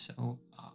So odd.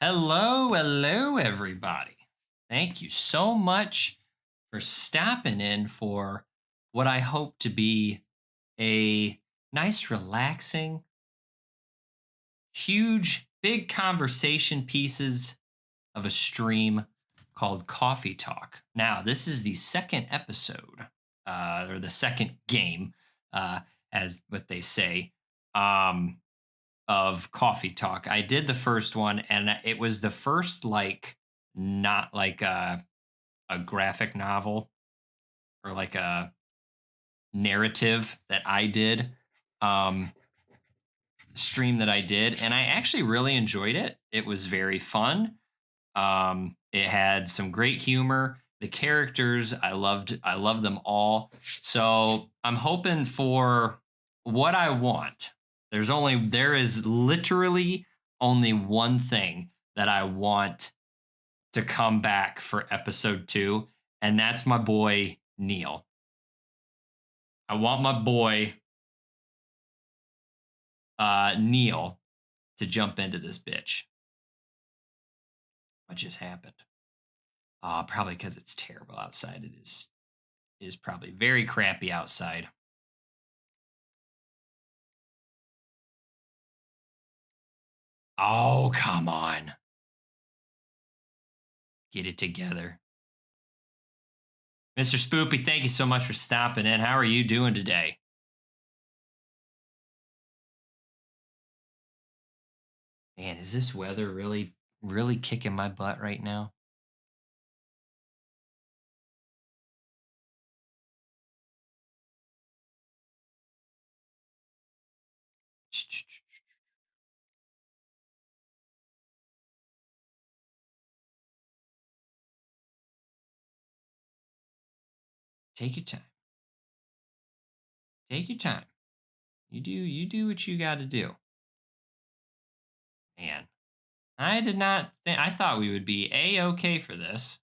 Hello, everybody. Thank you so much for stopping in for what I hope to be a nice, relaxing, huge, big conversation pieces of a stream called Coffee Talk. Now, this is the second episode, or the second game, uh, as what they say. Of Coffee Talk. I did the first one, and it was the first not like a graphic novel or like a narrative that I did um stream that I did, and I actually really enjoyed it. It was very fun. It had some great humor. The characters, I loved them all. So, I'm hoping for what I want. There is literally only one thing that I want to come back for episode 2, and that's my boy Neil. I want my boy Neil to jump into this bitch. What just happened? Probably because it's terrible outside. It is probably very crappy outside. Oh, come on. Get it together. Mr. Spoopy, thank you so much for stopping in. How are you doing today? Man, is this weather really, really kicking my butt right now? Take your time. Take your time. You do what you got to do. Man, I did not think I thought we would be A-okay for this.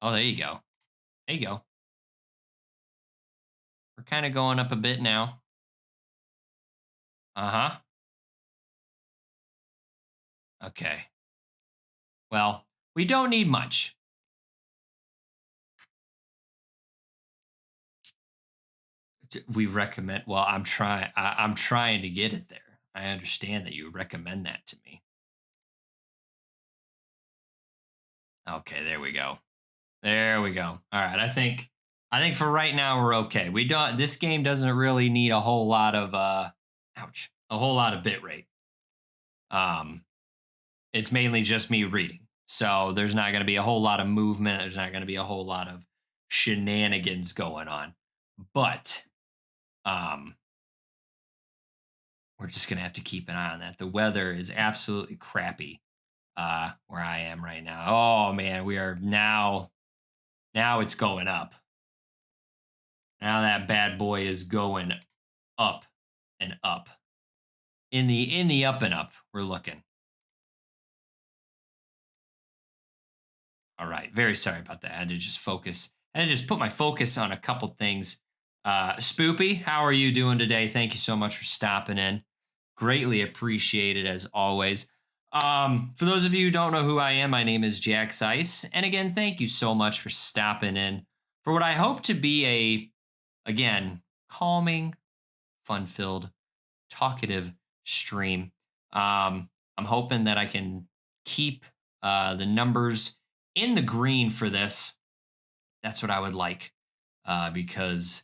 Oh, there you go. There you go. We're kind of going up a bit now. Uh-huh. Okay. Well, we don't need much. We recommend, well, I'm trying to get it there. I understand that you recommend that to me. Okay, there we go. There we go. All right, I think for right now we're okay. We don't This game doesn't really need a whole lot of ouch, a whole lot of bit rate. Um it's mainly just me reading. So there's not going to be a whole lot of movement, there's not going to be a whole lot of shenanigans going on. But um we're just going to have to keep an eye on that. The weather is absolutely crappy where I am right now. Oh man, we are now it's going up. Now that bad boy is going up and up. In the up and up, we're looking. All right. Very sorry about that. I had to just focus. I had to just put my focus on a couple things. Spoopy, how are you doing today? Thank you so much for stopping in. Greatly appreciated as always. For those of you who don't know who I am, my name is Jax Ice. And again, thank you so much for stopping in for what I hope to be again, calming, fun-filled, talkative stream. I'm hoping that I can keep the numbers in the green for this. That's what I would like, because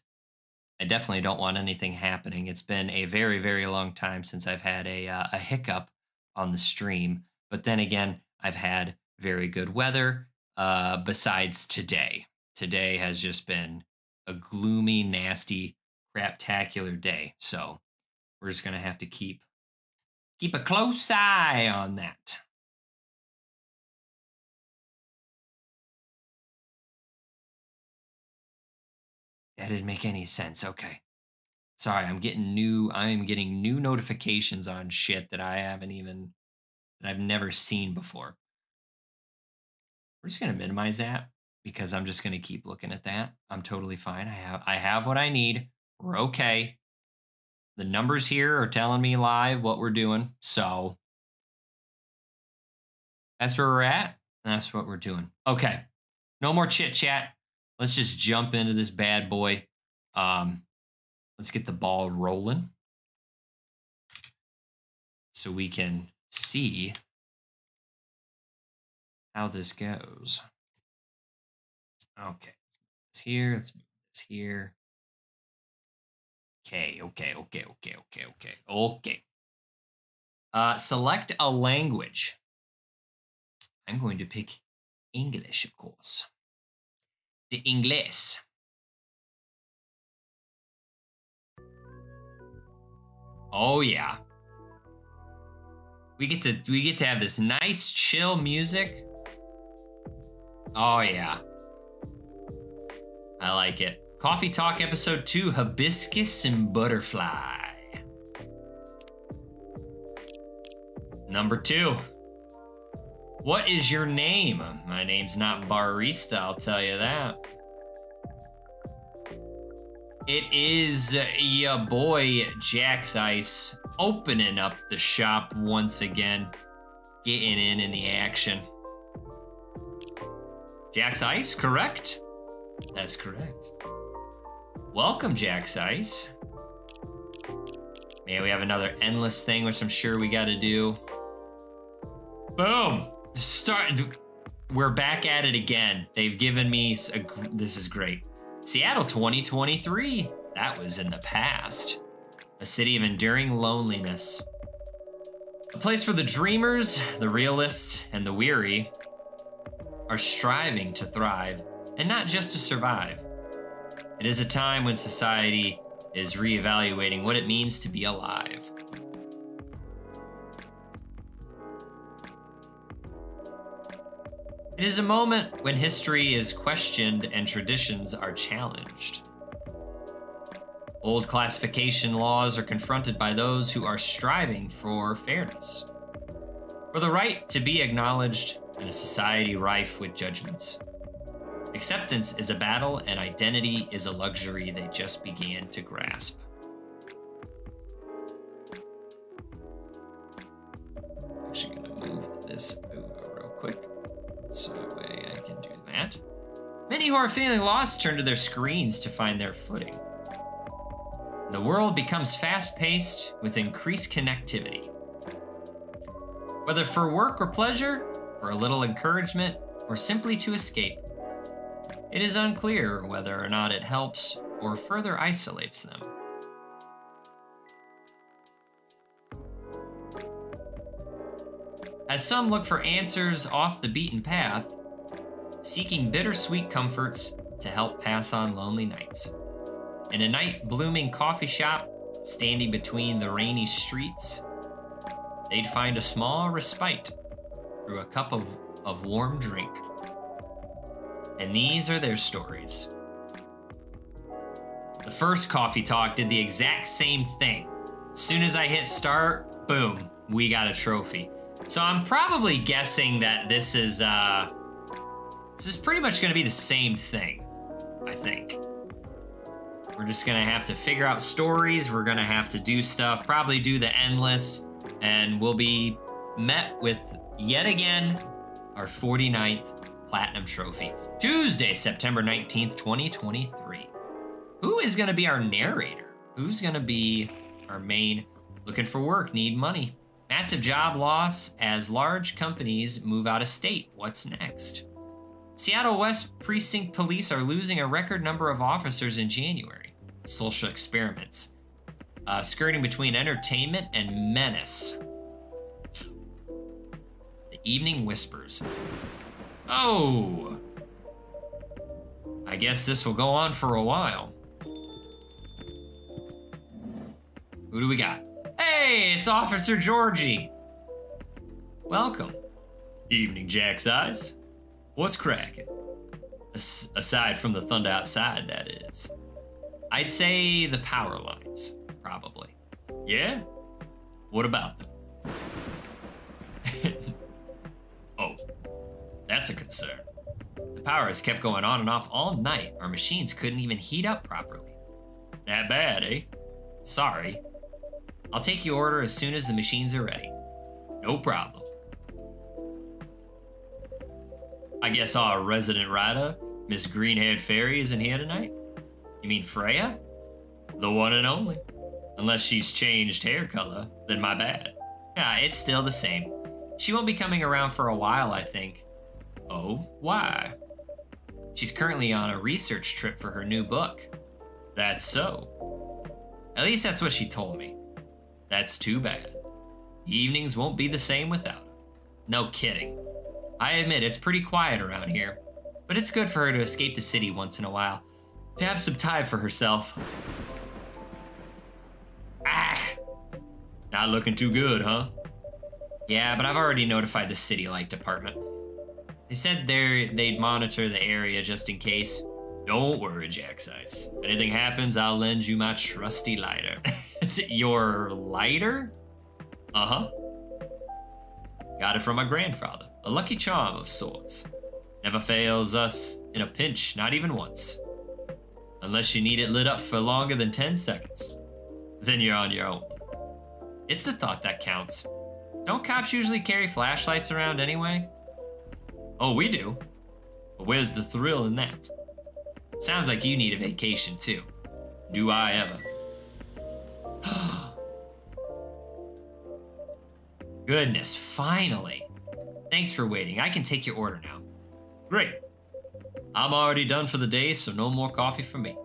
I definitely don't want anything happening. It's been a very, very long time since I've had a hiccup on the stream. But then again, I've had very good weather. Besides today, today has just been a gloomy, nasty, craptacular day. So we're just gonna have to keep a close eye on that. That didn't make any sense. Okay. Sorry, I'm getting new notifications on shit that I've never seen before. We're just gonna minimize that because I'm just gonna keep looking at that. I'm totally fine. I have what I need. We're okay. The numbers here are telling me live what we're doing. So that's where we're at. That's what we're doing. Okay. No more chit chat. Let's just jump into this bad boy. Um, let's get the ball rolling so we can see how this goes. Okay. It's here. Let's move this here. Okay. Select a language. I'm going to pick English, of course. The English. Oh yeah. We get to have this nice chill music. Oh yeah. I like it. Coffee Talk episode 2, Hibiscus and Butterfly. Number 2. What is your name? My name's not Barista, I'll tell you that. It is ya boy Jax Ice opening up the shop once again, getting in the action. Jax Ice, correct? That's correct. Welcome, Jax Ice. Man, we have another endless thing, which I'm sure we got to do. Boom! We're back at it again. They've given me this is great. Seattle 2023. That was in the past. A city of enduring loneliness. A place where the dreamers, the realists, and the weary are striving to thrive, and not just to survive. It is a time when society is reevaluating what it means to be alive. It is a moment when history is questioned and traditions are challenged. Old classification laws are confronted by those who are striving for fairness, for the right to be acknowledged in a society rife with judgments. Acceptance is a battle, and identity is a luxury they just began to grasp. I'm actually going to move this over real quick so that way I can do that. Many who are feeling lost turn to their screens to find their footing. The world becomes fast-paced with increased connectivity. Whether for work or pleasure, for a little encouragement, or simply to escape, it is unclear whether or not it helps or further isolates them. As some look for answers off the beaten path, seeking bittersweet comforts to help pass on lonely nights. In a night-blooming coffee shop, standing between the rainy streets, they'd find a small respite through a cup of warm drink. And these are their stories. The first coffee talk did the exact same thing. As soon as I hit start, boom, we got a trophy. So I'm probably guessing that this is pretty much gonna be the same thing, I think. We're just gonna have to figure out stories, we're gonna have to do stuff, probably do the endless, and we'll be met with, yet again, our 49th Platinum Trophy. Tuesday, September 19th, 2023. Who is gonna be our narrator? Who's gonna be our main looking for work, need money? Massive job loss as large companies move out of state. What's next? Seattle West Precinct Police are losing a record number of officers in January. Social experiments. Skirting between entertainment and menace. The Evening Whispers. Oh! I guess this will go on for a while. Who do we got? Hey, it's Officer Georgie. Welcome. Evening, Jack's Eyes. What's cracking? Aside from the thunder outside, that is. I'd say the power lines, probably. Yeah? What about them? Oh, that's a concern. The power has kept going on and off all night. Our machines couldn't even heat up properly. That bad, eh? Sorry. I'll take your order as soon as the machines are ready. No problem. I guess our resident rider, Miss Green-Haired Fairy, isn't here tonight? You mean Freya? The one and only. Unless she's changed hair color, then my bad. Yeah, it's still the same. She won't be coming around for a while, I think. Oh, why? She's currently on a research trip for her new book. That's so. At least that's what she told me. That's too bad. The evenings won't be the same without her. No kidding. I admit it's pretty quiet around here, but it's good for her to escape the city once in a while, to have some time for herself. Ah! Not looking too good, huh? Yeah, but I've already notified the city light department. They said they'd monitor the area just in case. Don't worry, Jack's Eyes. If anything happens, I'll lend you my trusty lighter. Your lighter? Uh-huh. Got it from my grandfather. A lucky charm of sorts. Never fails us in a pinch, not even once. Unless you need it lit up for longer than 10 seconds. Then you're on your own. It's the thought that counts. Don't cops usually carry flashlights around anyway? Oh, we do. But where's the thrill in that? Sounds like you need a vacation too. Do I ever? Goodness, finally. Thanks for waiting. I can take your order now. Great. I'm already done for the day, so no more coffee for me.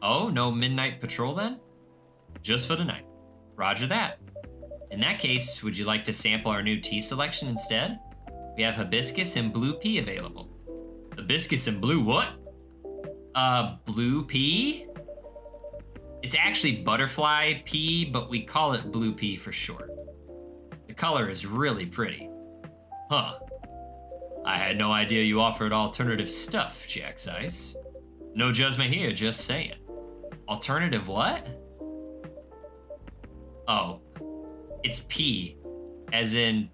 Oh, no midnight patrol then? Just for tonight. Roger that. In that case, would you like to sample our new tea selection instead? We have hibiscus and blue pea available. Hibiscus and blue what? Blue pea? It's actually butterfly pea, but we call it blue pea for short. The color is really pretty. Huh. I had no idea you offered alternative stuff, Jack's Ice. No judgment here, just saying. Alternative what? Oh, it's P, as in,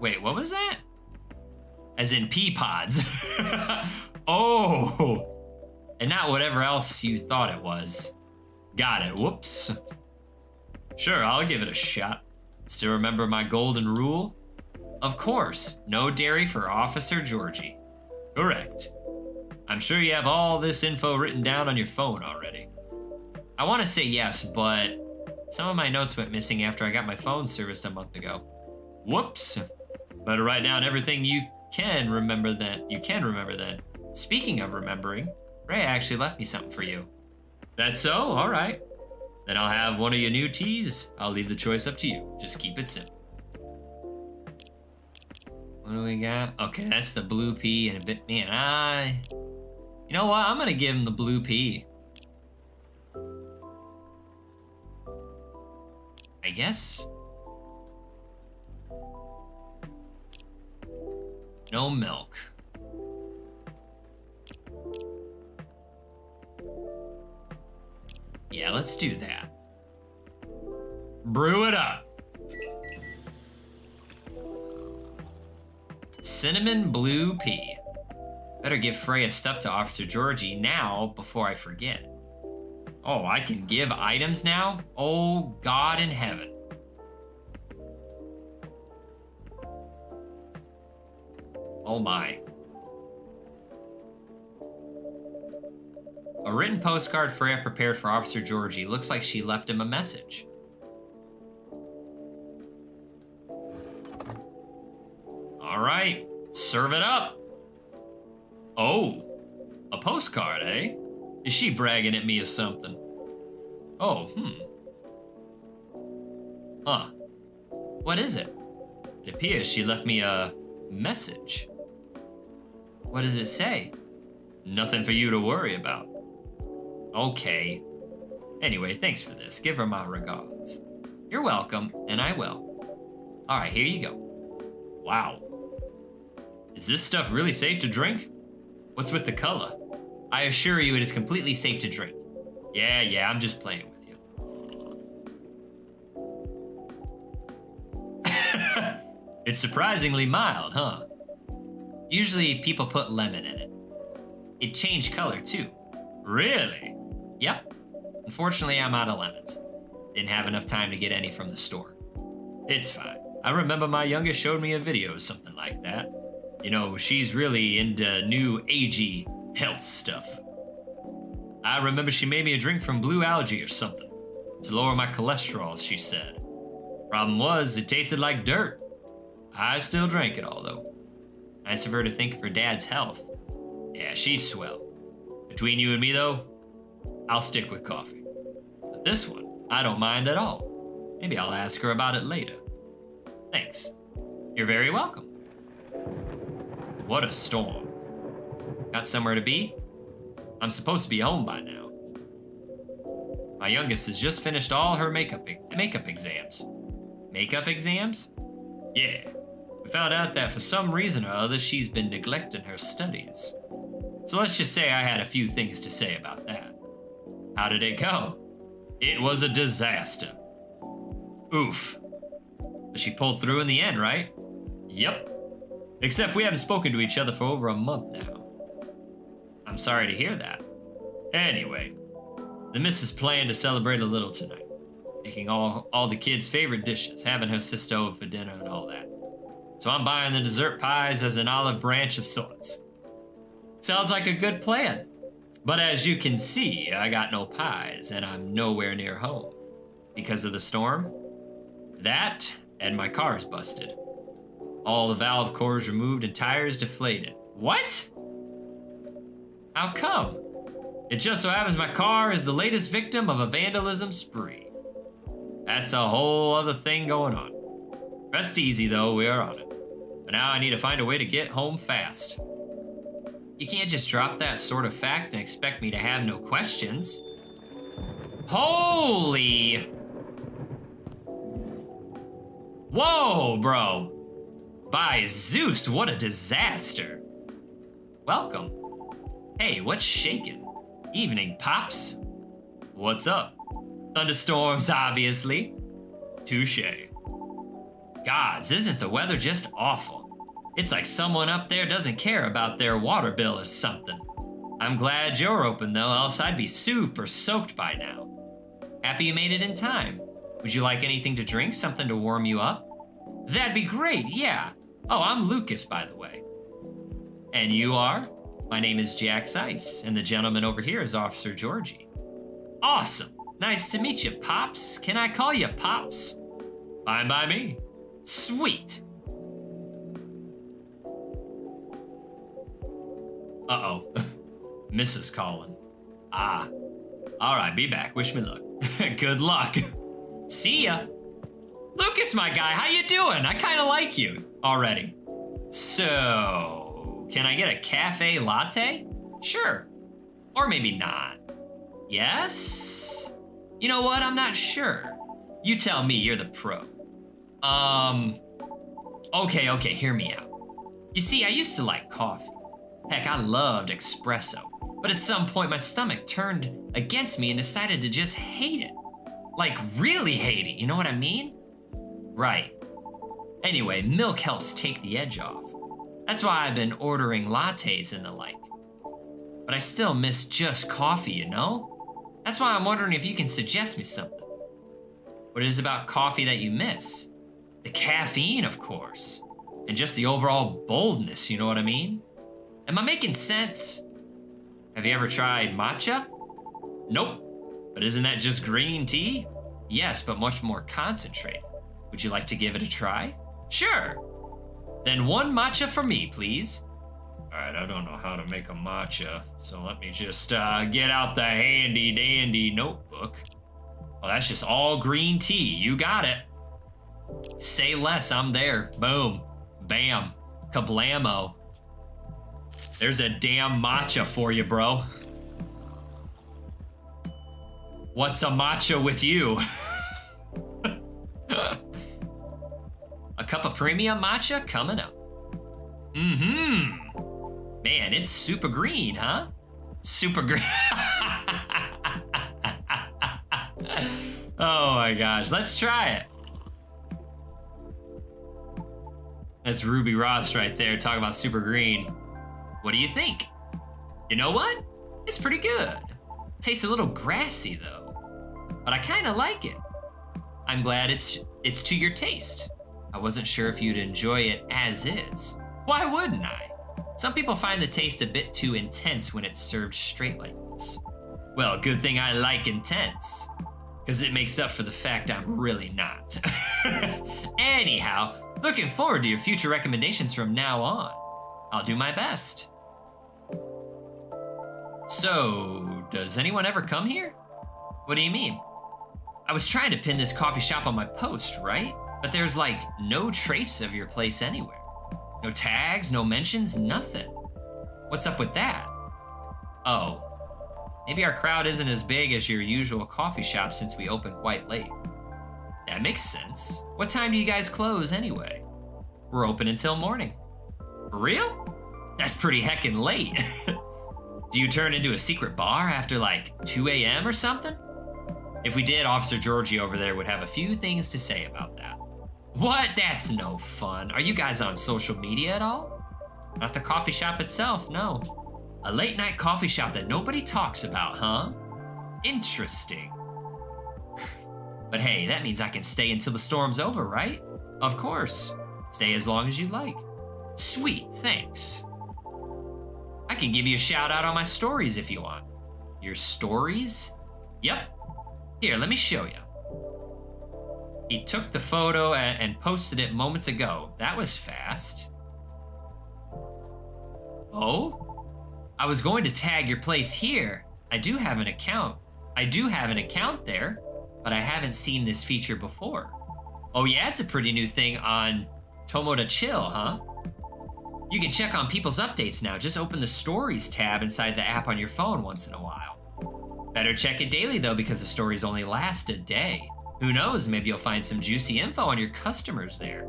wait, what was that? As in pea pods. Oh, and not whatever else you thought it was. Got it, whoops. Sure, I'll give it a shot. Still remember my golden rule? Of course, no dairy for Officer Georgie. Correct. I'm sure you have all this info written down on your phone already. I want to say yes, but some of my notes went missing after I got my phone serviced a month ago. Whoops. Better write down everything you can remember then. Speaking of remembering, Ray actually left me something for you. That's so? All right. Then I'll have one of your new teas. I'll leave the choice up to you. Just keep it simple. What do we got? Okay, that's the blue pea and a bit, man, you know what? I'm gonna give him the blue pea. I guess. No milk. Yeah, let's do that. Brew it up. Cinnamon blue pea. Better give Freya stuff to Officer Georgie now before I forget. Oh, I can give items now? Oh, God in heaven. Oh my. A written postcard Freya prepared for Officer Georgie. Looks like she left him a message. All right, serve it up. Oh, a postcard, eh? Is she bragging at me or something? Oh, Huh. What is it? It appears she left me a message. What does it say? Nothing for you to worry about. Okay. Anyway, thanks for this. Give her my regards. You're welcome, and I will. All right, here you go. Wow. Is this stuff really safe to drink? What's with the color? I assure you it is completely safe to drink. Yeah, I'm just playing with you. It's surprisingly mild, huh? Usually people put lemon in it. It changed color too. Really? Yep. Unfortunately, I'm out of lemons. Didn't have enough time to get any from the store. It's fine. I remember my youngest showed me a video of something like that. You know, she's really into new agey health stuff. I remember she made me a drink from blue algae or something to lower my cholesterol, she said. Problem was, it tasted like dirt. I still drank it all, though. Nice of her to think of her dad's health. Yeah, she's swell. Between you and me, though, I'll stick with coffee. But this one, I don't mind at all. Maybe I'll ask her about it later. Thanks. You're very welcome. What a storm. Got somewhere to be? I'm supposed to be home by now. My youngest has just finished all her makeup exams. Makeup exams? Yeah. We found out that for some reason or other she's been neglecting her studies. So let's just say I had a few things to say about that. How did it go? It was a disaster. Oof. But she pulled through in the end, right? Yep. Except we haven't spoken to each other for over a month now. I'm sorry to hear that. Anyway, the missus planned to celebrate a little tonight, making all the kids' favorite dishes, having her sister over for dinner and all that. So I'm buying the dessert pies as an olive branch of sorts. Sounds like a good plan. But as you can see, I got no pies and I'm nowhere near home. Because of the storm? That and my car's busted. All the valve cores removed and tires deflated. What? How come? It just so happens my car is the latest victim of a vandalism spree. That's a whole other thing going on. Rest easy though, we are on it. But now I need to find a way to get home fast. You can't just drop that sort of fact and expect me to have no questions. Holy! Whoa, bro. By Zeus, what a disaster. Welcome. Hey, what's shaking? Evening, Pops. What's up? Thunderstorms, obviously. Touche. Gods, isn't the weather just awful? It's like someone up there doesn't care about their water bill or something. I'm glad you're open though, else I'd be super soaked by now. Happy you made it in time. Would you like anything to drink, something to warm you up? That'd be great, yeah. Oh, I'm Lucas, by the way. And you are? My name is Jax Ice, and the gentleman over here is Officer Georgie. Awesome. Nice to meet you, Pops. Can I call you Pops? Fine by me. Sweet. Uh-oh. Mrs. calling. Ah. All right, be back. Wish me luck. Good luck. See ya. Lucas, my guy, how you doing? I kind of like you already. So, can I get a cafe latte? Sure. Or maybe not. Yes? You know what? I'm not sure. You tell me, you're the pro. Okay, hear me out. You see, I used to like coffee. Heck, I loved espresso. But at some point, my stomach turned against me and decided to just hate it. Like, really hate it, you know what I mean? Right. Anyway, milk helps take the edge off. That's why I've been ordering lattes and the like. But I still miss just coffee, you know? That's why I'm wondering if you can suggest me something. What is it about coffee that you miss? The caffeine, of course. And just the overall boldness, you know what I mean? Am I making sense? Have you ever tried matcha? Nope. But isn't that just green tea? Yes, but much more concentrated. Would you like to give it a try? Sure. Then one matcha for me, please. All right, I don't know how to make a matcha, so let me just get out the handy dandy notebook. Oh, that's just all green tea. You got it. Say less, I'm there. Boom. Bam. Kablamo. There's a damn matcha for you, bro. What's a matcha with you? A cup of premium matcha coming up. Mm-hmm. Man, it's super green, huh? Super green. Oh my gosh, let's try it. That's Ruby Ross right there talking about super green. What do you think? You know what? It's pretty good. Tastes a little grassy though, but I kind of like it. I'm glad it's to your taste. I wasn't sure if you'd enjoy it as is. Why wouldn't I? Some people find the taste a bit too intense when it's served straight like this. Well, good thing I like intense, because it makes up for the fact I'm really not. Anyhow, looking forward to your future recommendations from now on. I'll do my best. So, does anyone ever come here? What do you mean? I was trying to pin this coffee shop on my post, right? But there's like no trace of your place anywhere. No tags, no mentions, nothing. What's up with that? Oh, maybe our crowd isn't as big as your usual coffee shop since we opened quite late. That makes sense. What time do you guys close anyway? We're open until morning. For real? That's pretty heckin' late. Do you turn into a secret bar after like 2 a.m. or something? If we did, Officer Georgie over there would have a few things to say about that. What? That's no fun. Are you guys on social media at all? Not the coffee shop itself, no. A late night coffee shop that nobody talks about, huh? Interesting. But hey, that means I can stay until the storm's over, right? Of course. Stay as long as you like. Sweet, thanks. I can give you a shout out on my stories if you want. Your stories? Yep. Here, let me show you. He took the photo and posted it moments ago. That was fast. Oh? I was going to tag your place here. I do have an account. There, but I haven't seen this feature before. Oh yeah, it's a pretty new thing on Tomoda Chill, huh? You can check on people's updates now. Just open the Stories tab inside the app on your phone once in a while. Better check it daily though, because the stories only last a day. Who knows, maybe you'll find some juicy info on your customers there.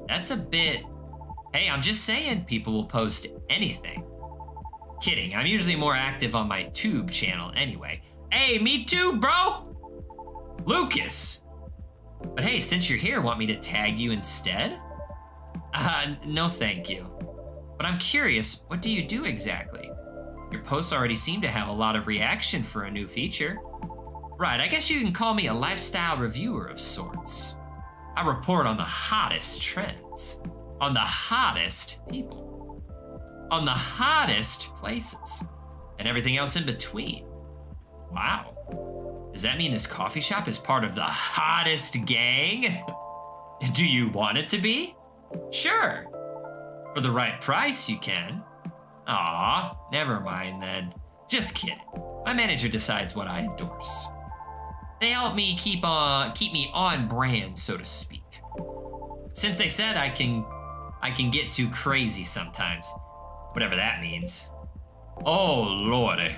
That's a bit Hey, I'm just saying people will post anything. Kidding, I'm usually more active on my tube channel anyway. Hey, me too, bro! Lucas! But hey, since you're here, want me to tag you instead? No thank you. But I'm curious, what do you do exactly? Your posts already seem to have a lot of reaction for a new feature. Right, I guess you can call me a lifestyle reviewer of sorts. I report on the hottest trends, on the hottest people, on the hottest places, and everything else in between. Wow. Does that mean this coffee shop is part of the hottest gang? Do you want it to be? Sure. For the right price, you can. Aw, never mind then. Just kidding. My manager decides what I endorse. They help me keep me on brand, so to speak. Since they said I can get too crazy sometimes, whatever that means. Oh lordy.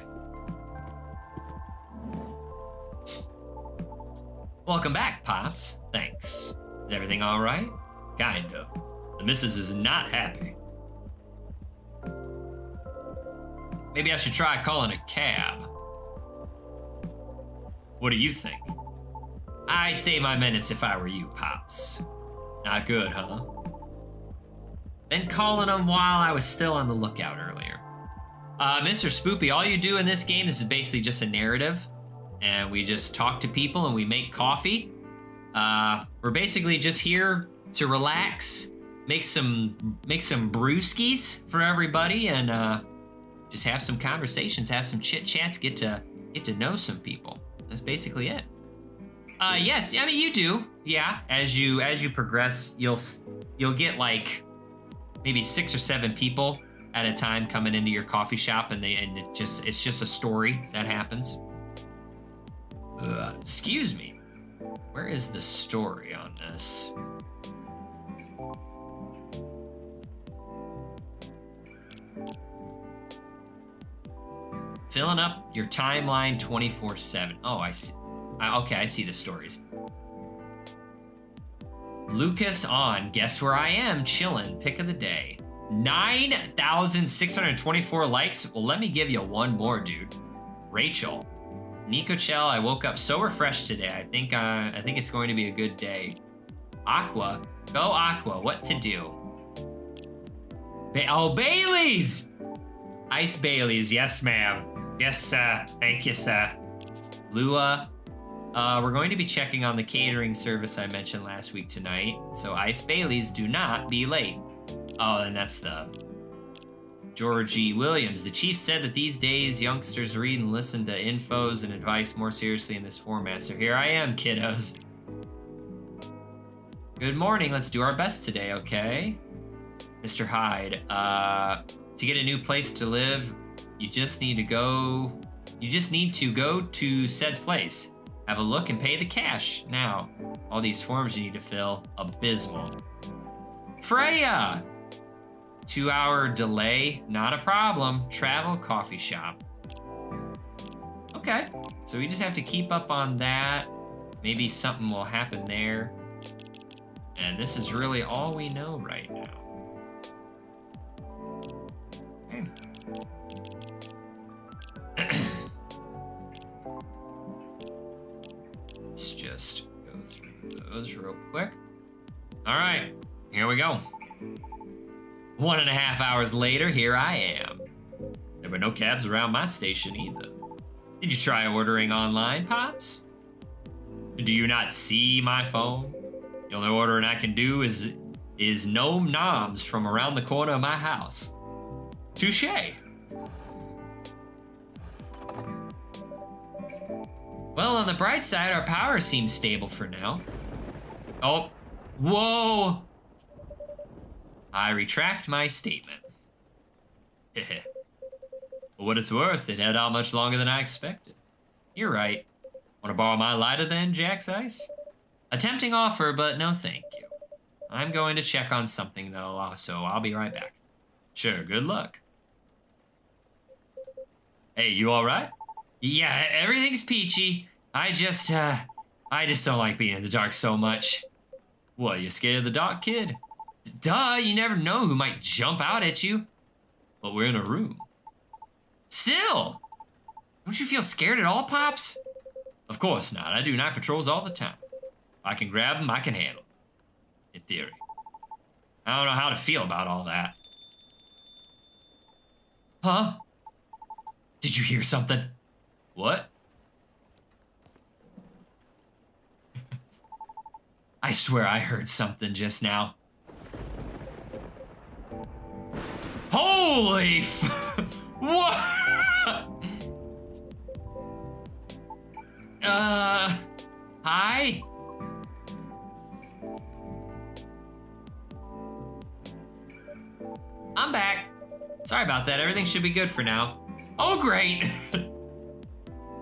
Welcome back, Pops. Thanks. Is everything all right? Kind of. The missus is not happy. Maybe I should try calling a cab. What do you think? I'd save my minutes if I were you, Pops. Not good, huh? Been calling them while I was still on the lookout earlier. Mr. Spoopy, all you do in this game is basically just a narrative, and we just talk to people and we make coffee. We're basically just here to relax, make some brewskis for everybody, and just have some conversations, have some chit chats, get to know some people. That's basically it. Yes, I mean you do. Yeah, as you progress, you'll get like maybe 6 or 7 people at a time coming into your coffee shop, and it's just a story that happens. Excuse me. Where is the story on this? Filling up your timeline 24/7. Oh, I see. Okay, I see the stories. Lucas on. Guess where I am? Chillin'. Pick of the day. 9,624 likes. Well, let me give you one more, dude. Rachel. Nico Chell. I woke up so refreshed today. I think it's going to be a good day. Aqua. Go Aqua. What to do? Bailey's. Ice Bailey's. Yes, ma'am. Yes, sir. Thank you, sir. Lua, we're going to be checking on the catering service I mentioned last week tonight. So Ice Bailey's, do not be late. Oh, and that's the Georgie Williams. The chief said that these days youngsters read and listen to infos and advice more seriously in this format. So here I am, kiddos. Good morning. Let's do our best today, okay? Mr. Hyde, to get a new place to live, you just need to go to said place. Have a look and pay the cash. Now, all these forms you need to fill, abysmal. Freya! 2-hour delay, not a problem. Travel coffee shop. Okay, so we just have to keep up on that. Maybe something will happen there. And this is really all we know right now. Okay. Let's just go through those real quick. All right, here we go. 1.5 hours later, here I am. There were no cabs around my station either. Did you try ordering online, Pops? Do you not see my phone? The only ordering I can do is gnome noms from around the corner of my house. Touché. Well, on the bright side, our power seems stable for now. Oh, whoa! I retract my statement. For what it's worth, it held out much longer than I expected. You're right. Want to borrow my lighter then, Jack's Ice? A tempting offer, but no thank you. I'm going to check on something though, so I'll be right back. Sure, good luck. Hey, you alright? Yeah, everything's peachy. I just don't like being in the dark so much. What, you scared of the dark, kid? Duh, you never know who might jump out at you. But we're in a room. Still! Don't you feel scared at all, Pops? Of course not. I do night patrols all the time. If I can grab them, I can handle them. In theory. I don't know how to feel about all that. Huh? Did you hear something? What? I swear I heard something just now. Holy what? Hi? I'm back. Sorry about that. Everything should be good for now. Oh, great.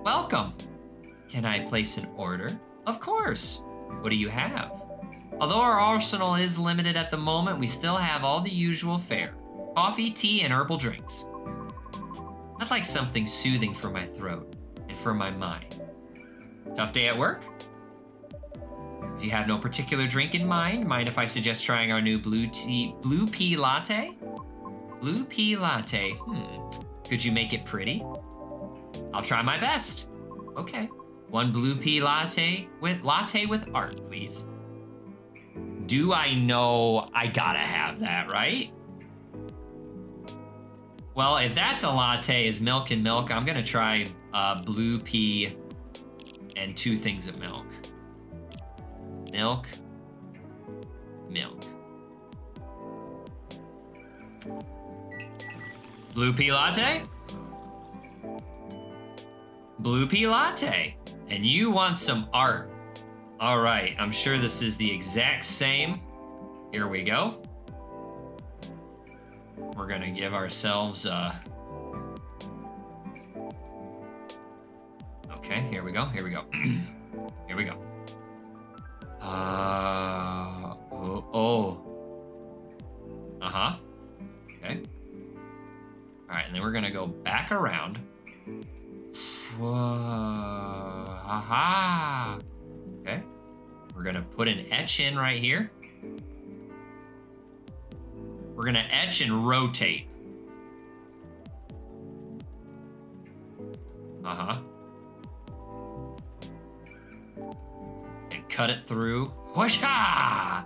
Welcome. Can I place an order? Of course. What do you have? Although our arsenal is limited at the moment, we still have all the usual fare. Coffee, tea, and herbal drinks. I'd like something soothing for my throat and for my mind. Tough day at work? If you have no particular drink in mind if I suggest trying our new blue pea latte? Blue pea latte, Could you make it pretty? I'll try my best. Okay. One blue pea latte with art, please. Do I know I gotta have that, right? Well, if that's a latte is milk and milk, I'm gonna try blue pea and 2 things of milk. Milk. Blue pea latte? Blue pea latte. And you want some art. All right, I'm sure this is the exact same. Here we go. We're gonna give ourselves okay, here we go. Here we go. Okay. All right, and then we're gonna go back around. Aha. Okay. We're gonna put an etch in right here. We're gonna etch and rotate. And cut it through. Whoosha!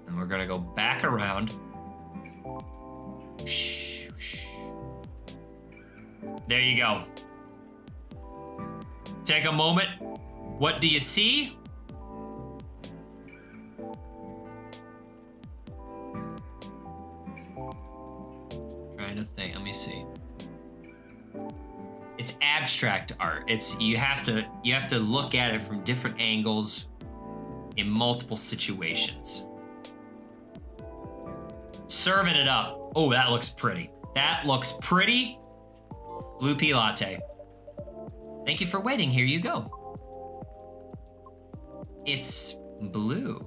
And we're gonna go back around. There you go. Take a moment. What do you see? Trying to think. Let me see. It's abstract art. You have to look at it from different angles in multiple situations. Serving it up. Oh, that looks pretty. That looks pretty. Blue pea latte. Thank you for waiting. Here you go. It's blue.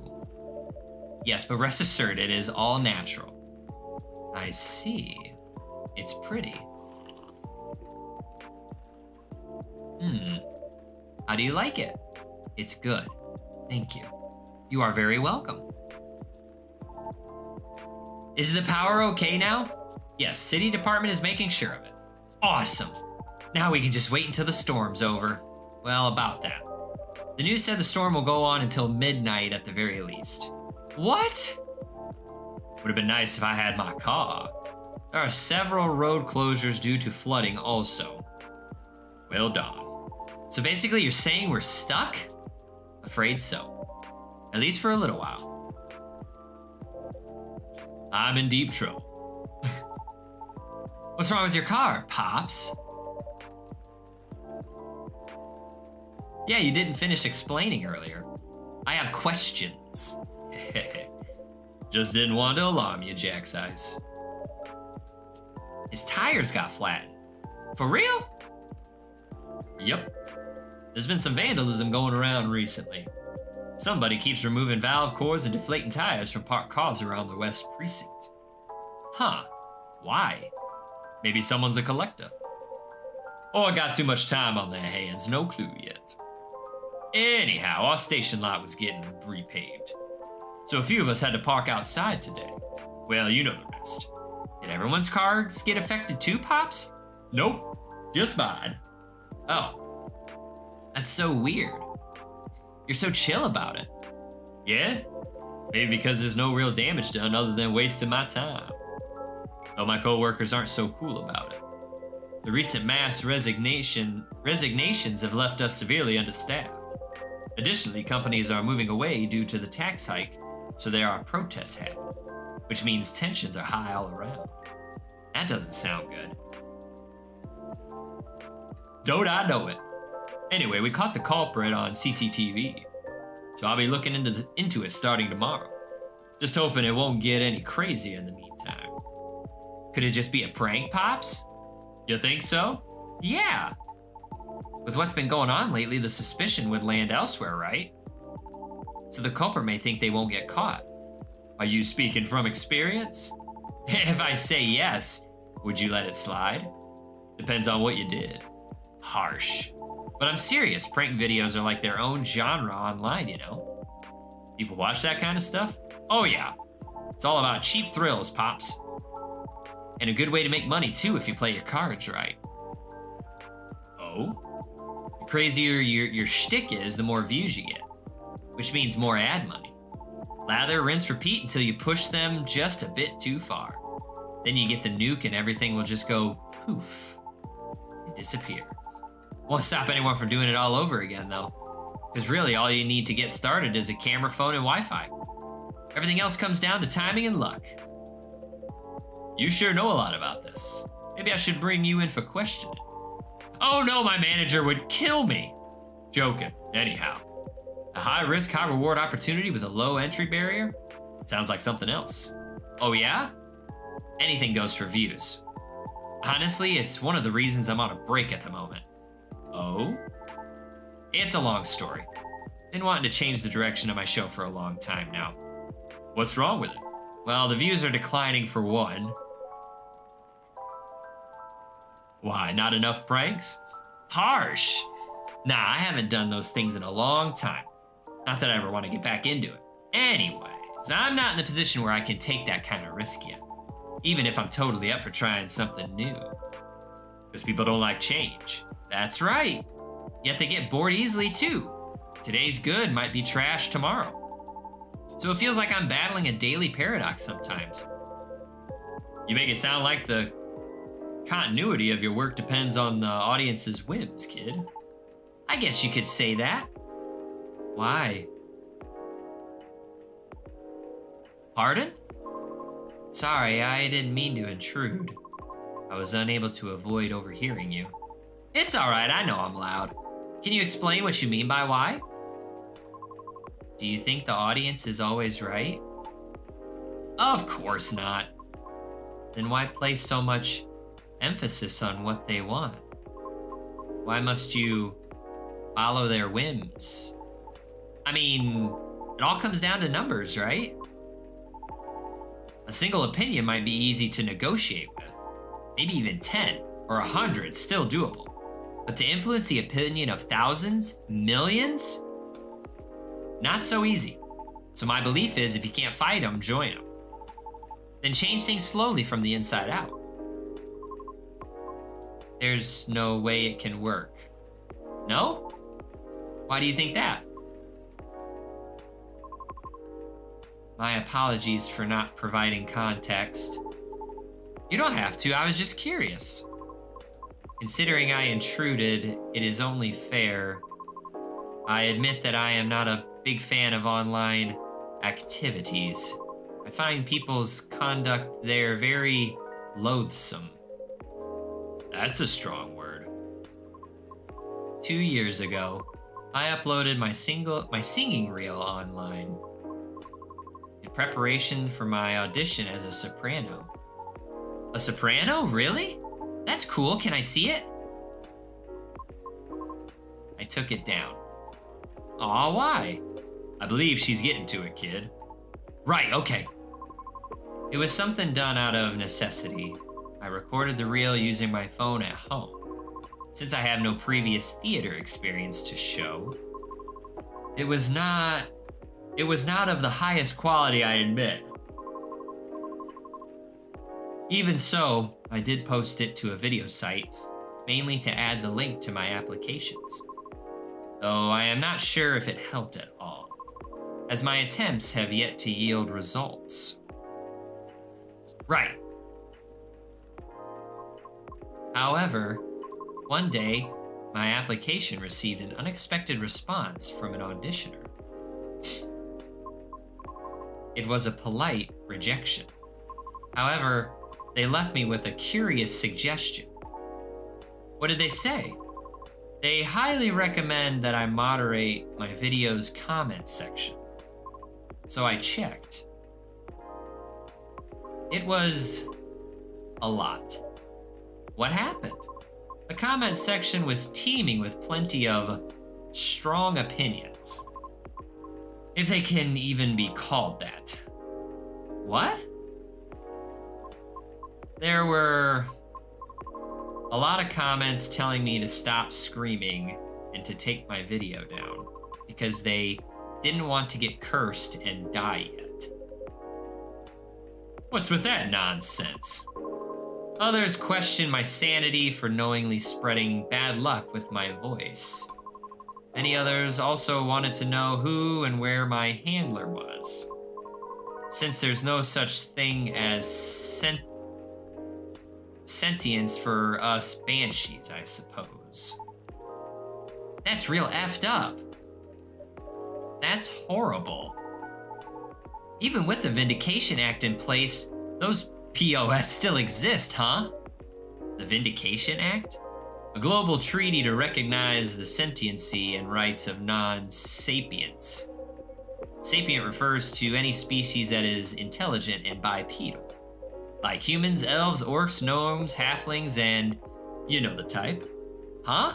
Yes, but rest assured, it is all natural. I see. It's pretty. How do you like it? It's good. Thank you. You are very welcome. Is the power okay now? Yes, city department is making sure of it. Awesome. Now we can just wait until the storm's over. Well, about that. The news said the storm will go on until midnight at the very least. What? Would have been nice if I had my car. There are several road closures due to flooding also. Well done. So basically you're saying we're stuck? Afraid so. At least for a little while. I'm in deep trouble. What's wrong with your car, Pops? Yeah, you didn't finish explaining earlier. I have questions. Just didn't want to alarm you, Jack's eyes. His tires got flattened. For real? Yep. There's been some vandalism going around recently. Somebody keeps removing valve cores and deflating tires from parked cars around the West Precinct. Huh. Why? Maybe someone's a collector. Or got too much time on their hands, no clue yet. Anyhow, our station lot was getting repaved, so a few of us had to park outside today. Well, you know the rest. Did everyone's cars get affected too, Pops? Nope, just mine. Oh, that's so weird. You're so chill about it. Yeah? Maybe because there's no real damage done other than wasting my time. Though my coworkers aren't so cool about it. The recent mass resignations have left us severely understaffed. Additionally, companies are moving away due to the tax hike, so there are protests happening, which means tensions are high all around. That doesn't sound good. Don't I know it? Anyway, we caught the culprit on CCTV, so I'll be looking into it starting tomorrow. Just hoping it won't get any crazier in the meantime. Could it just be a prank, Pops? You think so? Yeah. With what's been going on lately, the suspicion would land elsewhere, right? So the culprit may think they won't get caught. Are you speaking from experience? If I say yes, would you let it slide? Depends on what you did. Harsh. But I'm serious, prank videos are like their own genre online, you know? People watch that kind of stuff? Oh yeah. It's all about cheap thrills, Pops. And a good way to make money too if you play your cards right. Oh? The crazier your shtick is, the more views you get. Which means more ad money. Lather, rinse, repeat until you push them just a bit too far. Then you get the nuke and everything will just go poof and disappear. Won't stop anyone from doing it all over again though. Because really all you need to get started is a camera, phone, and Wi-Fi. Everything else comes down to timing and luck. You sure know a lot about this. Maybe I should bring you in for questioning. Oh no, my manager would kill me. Joking, anyhow. A high risk, high reward opportunity with a low entry barrier? Sounds like something else. Oh yeah? Anything goes for views. Honestly, it's one of the reasons I'm on a break at the moment. Oh? It's a long story. Been wanting to change the direction of my show for a long time now. What's wrong with it? Well, the views are declining for one. Why, not enough pranks? Harsh. Nah, I haven't done those things in a long time. Not that I ever want to get back into it. Anyways, I'm not in the position where I can take that kind of risk yet. Even if I'm totally up for trying something new. Because people don't like change. That's right. Yet they get bored easily too. Today's good might be trash tomorrow. So it feels like I'm battling a daily paradox sometimes. You make it sound like the continuity of your work depends on the audience's whims, kid. I guess you could say that. Why? Pardon? Sorry, I didn't mean to intrude. I was unable to avoid overhearing you. It's alright, I know I'm loud. Can you explain what you mean by why? Do you think the audience is always right? Of course not. Then why place so much emphasis on what they want? Why must you follow their whims? I mean, it all comes down to numbers, right? A single opinion might be easy to negotiate with. Maybe even 10 or 100, still doable. But to influence the opinion of thousands, millions? Not so easy. So my belief is if you can't fight them, join them. Then change things slowly from the inside out. There's no way it can work. No? Why do you think that? My apologies for not providing context. You don't have to, I was just curious. Considering I intruded, it is only fair. I admit that I am not a big fan of online activities. I find people's conduct there very loathsome. That's a strong word. 2 years ago, I uploaded my singing reel online in preparation for my audition as a soprano. A soprano? Really? That's cool. Can I see it? I took it down. Aw, why? I believe she's getting to it, kid. Right, okay. It was something done out of necessity. I recorded the reel using my phone at home. Since I have no previous theater experience to show, It was not of the highest quality, I admit. Even so, I did post it to a video site, mainly to add the link to my applications. Though I am not sure if it helped at all, as my attempts have yet to yield results. Right. However, one day, my application received an unexpected response from an auditioner. It was a polite rejection. However, they left me with a curious suggestion. What did they say? They highly recommend that I moderate my video's comment section. So I checked. It was a lot. What happened? The comment section was teeming with plenty of strong opinions. If they can even be called that. What? There were a lot of comments telling me to stop screaming and to take my video down because they didn't want to get cursed and die yet. What's with that nonsense? Others questioned my sanity for knowingly spreading bad luck with my voice. Many others also wanted to know who and where my handler was. Since there's no such thing as sentience for us banshees, I suppose. That's real effed up. That's horrible. Even with the Vindication Act in place, those POS still exist, huh? The Vindication Act? A global treaty to recognize the sentiency and rights of non-sapients. Sapient refers to any species that is intelligent and bipedal. Like humans, elves, orcs, gnomes, halflings, and you know the type. Huh?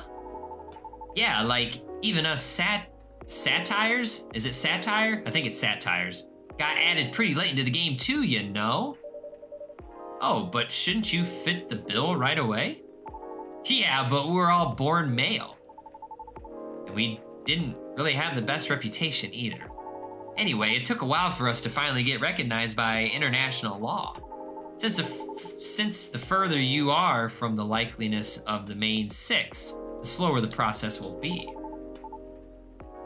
Yeah, like even us satires? Is it satire? I think it's satires. Got added pretty late into the game too, you know? Oh, but shouldn't you fit the bill right away? Yeah, but we're all born male. And we didn't really have the best reputation either. Anyway, it took a while for us to finally get recognized by international law. Since the further you are from the likeliness of the main six, the slower the process will be.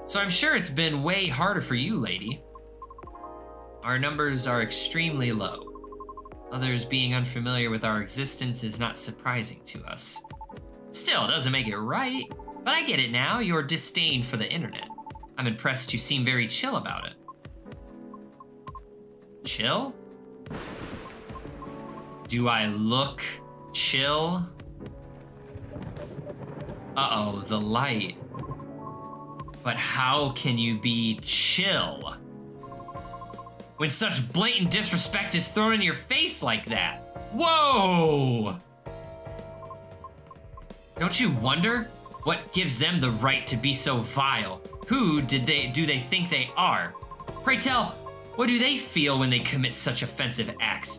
So I'm sure it's been way harder for you, lady. Our numbers are extremely low. Others being unfamiliar with our existence is not surprising to us. Still, it doesn't make it right, but I get it now, your disdain for the internet. I'm impressed you seem very chill about it. Chill? Do I look chill? Uh-oh, the light. But how can you be chill when such blatant disrespect is thrown in your face like that? Whoa! Don't you wonder what gives them the right to be so vile? Who do they think they are? Pray tell, what do they feel when they commit such offensive acts?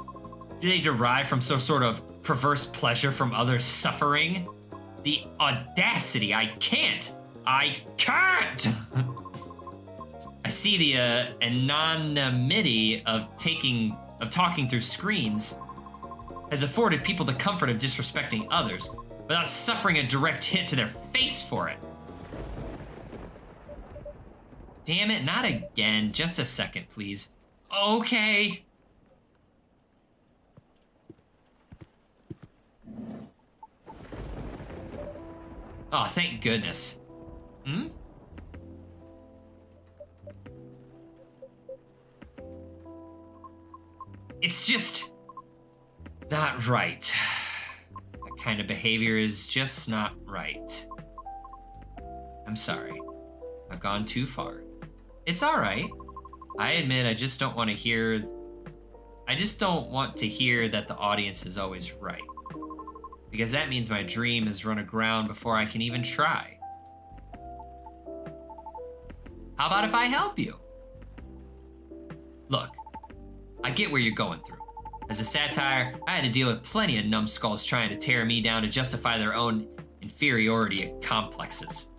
Do they derive from some sort of perverse pleasure from others' suffering? The audacity, I can't! I can't! I see the anonymity of talking through screens has afforded people the comfort of disrespecting others without suffering a direct hit to their face for it. Damn it, not again. Just a second, please. Okay. Oh, thank goodness. It's just not right. That kind of behavior is just not right. I'm sorry. I've gone too far. It's all right. I admit I just don't want to hear that the audience is always right. Because that means my dream has run aground before I can even try. How about if I help you? Look, I get where you're going through. As a satire, I had to deal with plenty of numbskulls trying to tear me down to justify their own inferiority complexes.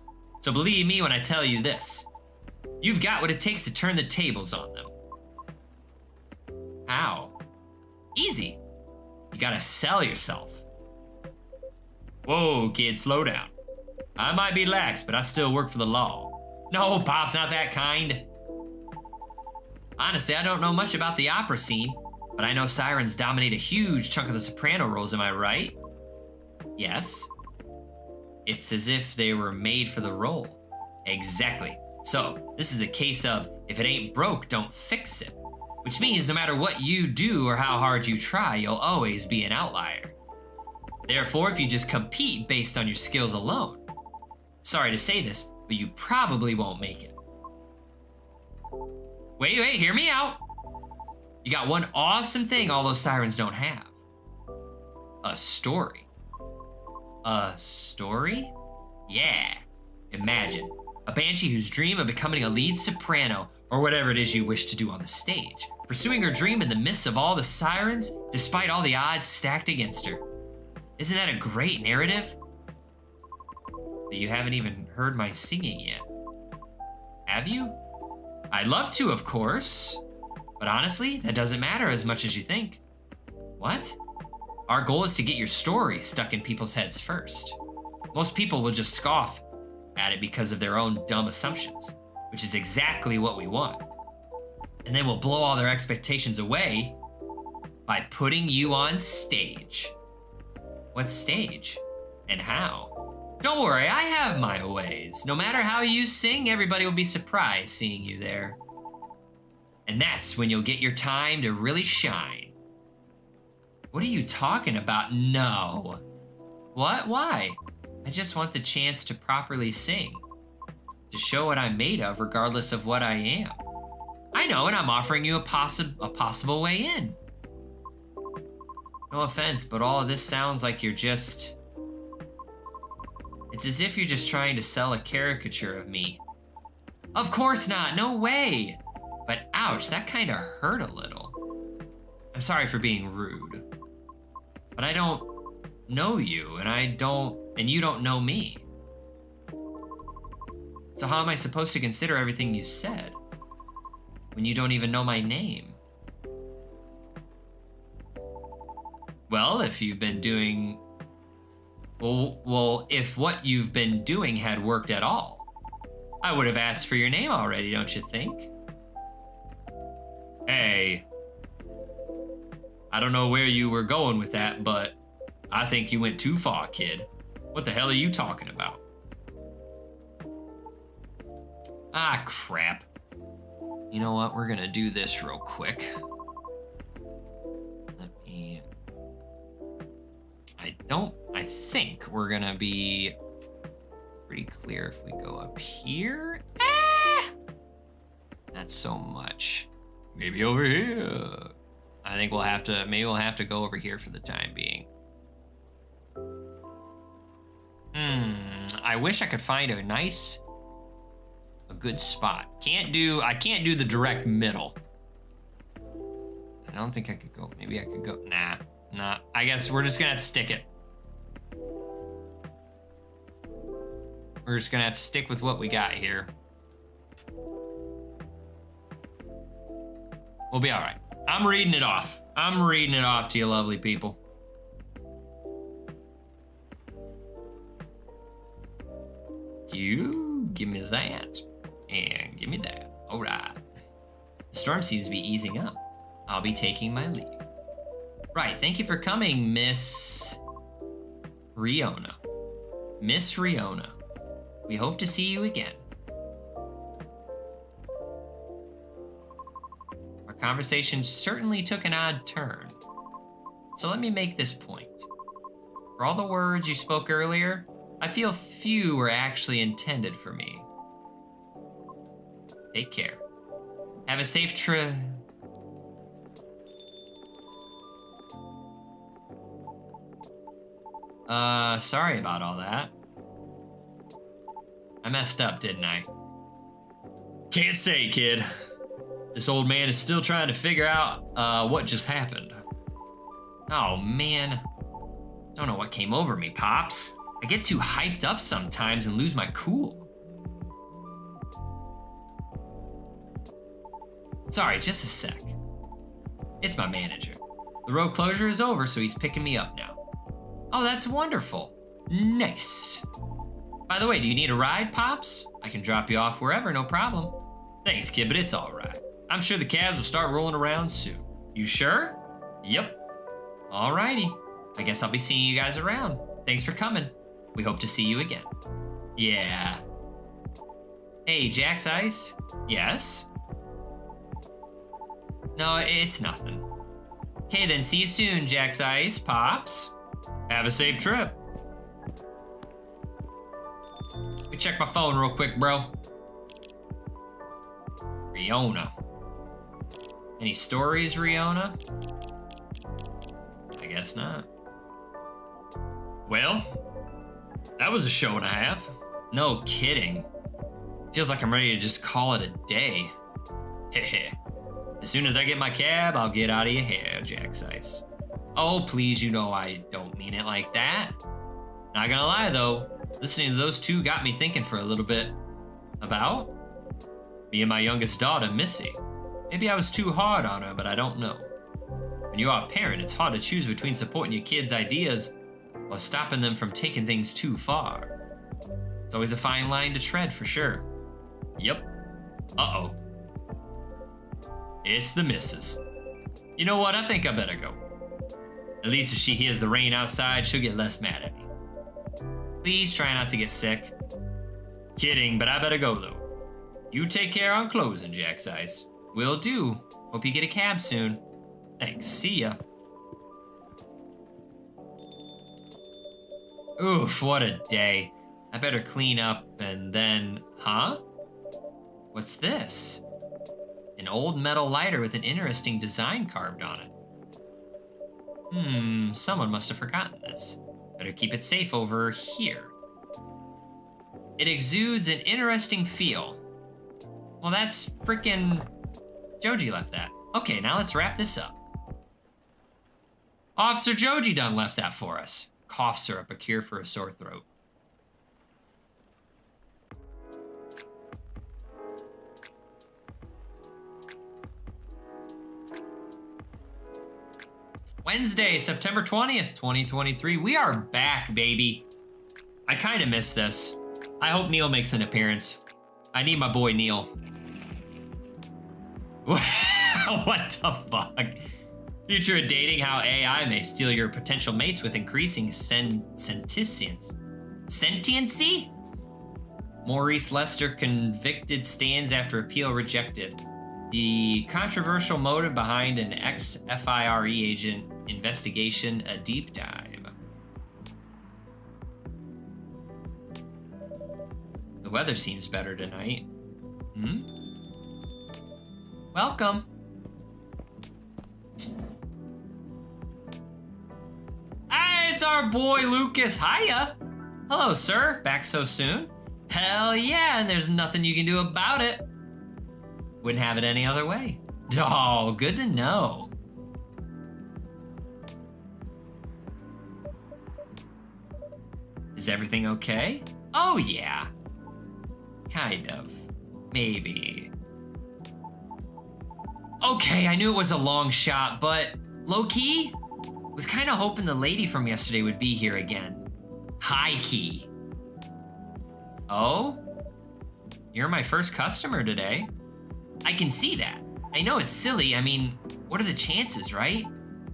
So believe me when I tell you this. You've got what it takes to turn the tables on them. How? Easy. You gotta sell yourself. Whoa, kid, slow down. I might be lax, but I still work for the law. No, Pop's not that kind. Honestly, I don't know much about the opera scene, but I know sirens dominate a huge chunk of the soprano roles, am I right? Yes. It's as if they were made for the role. Exactly. So, this is a case of, if it ain't broke, don't fix it. Which means no matter what you do or how hard you try, you'll always be an outlier. Therefore, if you just compete based on your skills alone, sorry to say this, but you probably won't make it. Wait, hear me out. You got one awesome thing all those sirens don't have. A story. A story? Yeah. Imagine a banshee whose dream of becoming a lead soprano, or whatever it is you wish to do on the stage, pursuing her dream in the midst of all the sirens, despite all the odds stacked against her. Isn't that a great narrative? But you haven't even heard my singing yet. Have you? I'd love to, of course. But honestly, that doesn't matter as much as you think. What? Our goal is to get your story stuck in people's heads first. Most people will just scoff at it because of their own dumb assumptions, which is exactly what we want. And then we'll blow all their expectations away by putting you on stage. What stage? And how? Don't worry, I have my ways. No matter how you sing, everybody will be surprised seeing you there. And that's when you'll get your time to really shine. What are you talking about? No. What? Why? I just want the chance to properly sing. To show what I'm made of, regardless of what I am. I know, and I'm offering you a possible way in. No offense, but all of this sounds like you're just... It's as if you're just trying to sell a caricature of me. Of course not, no way! But ouch, that kinda hurt a little. I'm sorry for being rude. But I don't know you, and you don't know me. So how am I supposed to consider everything you said when you don't even know my name? Well, if you've been doing... Well, if what you've been doing had worked at all, I would have asked for your name already, don't you think? Hey. I don't know where you were going with that, but I think you went too far, kid. What the hell are you talking about? Ah, crap. You know what? We're gonna do this real quick. I think we're gonna be pretty clear if we go up here. Not so much. Maybe over here. I think maybe we'll have to go over here for the time being. I wish I could find a good spot. I can't do the direct middle. I don't think I could go. Maybe I could go. Nah. I guess we're just gonna have to stick it. We're just gonna have to stick with what we got here. We'll be all right. I'm reading it off. I'm reading it off to you lovely people. You give me that and give me that. All right. The storm seems to be easing up. I'll be taking my leave. Right, thank you for coming, Miss Riona. Miss Riona. We hope to see you again. Our conversation certainly took an odd turn. So let me make this point. For all the words you spoke earlier, I feel few were actually intended for me. Take care. Have a safe trip. Sorry about all that. I messed up, didn't I? Can't say, kid. This old man is still trying to figure out, what just happened. Oh, man. Don't know what came over me, Pops. I get too hyped up sometimes and lose my cool. Sorry, just a sec. It's my manager. The road closure is over, so he's picking me up now. Oh, that's wonderful. Nice. By the way, do you need a ride, Pops? I can drop you off wherever, no problem. Thanks, kid, but it's all right. I'm sure the cabs will start rolling around soon. You sure? Yep. Alrighty. I guess I'll be seeing you guys around. Thanks for coming. We hope to see you again. Yeah. Hey, Jack's Ice? Yes? No, it's nothing. Okay, then see you soon, Jack's Ice, Pops. Have a safe trip. Let me check my phone real quick, bro. Riona. Any stories, Riona? I guess not. Well, that was a show and a half. No kidding. Feels like I'm ready to just call it a day. Heh. As soon as I get my cab, I'll get out of your hair, Jack's Ice. Oh, please, you know I don't mean it like that. Not gonna lie, though, listening to those two got me thinking for a little bit. About? Me and my youngest daughter, Missy. Maybe I was too hard on her, but I don't know. When you are a parent, it's hard to choose between supporting your kids' ideas or stopping them from taking things too far. It's always a fine line to tread, for sure. Yep. Uh-oh. It's the missus. You know what? I think I better go. At least if she hears the rain outside, she'll get less mad at me. Please try not to get sick. Kidding, but I better go, though. You take care on closing, Jack's Ice. Will do. Hope you get a cab soon. Thanks. See ya. Oof, what a day. I better clean up and then... Huh? What's this? An old metal lighter with an interesting design carved on it. Someone must have forgotten this. Better keep it safe over here. It exudes an interesting feel. Well, that's frickin' Joji left that. Okay, now let's wrap this up. Officer Joji done left that for us. Cough syrup, a cure for a sore throat. Wednesday, September 20th, 2023. We are back, baby. I kind of missed this. I hope Neil makes an appearance. I need my boy Neil. What the fuck? Future of dating, how AI may steal your potential mates with increasing sentience. Sentiency? Maurice Lester convicted stands after appeal rejected. The controversial motive behind an ex-FIRE agent investigation, a deep dive. The weather seems better tonight. Welcome. Hey, it's our boy Lucas. Hiya. Hello, sir. Back so soon? Hell yeah, and there's nothing you can do about it. Wouldn't have it any other way. Oh, good to know. Is everything okay? Oh, yeah. Kind of. Maybe. Okay, I knew it was a long shot, but low-key, was kind of hoping the lady from yesterday would be here again. High-key. Oh? You're my first customer today. I can see that. I know it's silly. I mean, what are the chances, right?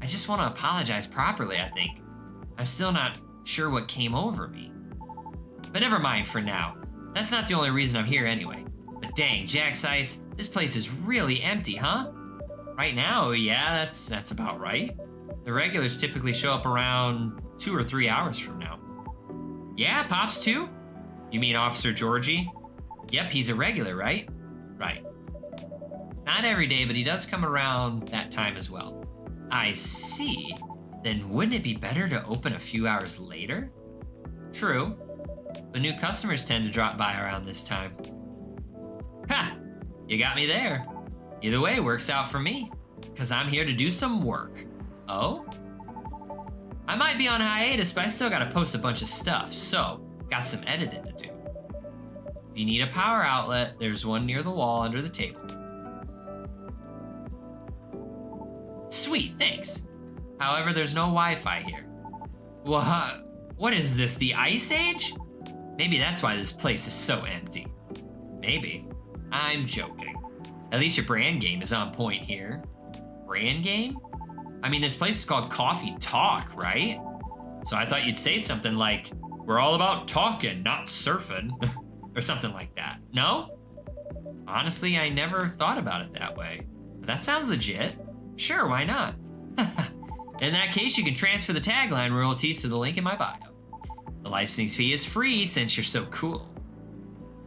I just want to apologize properly, I think. I'm still not sure what came over me. But never mind for now. That's not the only reason I'm here anyway. But dang, Jack's Ice, this place is really empty, huh? Right now, yeah, that's about right. The regulars typically show up around 2 or 3 hours from now. Yeah, Pops too? You mean Officer Georgie? Yep, he's a regular, right? Right. Not every day, but he does come around that time as well. I see. Then wouldn't it be better to open a few hours later? True. But new customers tend to drop by around this time. Ha! You got me there. Either way, works out for me. Because I'm here to do some work. Oh? I might be on hiatus, but I still gotta post a bunch of stuff, so got some editing to do. If you need a power outlet, there's one near the wall under the table. sweet, thanks. However, there's no Wi-Fi here. What is this, the Ice Age? Maybe that's why this place is so empty. Maybe. I'm joking. At least your brand game is on point here. Brand game? I mean, this place is called Coffee Talk, right? So I thought you'd say something like, we're all about talking, not surfing. Or something like that. No? Honestly, I never thought about it that way. But that sounds legit. Sure, why not? In that case, you can transfer the tagline royalties to the link in my bio. The licensing fee is free since you're so cool.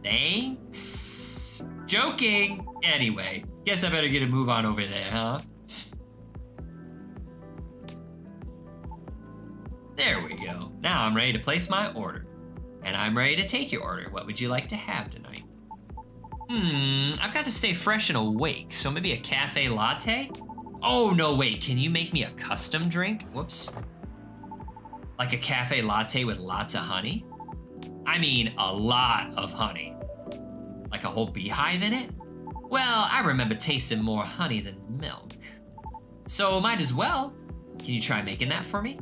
Thanks. Joking. Anyway, guess I better get a move on over there, huh? There we go. Now I'm ready to place my order. And I'm ready to take your order. What would you like to have tonight? I've got to stay fresh and awake, so maybe a cafe latte? Oh, no, wait, can you make me a custom drink? Whoops. Like a cafe latte with lots of honey? I mean, a lot of honey. Like a whole beehive in it? Well, I remember tasting more honey than milk. So might as well. Can you try making that for me?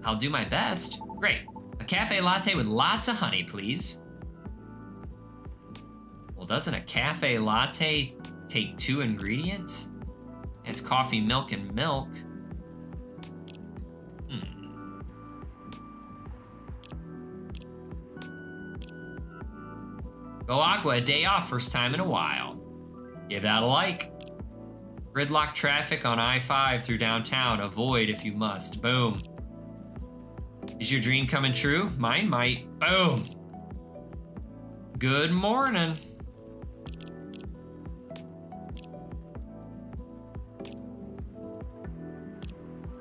I'll do my best. Great. A cafe latte with lots of honey, please. Well, doesn't a cafe latte take 2 ingredients? It's coffee, milk, and milk. Go Aqua, a day off, first time in a while. Give that a like. Gridlock traffic on I-5 through downtown. Avoid if you must. Boom. Is your dream coming true? Mine might. Boom. Good morning.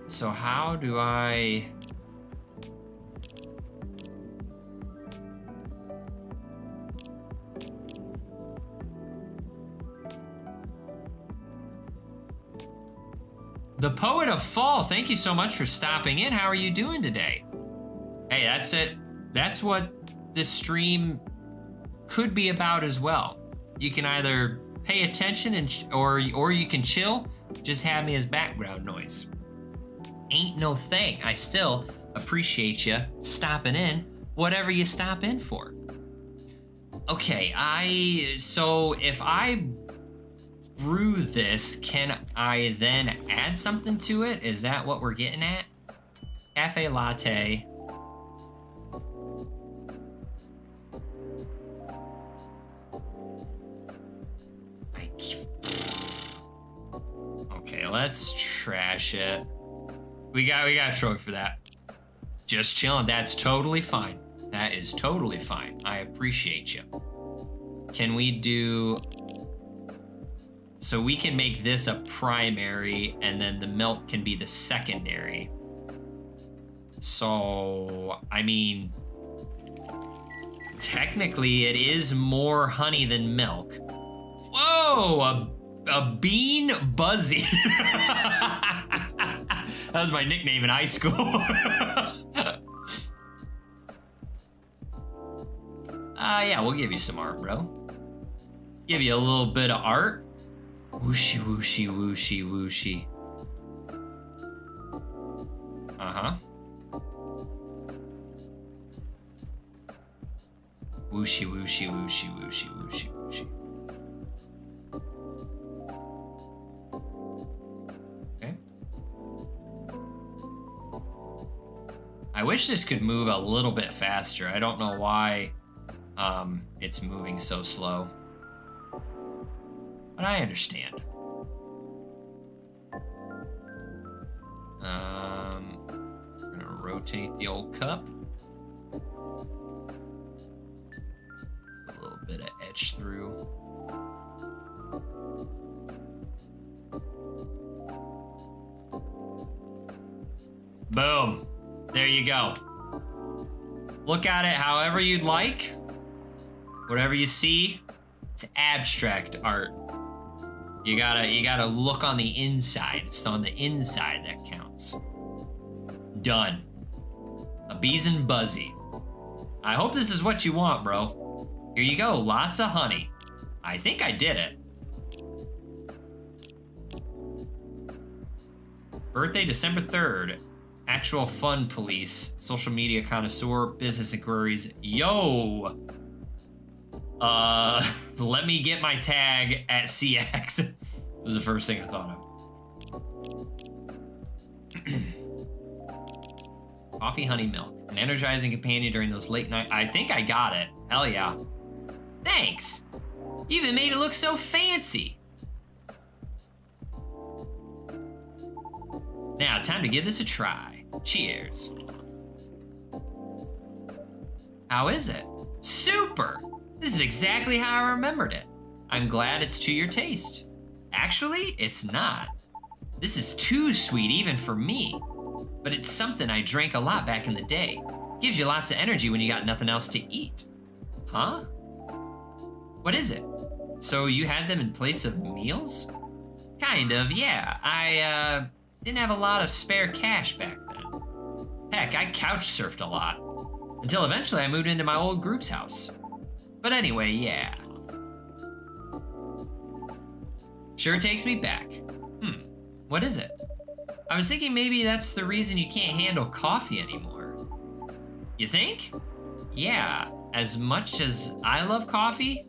So how do I... The Poet of Fall, thank you so much for stopping in. How are you doing today? Hey, that's it. That's what this stream could be about as well. You can either pay attention or you can chill. Just have me as background noise. Ain't no thing. I still appreciate you stopping in, whatever you stop in for. Okay, so if I brew this, can I then add something to it? Is that what we're getting at? Cafe latte. Okay, let's trash it. We got a trophy for that. Just chilling. That's totally fine. That is totally fine. I appreciate you. Can we do... So we can make this a primary, and then the milk can be the secondary. So, I mean... Technically, it is more honey than milk. Whoa! A bean buzzy. That was my nickname in high school. Yeah, we'll give you some art, bro. Give you a little bit of art. Whooshy, whooshy, whooshy, whooshy. Uh-huh. Whooshy, whooshy, whooshy, whooshy, whooshy, whooshy. Okay. I wish this could move a little bit faster. I don't know why it's moving so slow. But I understand. We're gonna rotate the old cup. A little bit of etch through. Boom. There you go. Look at it however you'd like. Whatever you see, it's abstract art. You gotta look on the inside. It's on the inside that counts. Done. A bees and buzzy. I hope this is what you want, bro. Here you go, lots of honey. I think I did it. Birthday, December 3rd. Actual fun police. Social media connoisseur. Business inquiries. Yo! Let me get my tag at CX. Was the first thing I thought of. Coffee, honey, milk. An energizing companion during those late night. I think I got it. Hell yeah. Thanks. You even made it look so fancy. Now, time to give this a try. Cheers. How is it? Super! This is exactly how I remembered it. I'm glad it's to your taste. Actually, it's not. This is too sweet even for me. But it's something I drank a lot back in the day. Gives you lots of energy when you got nothing else to eat. Huh? What is it? So you had them in place of meals? Kind of, yeah. I didn't have a lot of spare cash back then. Heck, I couch surfed a lot. Until eventually I moved into my old group's house. But anyway, yeah. Sure takes me back. What is it? I was thinking maybe that's the reason you can't handle coffee anymore. You think? Yeah, as much as I love coffee,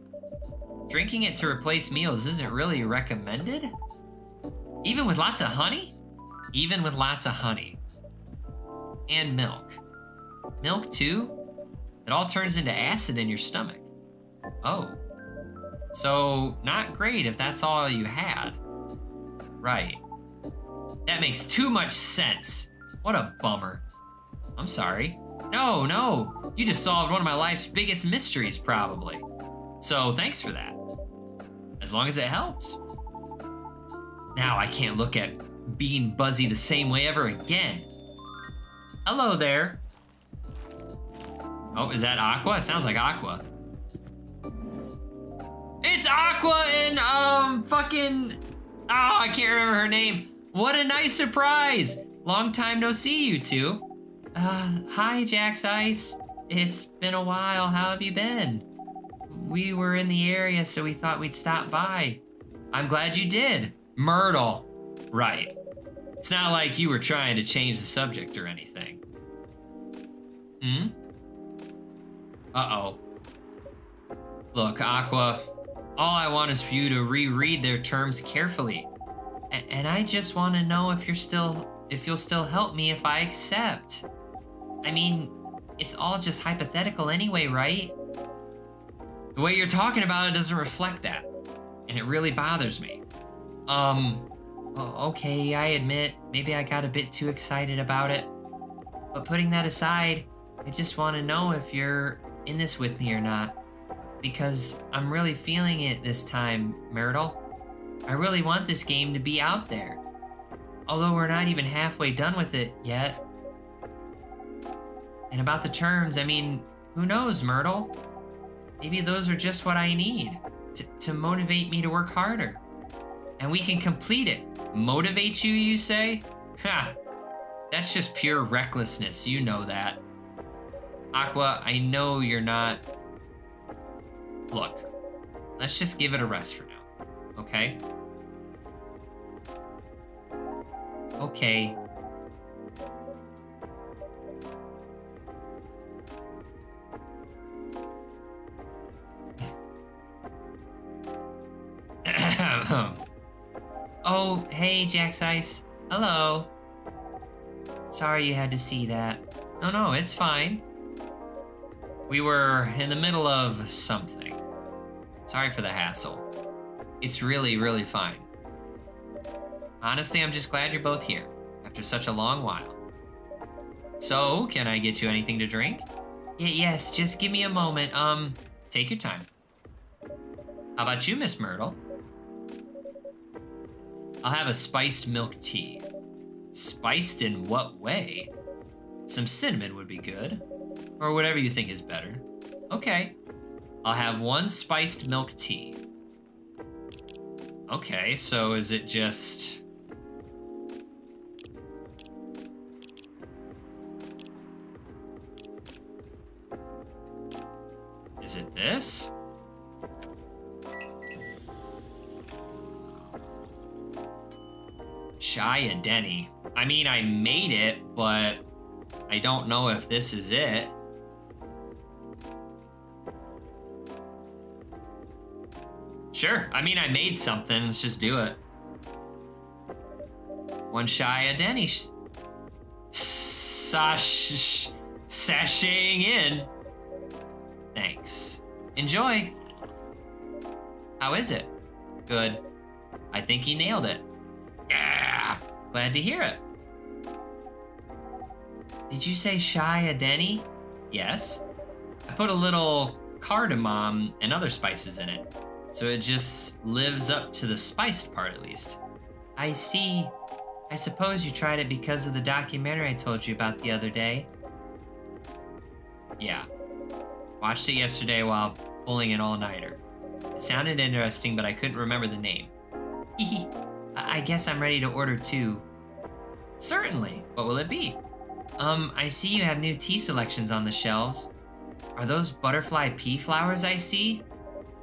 drinking it to replace meals isn't really recommended. Even with lots of honey? Even with lots of honey. And milk. Milk too? It all turns into acid in your stomach. Oh. So, not great if that's all you had. Right. That makes too much sense. What a bummer. I'm sorry. No. You just solved one of my life's biggest mysteries, probably. So, thanks for that. As long as it helps. Now I can't look at Bean Buzzy the same way ever again. Hello there. Oh, is that Aqua? It sounds like Aqua. It's Aqua and, fucking... Oh, I can't remember her name. What a nice surprise. Long time no see, you two. Hi, Jack's Ice. It's been a while. How have you been? We were in the area, so we thought we'd stop by. I'm glad you did. Myrtle. Right. It's not like you were trying to change the subject or anything. Uh-oh. Look, Aqua, all I want is for you to reread their terms carefully. And I just want to know if you'll still help me if I accept. I mean, it's all just hypothetical anyway, right? The way you're talking about it doesn't reflect that. And it really bothers me. Okay, I admit, maybe I got a bit too excited about it. But putting that aside, I just want to know if you're in this with me or not. Because I'm really feeling it this time, Myrtle. I really want this game to be out there. Although we're not even halfway done with it yet. And about the terms, I mean, who knows, Myrtle? Maybe those are just what I need to motivate me to work harder. And we can complete it. Motivate you, you say? Ha! That's just pure recklessness, you know that. Aqua, I know you're not... Look, let's just give it a rest for now, okay? Okay. Oh, hey, Jack's Ice. Hello. Sorry you had to see that. No, it's fine. We were in the middle of something. Sorry for the hassle. It's really, really fine. Honestly, I'm just glad you're both here after such a long while. So, can I get you anything to drink? Yes, just give me a moment. Take your time. How about you, Miss Myrtle? I'll have a spiced milk tea. Spiced in what way? Some cinnamon would be good. Or whatever you think is better. Okay. I'll have one spiced milk tea. Okay, so is it just... Is it this? Chai and Denny. I mean, I made it, but I don't know if this is it. Sure. I mean, I made something. Let's just do it. One shy of Denny. Sashaying in. Thanks. Enjoy. How is it? Good. I think he nailed it. Yeah. Glad to hear it. Did you say shy of Denny? Yes. I put a little cardamom and other spices in it, so it just lives up to the spiced part at least. I see. I suppose you tried it because of the documentary I told you about the other day. Yeah. Watched it yesterday while pulling an all-nighter. It sounded interesting, but I couldn't remember the name. I guess I'm ready to order too. Certainly. What will it be? I see you have new tea selections on the shelves. Are those butterfly pea flowers I see?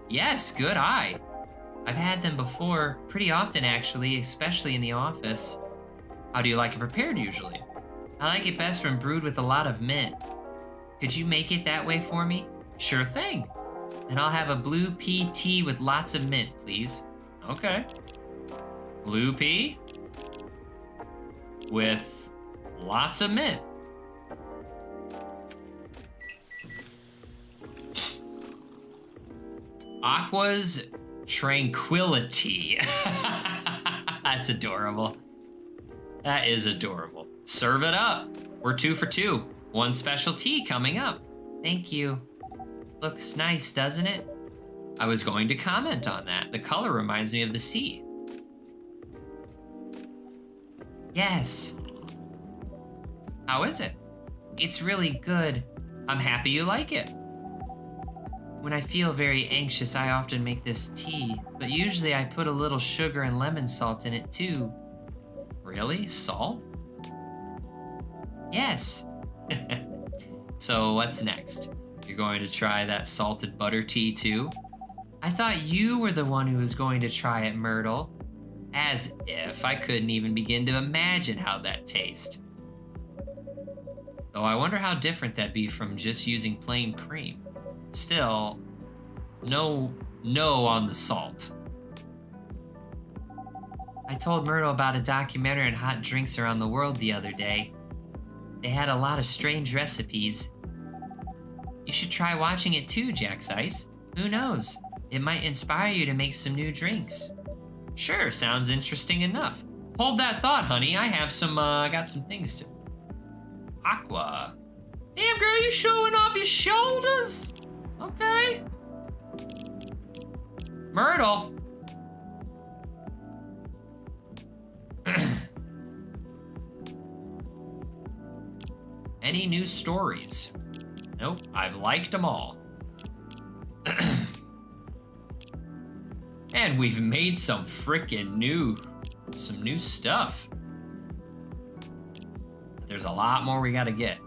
Yes, good eye. I've had them before, pretty often actually, especially in the office. How do you like it prepared usually? I like it best when brewed with a lot of mint. Could you make it that way for me? Sure thing. Then I'll have a blue pea tea with lots of mint, please. Okay. Blue pea with lots of mint. Aqua's Tranquility. That's adorable. That is adorable. Serve it up. We're 2 for 2. One special tea coming up. Thank you. Looks nice, doesn't it? I was going to comment on that. The color reminds me of the sea. Yes. How is it? It's really good. I'm happy you like it. When I feel very anxious, I often make this tea, but usually I put a little sugar and lemon salt in it too. Really? Salt? Yes. So what's next? You're going to try that salted butter tea too? I thought you were the one who was going to try it, Myrtle. As if I couldn't even begin to imagine how that tastes. Though I wonder how different that'd be from just using plain cream. Still, no on the salt. I told Myrtle about a documentary on hot drinks around the world the other day. They had a lot of strange recipes. You should try watching it too, Jack's Ice. Who knows? It might inspire you to make some new drinks. Sure, sounds interesting enough. Hold that thought, honey. I have got some things to... Aqua. Damn, girl, you showing off your shoulders? Okay. Myrtle. Any new stories? Nope, I've liked them all. And we've made some new stuff. There's a lot more we gotta get.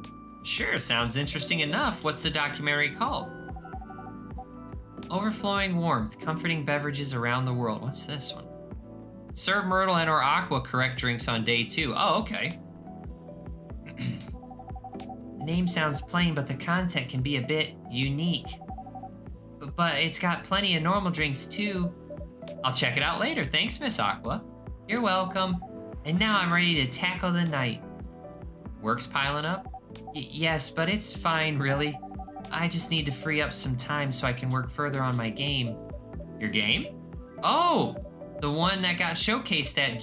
Sure, sounds interesting enough. What's the documentary called? Overflowing Warmth, Comforting Beverages Around the World. What's this one? Serve Myrtle and or Aqua correct drinks on day 2. Oh, okay. The name sounds plain, but the content can be a bit unique. But it's got plenty of normal drinks too. I'll check it out later. Thanks, Miss Aqua. You're welcome. And now I'm ready to tackle the night. Work's piling up? Yes, but it's fine, really. I just need to free up some time so I can work further on my game. Your game? Oh, the one that got showcased at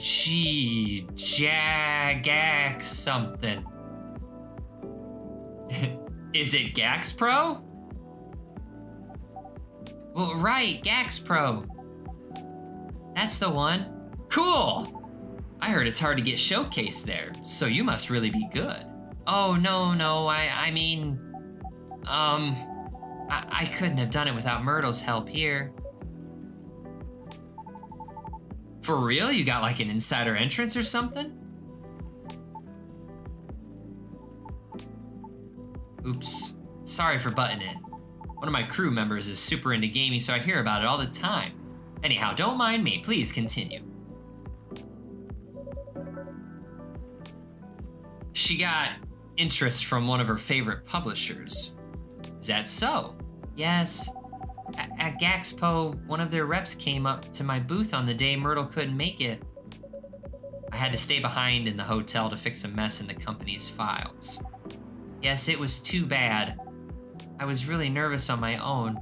Jagax something. Is it Gax Pro? Well, right, Gax Pro. That's the one. Cool. I heard it's hard to get showcased there, so you must really be good. Oh, no, I mean... I couldn't have done it without Myrtle's help here. For real? You got like an insider entrance or something? Oops. Sorry for butting in. One of my crew members is super into gaming, so I hear about it all the time. Anyhow, don't mind me. Please continue. She got interest from one of her favorite publishers. Is that so? Yes. At Gaxpo, one of their reps came up to my booth on the day Myrtle couldn't make it. I had to stay behind in the hotel to fix a mess in the company's files. Yes, it was too bad. I was really nervous on my own.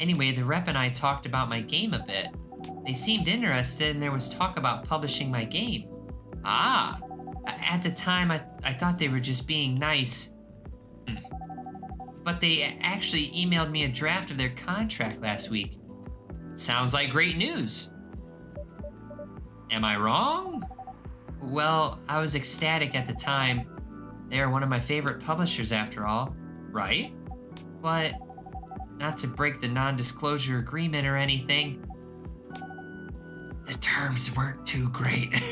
Anyway, the rep and I talked about my game a bit. They seemed interested and there was talk about publishing my game. Ah, at the time I thought they were just being nice. But they actually emailed me a draft of their contract last week. Sounds like great news. Am I wrong? Well, I was ecstatic at the time. They are one of my favorite publishers after all, right? But not to break the non-disclosure agreement or anything, the terms weren't too great.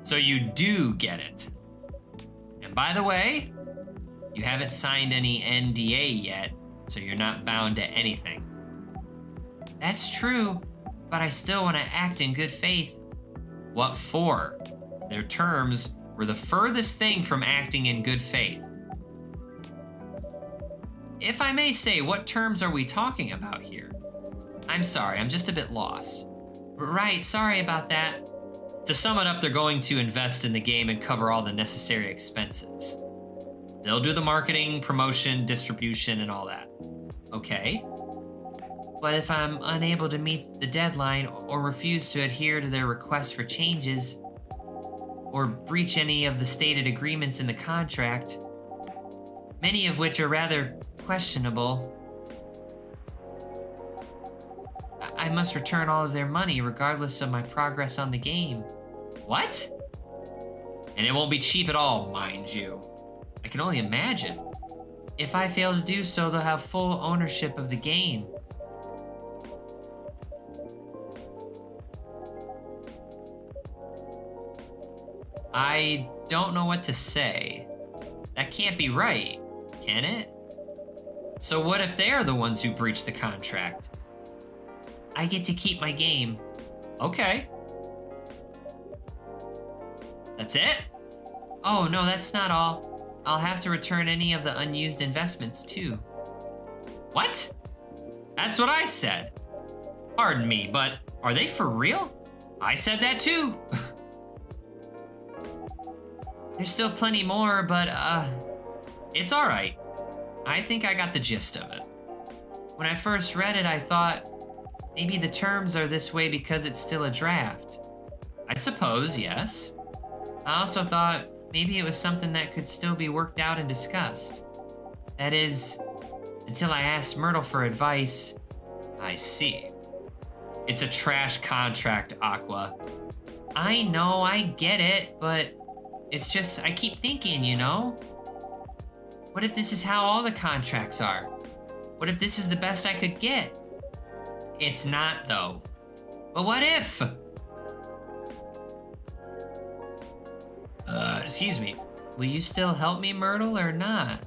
So you do get it. And by the way, you haven't signed any NDA yet, so you're not bound to anything. That's true, but I still want to act in good faith. What for? Their terms were the furthest thing from acting in good faith. If I may say, what terms are we talking about here? I'm sorry, I'm just a bit lost. Right, sorry about that. To sum it up, they're going to invest in the game and cover all the necessary expenses. They'll do the marketing, promotion, distribution, and all that. Okay. But if I'm unable to meet the deadline or refuse to adhere to their request for changes or breach any of the stated agreements in the contract, many of which are rather questionable, I must return all of their money regardless of my progress on the game. What? And it won't be cheap at all, mind you. I can only imagine. If I fail to do so, they'll have full ownership of the game. I don't know what to say. That can't be right, can it? So what if they're the ones who breached the contract? I get to keep my game. Okay. That's it? Oh, no, that's not all. I'll have to return any of the unused investments, too. What? That's what I said. Pardon me, but are they for real? I said that, too. There's still plenty more, but, it's all right. I think I got the gist of it. When I first read it, I thought maybe the terms are this way because it's still a draft. I suppose, yes. I also thought maybe it was something that could still be worked out and discussed. That is, until I asked Myrtle for advice. I see. It's a trash contract, Aqua. I know, I get it, but it's just, I keep thinking, you know? What if this is how all the contracts are? What if this is the best I could get? It's not, though. But what if? Excuse me. Will you still help me, Myrtle, or not?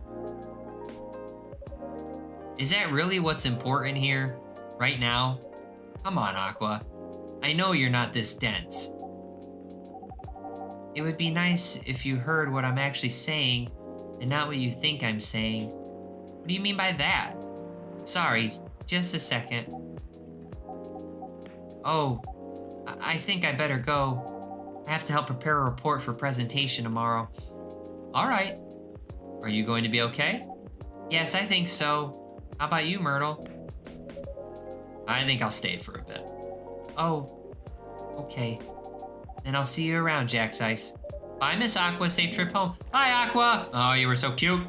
Is that really what's important here? Right now? Come on, Aqua. I know you're not this dense. It would be nice if you heard what I'm actually saying and not what you think I'm saying. What do you mean by that? Sorry, just a second. Oh, I think I better go. I have to help prepare a report for presentation tomorrow. All right. Are you going to be okay? Yes, I think so. How about you, Myrtle? I think I'll stay for a bit. Oh, okay. Then I'll see you around, Jack's Ice. Bye, Miss Aqua. Safe trip home. Bye, Aqua. Oh, you were so cute.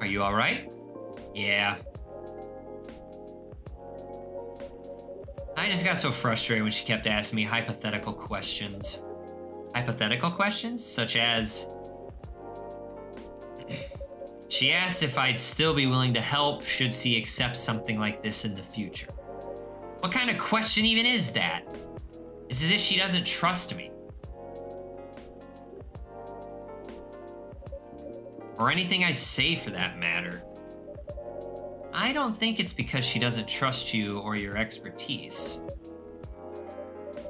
Are you all right? Yeah. I just got so frustrated when she kept asking me hypothetical questions. Hypothetical questions? Such as... She asked if I'd still be willing to help should she accept something like this in the future. What kind of question even is that? It's as if she doesn't trust me. Or anything I say for that matter. I don't think it's because she doesn't trust you or your expertise.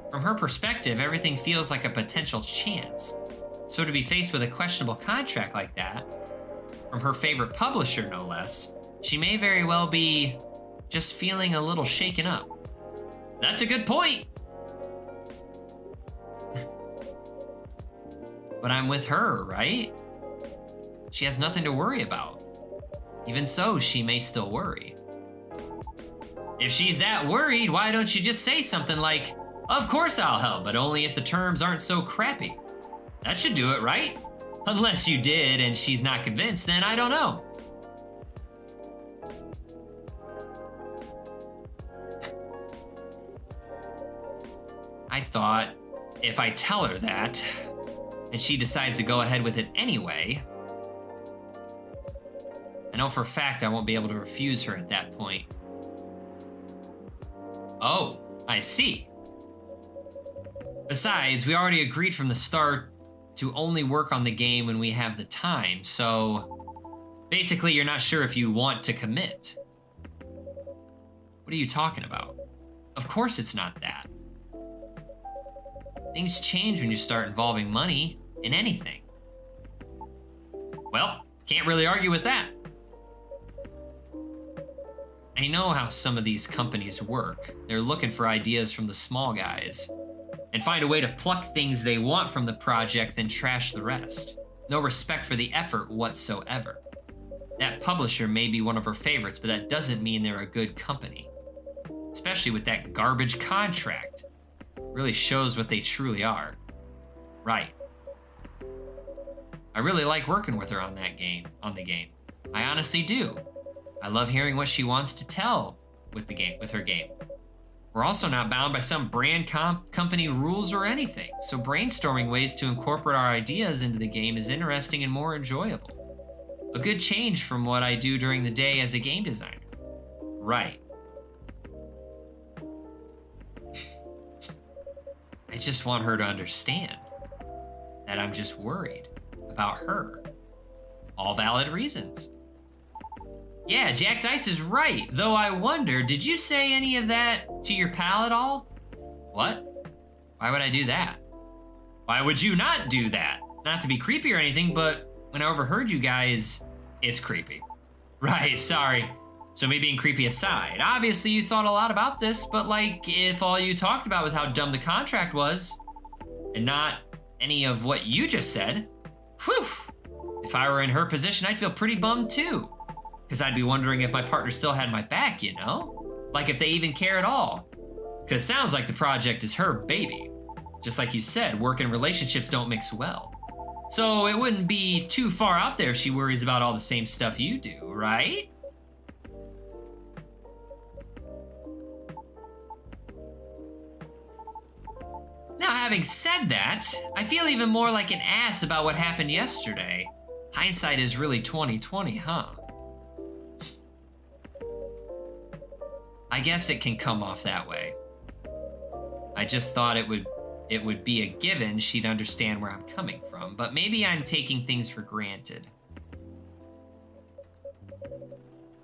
From her perspective, everything feels like a potential chance. So to be faced with a questionable contract like that, from her favorite publisher no less, she may very well be just feeling a little shaken up. That's a good point. But I'm with her, right? She has nothing to worry about. Even so, she may still worry. If she's that worried, why don't you just say something like, "Of course I'll help, but only if the terms aren't so crappy." That should do it, right? Unless you did and she's not convinced, then I don't know. I thought, if I tell her that, and she decides to go ahead with it anyway, I know for a fact I won't be able to refuse her at that point. Oh, I see. Besides, we already agreed from the start to only work on the game when we have the time, so basically you're not sure if you want to commit. What are you talking about? Of course it's not that. Things change when you start involving money in anything. Well, can't really argue with that. I know how some of these companies work. They're looking for ideas from the small guys and find a way to pluck things they want from the project, then trash the rest. No respect for the effort whatsoever. That publisher may be one of her favorites, but that doesn't mean they're a good company. Especially with that garbage contract. Really shows what they truly are. Right. I really like working with her on the game. I honestly do. I love hearing what she wants to tell with her game. We're also not bound by some brand company rules or anything, so brainstorming ways to incorporate our ideas into the game is interesting and more enjoyable. A good change from what I do during the day as a game designer. Right. I just want her to understand that I'm just worried about her. All valid reasons. Yeah, Jack's Ice is right, though I wonder, did you say any of that to your pal at all? What? Why would I do that? Why would you not do that? Not to be creepy or anything, but when I overheard you guys, it's creepy. Right, sorry. So me being creepy aside, obviously you thought a lot about this, but like, if all you talked about was how dumb the contract was, and not any of what you just said, whew, if I were in her position, I'd feel pretty bummed too. Because I'd be wondering if my partner still had my back, you know? Like if they even care at all. Because it sounds like the project is her baby. Just like you said, work and relationships don't mix well. So it wouldn't be too far out there if she worries about all the same stuff you do, right? Now, having said that, I feel even more like an ass about what happened yesterday. Hindsight is really 20/20, huh? I guess it can come off that way. I just thought it would be a given she'd understand where I'm coming from, but maybe I'm taking things for granted.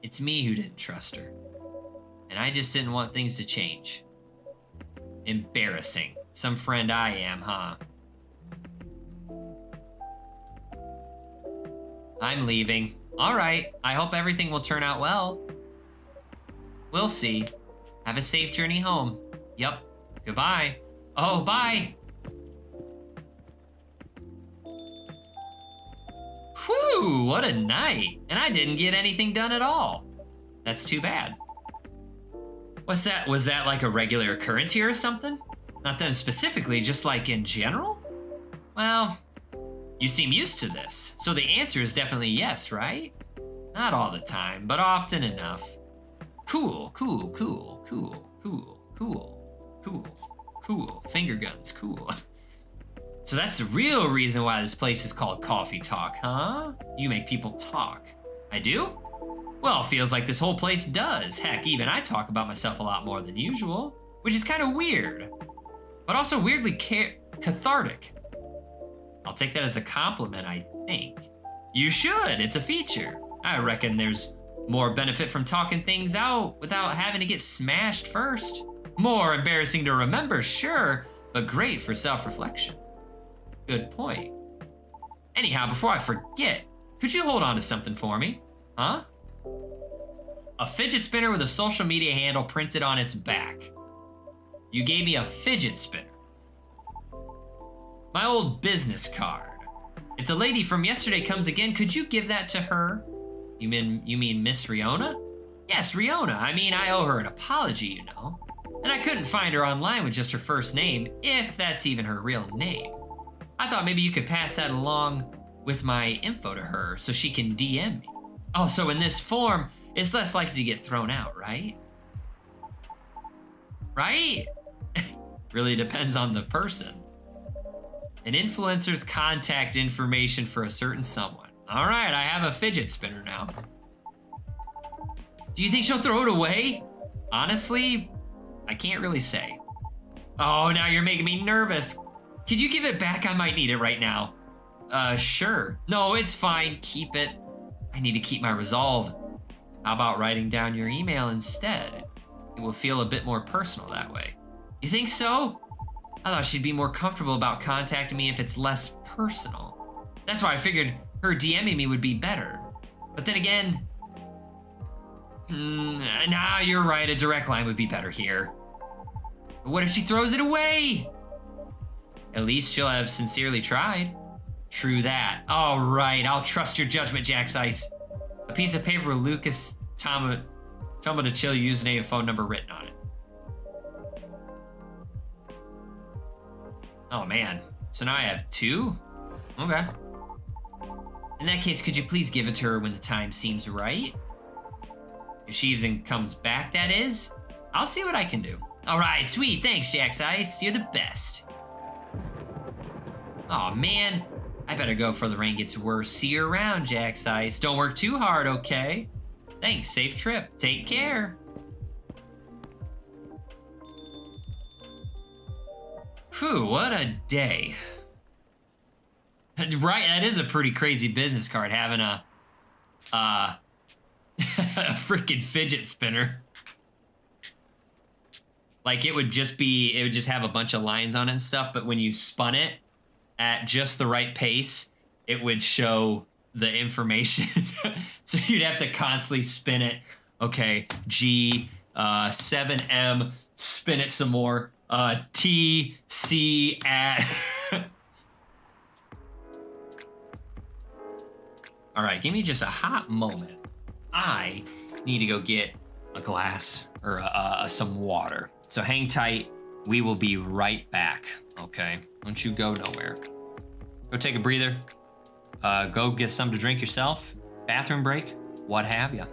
It's me who didn't trust her, and I just didn't want things to change. Embarrassing. Some friend I am, huh? I'm leaving. All right, I hope everything will turn out well. We'll see. Have a safe journey home. Yep. Goodbye. Oh, bye. Whew, what a night. And I didn't get anything done at all. That's too bad. What's that? Was that like a regular occurrence here or something? Not them specifically, just like in general? Well, you seem used to this, so the answer is definitely yes, right? Not all the time, but often enough. Cool. Finger guns, cool. So that's the real reason why this place is called Coffee Talk, huh? You make people talk. I do? Well, feels like this whole place does. Heck, even I talk about myself a lot more than usual, which is kind of weird, but also weirdly cathartic. I'll take that as a compliment, I think. You should, it's a feature. I reckon there's More benefit from talking things out without having to get smashed first. More embarrassing to remember, sure, but great for self-reflection. Good point. Anyhow, before I forget, could you hold on to something for me? Huh? A fidget spinner with a social media handle printed on its back. You gave me a fidget spinner. My old business card. If the lady from yesterday comes again, could you give that to her? You mean Miss Riona? Yes, Riona. I mean, I owe her an apology, you know. And I couldn't find her online with just her first name, if that's even her real name. I thought maybe you could pass that along with my info to her so she can DM me. Oh, so in this form, it's less likely to get thrown out, right? Right? Really depends on the person. An influencer's contact information for a certain someone. All right, I have a fidget spinner now. Do you think she'll throw it away? Honestly, I can't really say. Oh, now you're making me nervous. Can you give it back? I might need it right now. Sure. No, it's fine. Keep it. I need to keep my resolve. How about writing down your email instead? It will feel a bit more personal that way. You think so? I thought she'd be more comfortable about contacting me if it's less personal. That's why I figured her DMing me would be better. But then again, nah, you're right. A direct line would be better here. But what if she throws it away? At least she'll have sincerely tried. True that. All right, I'll trust your judgment, Jack's Ice. A piece of paper with Lucas Toma to Chill username and phone number written on it. Oh man, so now I have 2? Okay. In that case, could you please give it to her when the time seems right? If she even comes back, that is. I'll see what I can do. All right, sweet, thanks, Jack's Ice. You're the best. Oh man, I better go before the rain gets worse. See you around, Jack's Ice. Don't work too hard, okay? Thanks, safe trip. Take care. Phew, what a day. Right, that is a pretty crazy business card, having a a freaking fidget spinner. Like it would just have a bunch of lines on it and stuff, but when you spun it at just the right pace, it would show the information. So you'd have to constantly spin it. Okay, G, 7M, spin it some more. T, C, at. All right, give me just a hot moment. I need to go get a glass or some water. So hang tight. We will be right back, okay? Don't you go nowhere. Go take a breather. Go get something to drink yourself. Bathroom break, what have you.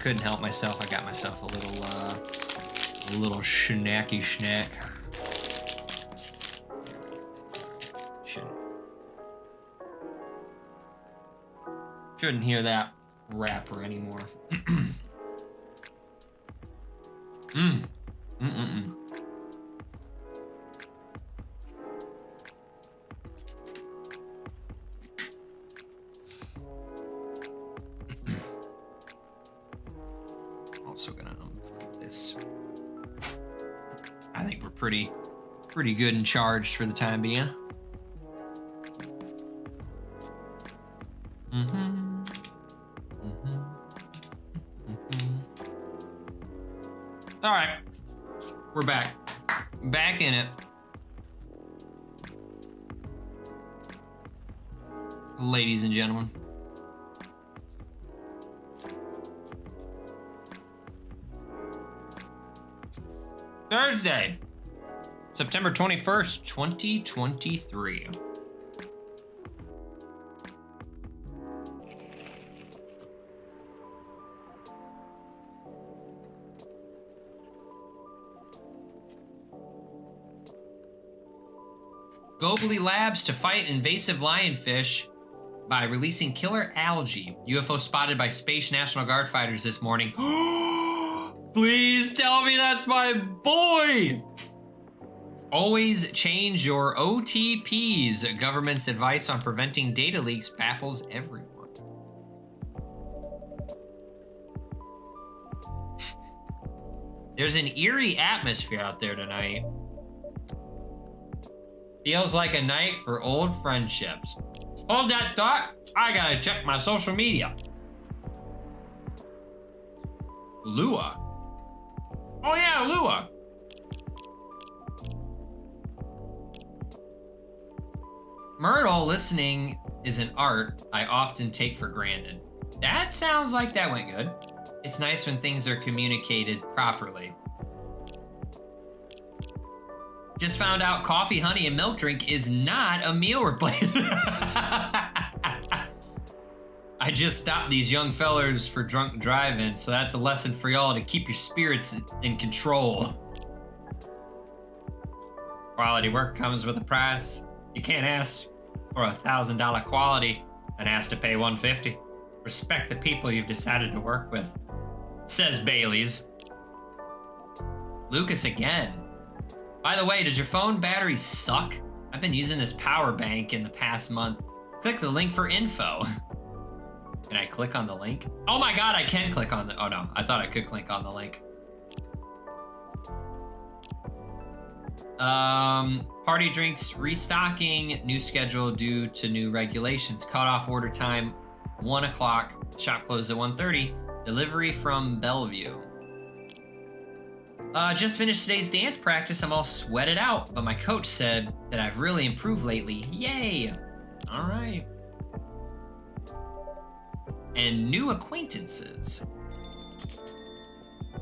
couldn't help myself. I got myself a little snacky snack. Shouldn't hear that wrapper anymore. Also gonna unplug this. I think we're pretty good and charged for the time being. All right, we're back in it. Ladies and gentlemen. Thursday, September 21st, 2023. Gobli Labs to fight invasive lionfish by releasing killer algae. UFO spotted by Space National Guard fighters this morning. Please tell me that's my boy! Always change your OTPs. Government's advice on preventing data leaks baffles everyone. There's an eerie atmosphere out there tonight. Feels like a night for old friendships. Hold that thought. I gotta check my social media. Lua. Oh yeah, Lua. Myrtle listening is an art I often take for granted. That sounds like that went good. It's nice when things are communicated properly. Just found out coffee, honey, and milk drink is not a meal replacement. I just stopped these young fellers for drunk driving, so that's a lesson for y'all to keep your spirits in control. Quality work comes with a price. You can't ask for $1,000 quality and ask to pay $150. Respect the people you've decided to work with, says Bailey's. Lucas again. By the way, does your phone battery suck? I've been using this power bank in the past month. Click the link for info. Can I click on the link? Oh my God, I can click on the, oh no, I thought I could click on the link. Party drinks restocking, new schedule due to new regulations. Cutoff order time, 1 o'clock, shop closed at 1:30. Delivery from Bellevue. Just finished today's dance practice. I'm all sweated out, but my coach said that I've really improved lately. Yay! All right. And new acquaintances.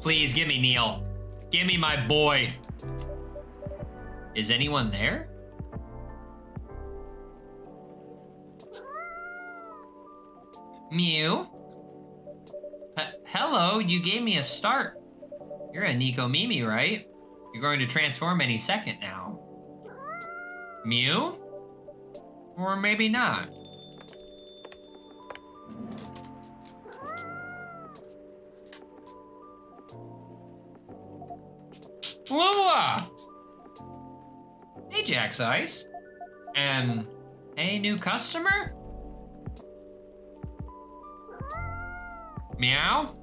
Please give me Neil. Give me my boy. Is anyone there? Mew? Hello, you gave me a start. You're a Nico Mimi, right? You're going to transform any second now. Mew? Or maybe not. Lua! Hey, Jack's Ice. Hey, new customer? Meow?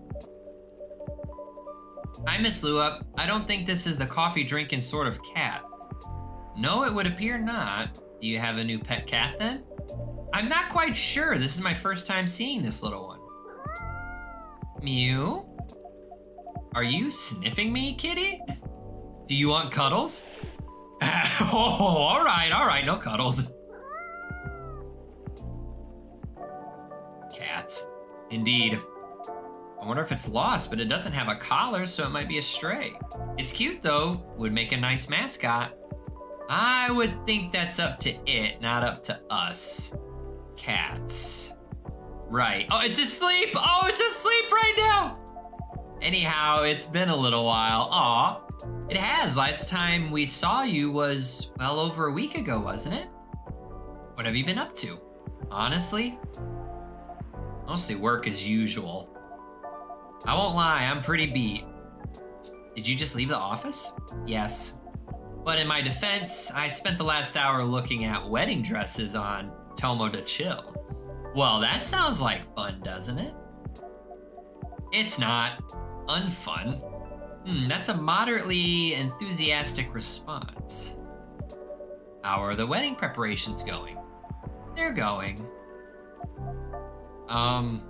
Hi, Miss Lua. I don't think this is the coffee drinking sort of cat. No, it would appear not. Do you have a new pet cat then? I'm not quite sure. This is my first time seeing this little one. Mew? Are you sniffing me, kitty? Do you want cuddles? Oh, all right, no cuddles. Cats. Indeed. I wonder if it's lost, but it doesn't have a collar, so it might be a stray. It's cute though, would make a nice mascot. I would think that's up to it, not up to us. Cats. Right. Oh, it's asleep! Oh, it's asleep right now! Anyhow, it's been a little while. Aw. It has. Last time we saw you was, well, over a week ago, wasn't it? What have you been up to? Honestly? Mostly work as usual. I won't lie, I'm pretty beat. Did you just leave the office? Yes. But in my defense, I spent the last hour looking at wedding dresses on Tomo to Chill. Well, that sounds like fun, doesn't it? It's not. Unfun. That's a moderately enthusiastic response. How are the wedding preparations going? They're going. I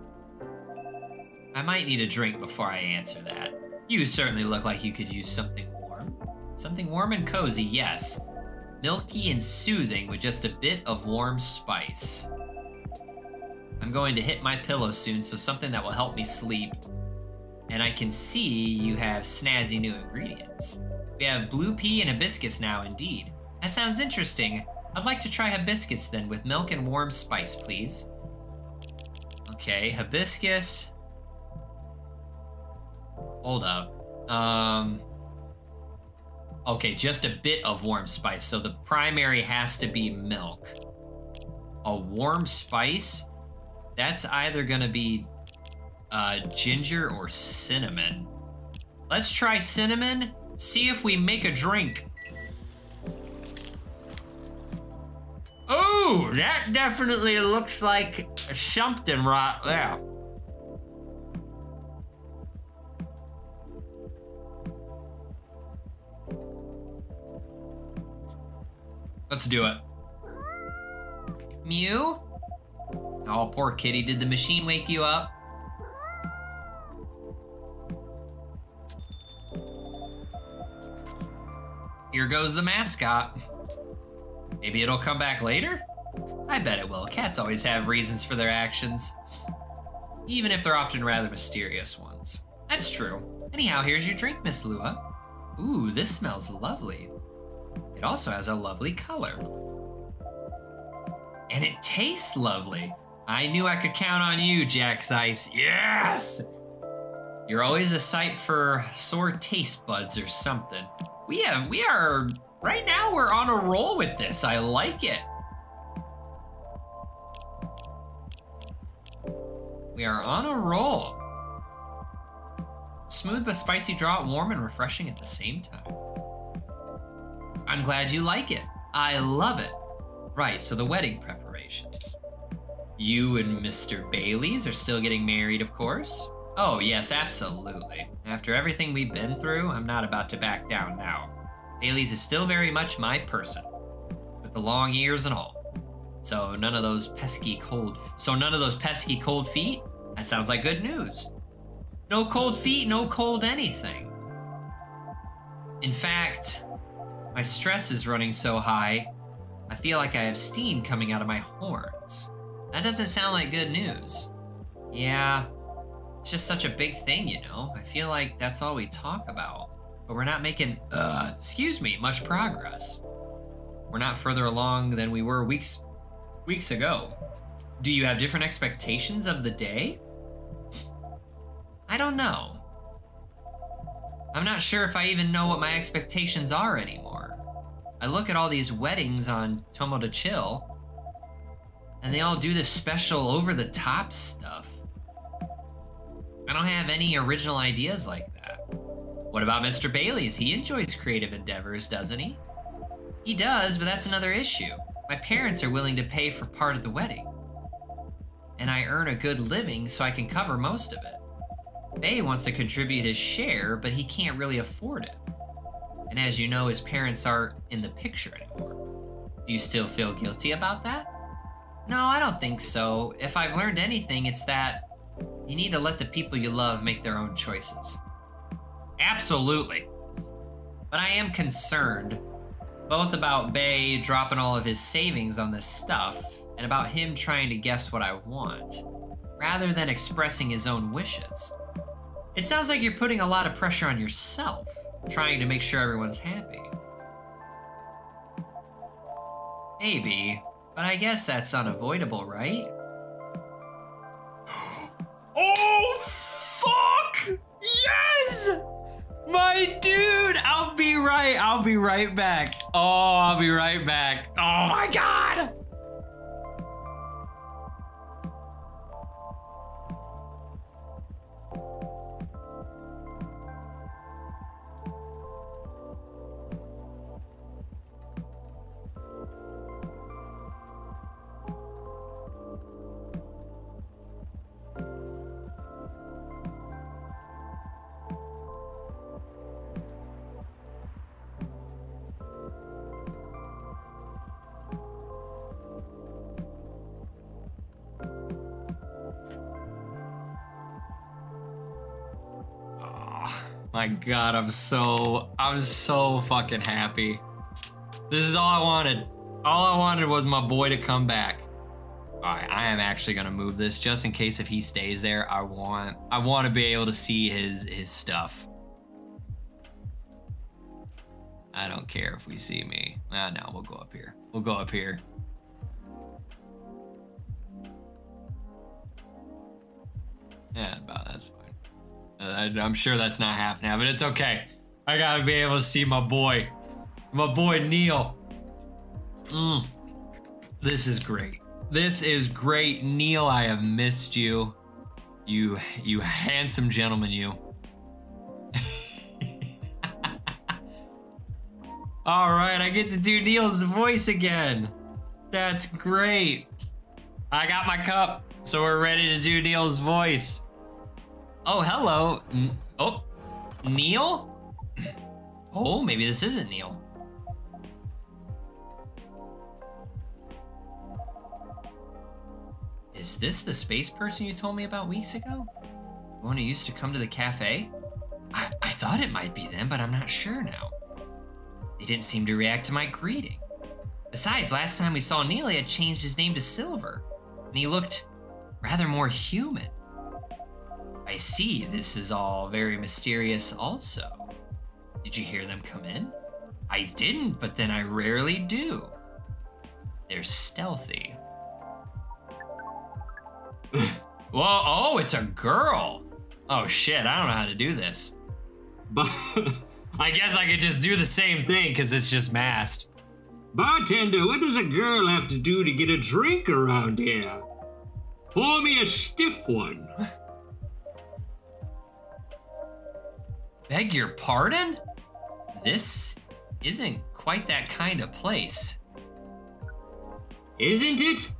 might need a drink before I answer that. You certainly look like you could use something warm. Something warm and cozy, yes. Milky and soothing with just a bit of warm spice. I'm going to hit my pillow soon, so something that will help me sleep. And I can see you have snazzy new ingredients. We have blue pea and hibiscus now, indeed. That sounds interesting. I'd like to try hibiscus then, with milk and warm spice, please. Okay, hibiscus. Hold up. Okay, just a bit of warm spice. So the primary has to be milk. A warm spice? That's either gonna be ginger or cinnamon. Let's try cinnamon. See if we make a drink. Oh, that definitely looks like something right there. Let's do it. Mew? Oh, poor kitty. Did the machine wake you up? Here goes the mascot. Maybe it'll come back later? I bet it will. Cats always have reasons for their actions, even if they're often rather mysterious ones. That's true. Anyhow, here's your drink, Miss Lua. Ooh, this smells lovely. It also has a lovely color. And it tastes lovely. I knew I could count on you, Jack's Ice. Yes! You're always a sight for sore taste buds or something. Right now we're on a roll with this. I like it. We are on a roll. Smooth but spicy draw, warm and refreshing at the same time. I'm glad you like it. I love it. Right, so the wedding preparations. You and Mr. Bailey's are still getting married, of course? Oh, yes, absolutely. After everything we've been through, I'm not about to back down now. Bailey's is still very much my person, with the long ears and all. So none of those pesky cold feet? That sounds like good news. No cold feet, no cold anything. In fact, my stress is running so high, I feel like I have steam coming out of my horns. That doesn't sound like good news. Yeah, it's just such a big thing, you know? I feel like that's all we talk about. But we're not making, much progress. We're not further along than we were weeks ago. Do you have different expectations of the day? I don't know. I'm not sure if I even know what my expectations are anymore. I look at all these weddings on Tomo to Chill, and they all do this special over-the-top stuff. I don't have any original ideas like that. What about Mr. Bailey's? He enjoys creative endeavors, doesn't he? He does, but that's another issue. My parents are willing to pay for part of the wedding, and I earn a good living so I can cover most of it. Bay wants to contribute his share, but he can't really afford it. And as you know, his parents aren't in the picture anymore. Do you still feel guilty about that? No, I don't think so. If I've learned anything, it's that you need to let the people you love make their own choices. Absolutely. But I am concerned, both about Bay dropping all of his savings on this stuff, and about him trying to guess what I want, rather than expressing his own wishes. It sounds like you're putting a lot of pressure on yourself, trying to make sure everyone's happy. Maybe, but I guess that's unavoidable, right? Oh, fuck! Yeah! right. I'll be right back. Oh, I'll be right back. Oh my God. My God, I'm so fucking happy. This is all I wanted. All I wanted was my boy to come back. All right, I am actually gonna move this just in case if he stays there. I want to be able to see his stuff. I don't care if we see me. No, we'll go up here. We'll go up here. Yeah, about that's fine. I'm sure that's not half now, but it's okay. I gotta be able to see my boy Neil. This is great. This is great, Neil. I have missed you. You handsome gentleman, you. All right, I get to do Neil's voice again. That's great. I got my cup, so we're ready to do Neil's voice. Oh, hello. Oh, Neil? Oh, maybe this isn't Neil. Is this the space person you told me about weeks ago? The one who used to come to the cafe? I thought it might be them, but I'm not sure now. They didn't seem to react to my greeting. Besides, last time we saw Neil, he had changed his name to Silver, and he looked rather more human. I see, this is all very mysterious also. Did you hear them come in? I didn't, but then I rarely do. They're stealthy. Whoa, oh, it's a girl. Oh shit, I don't know how to do this. But I guess I could just do the same thing because it's just masked. Bartender, what does a girl have to do to get a drink around here? Pour me a stiff one. Beg your pardon? This isn't quite that kind of place. Isn't it?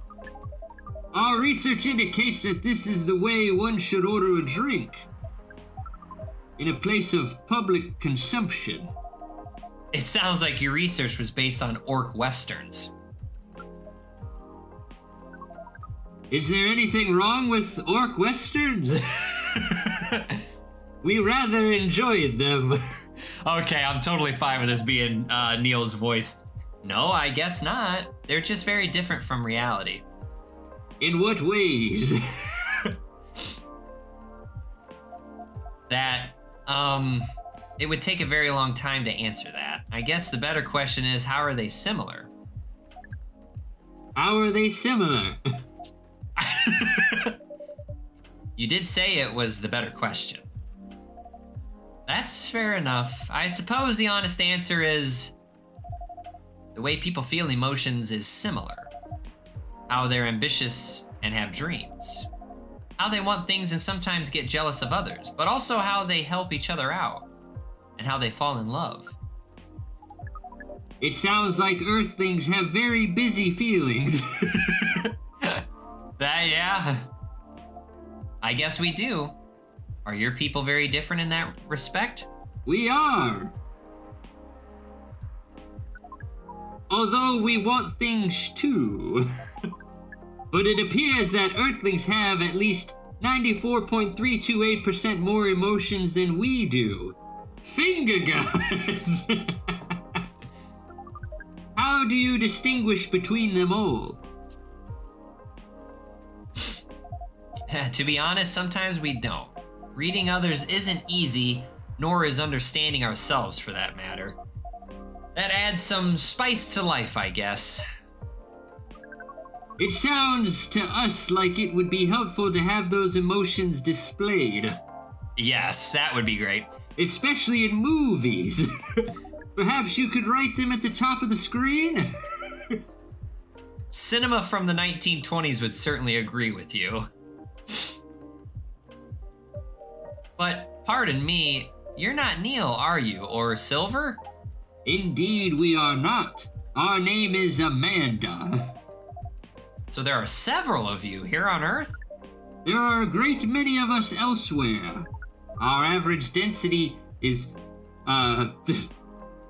Our research indicates that this is the way one should order a drink. In a place of public consumption. It sounds like your research was based on orc westerns. Is there anything wrong with orc westerns? We rather enjoyed them. Okay, I'm totally fine with this being Neil's voice. No, I guess not. They're just very different from reality. In what ways? That, it would take a very long time to answer that. I guess the better question is, how are they similar? How are they similar? You did say it was the better question. That's fair enough. I suppose the honest answer is the way people feel emotions is similar. How they're ambitious and have dreams. How they want things and sometimes get jealous of others, but also how they help each other out and how they fall in love. It sounds like Earthlings have very busy feelings. Yeah. I guess we do. Are your people very different in that respect? We are. Although we want things too. But it appears that Earthlings have at least 94.328% more emotions than we do. Finger guns! How do you distinguish between them all? To be honest, sometimes we don't. Reading others isn't easy, nor is understanding ourselves for that matter. That adds some spice to life, I guess. It sounds to us like it would be helpful to have those emotions displayed. Yes, that would be great. Especially in movies. Perhaps you could write them at the top of the screen? Cinema from the 1920s would certainly agree with you. But pardon me, you're not Neil, are you? Or Silver? Indeed, we are not. Our name is Amanda. So there are several of you here on Earth? There are a great many of us elsewhere. Our average density is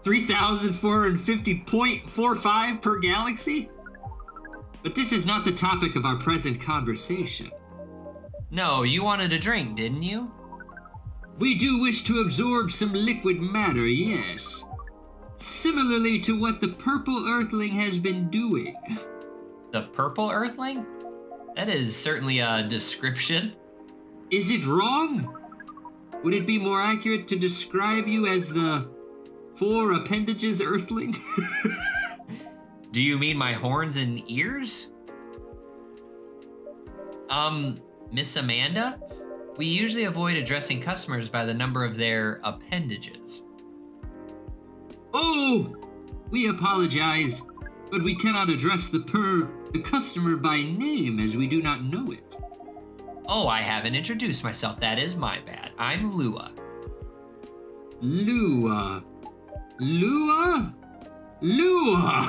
3,450.45 per galaxy. But this is not the topic of our present conversation. No, you wanted a drink, didn't you? We do wish to absorb some liquid matter, yes. Similarly to what the Purple Earthling has been doing. The Purple Earthling? That is certainly a description. Is it wrong? Would it be more accurate to describe you as the 4 appendages Earthling? Do you mean my horns and ears? Miss Amanda? We usually avoid addressing customers by the number of their appendages. Oh! We apologize, but we cannot address the customer by name as we do not know it. Oh, I haven't introduced myself. That is my bad. I'm Lua. Lua. Lua? Lua!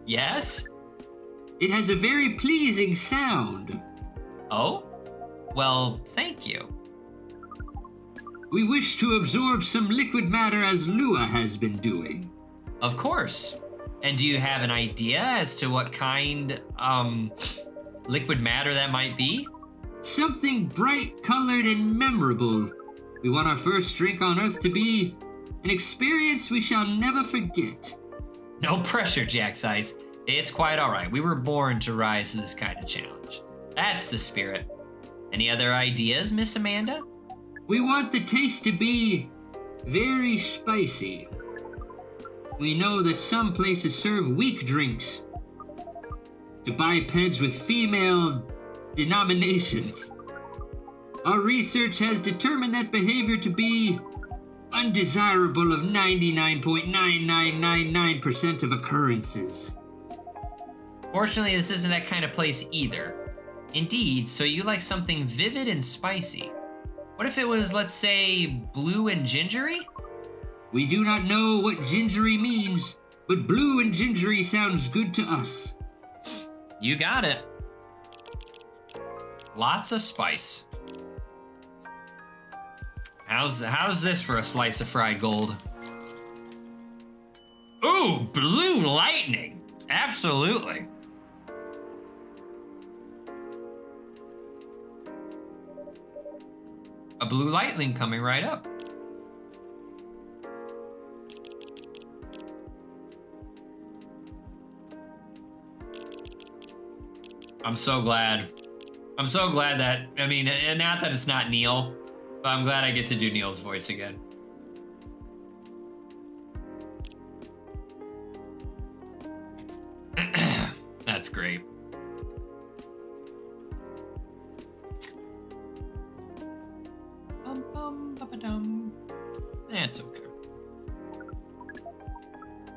Yes? It has a very pleasing sound. Oh? Well, thank you. We wish to absorb some liquid matter as Lua has been doing. Of course. And do you have an idea as to what kind, liquid matter that might be? Something bright colored and memorable. We want our first drink on Earth to be an experience we shall never forget. No pressure, Jack's Ice. It's quite all right. We were born to rise to this kind of challenge. That's the spirit. Any other ideas, Miss Amanda? We want the taste to be very spicy. We know that some places serve weak drinks to bipeds with female denominations. Our research has determined that behavior to be undesirable of 99.9999% of occurrences. Fortunately, this isn't that kind of place either. Indeed, so you like something vivid and spicy. What if it was, let's say, blue and gingery? We do not know what gingery means, but blue and gingery sounds good to us. You got it. Lots of spice. How's this for a slice of fried gold? Ooh, blue lightning. Absolutely. A blue lightning coming right up. I'm so glad. I'm so glad that, I mean, not that it's not Neil, but I'm glad I get to do Neil's voice again. That's great. That's okay.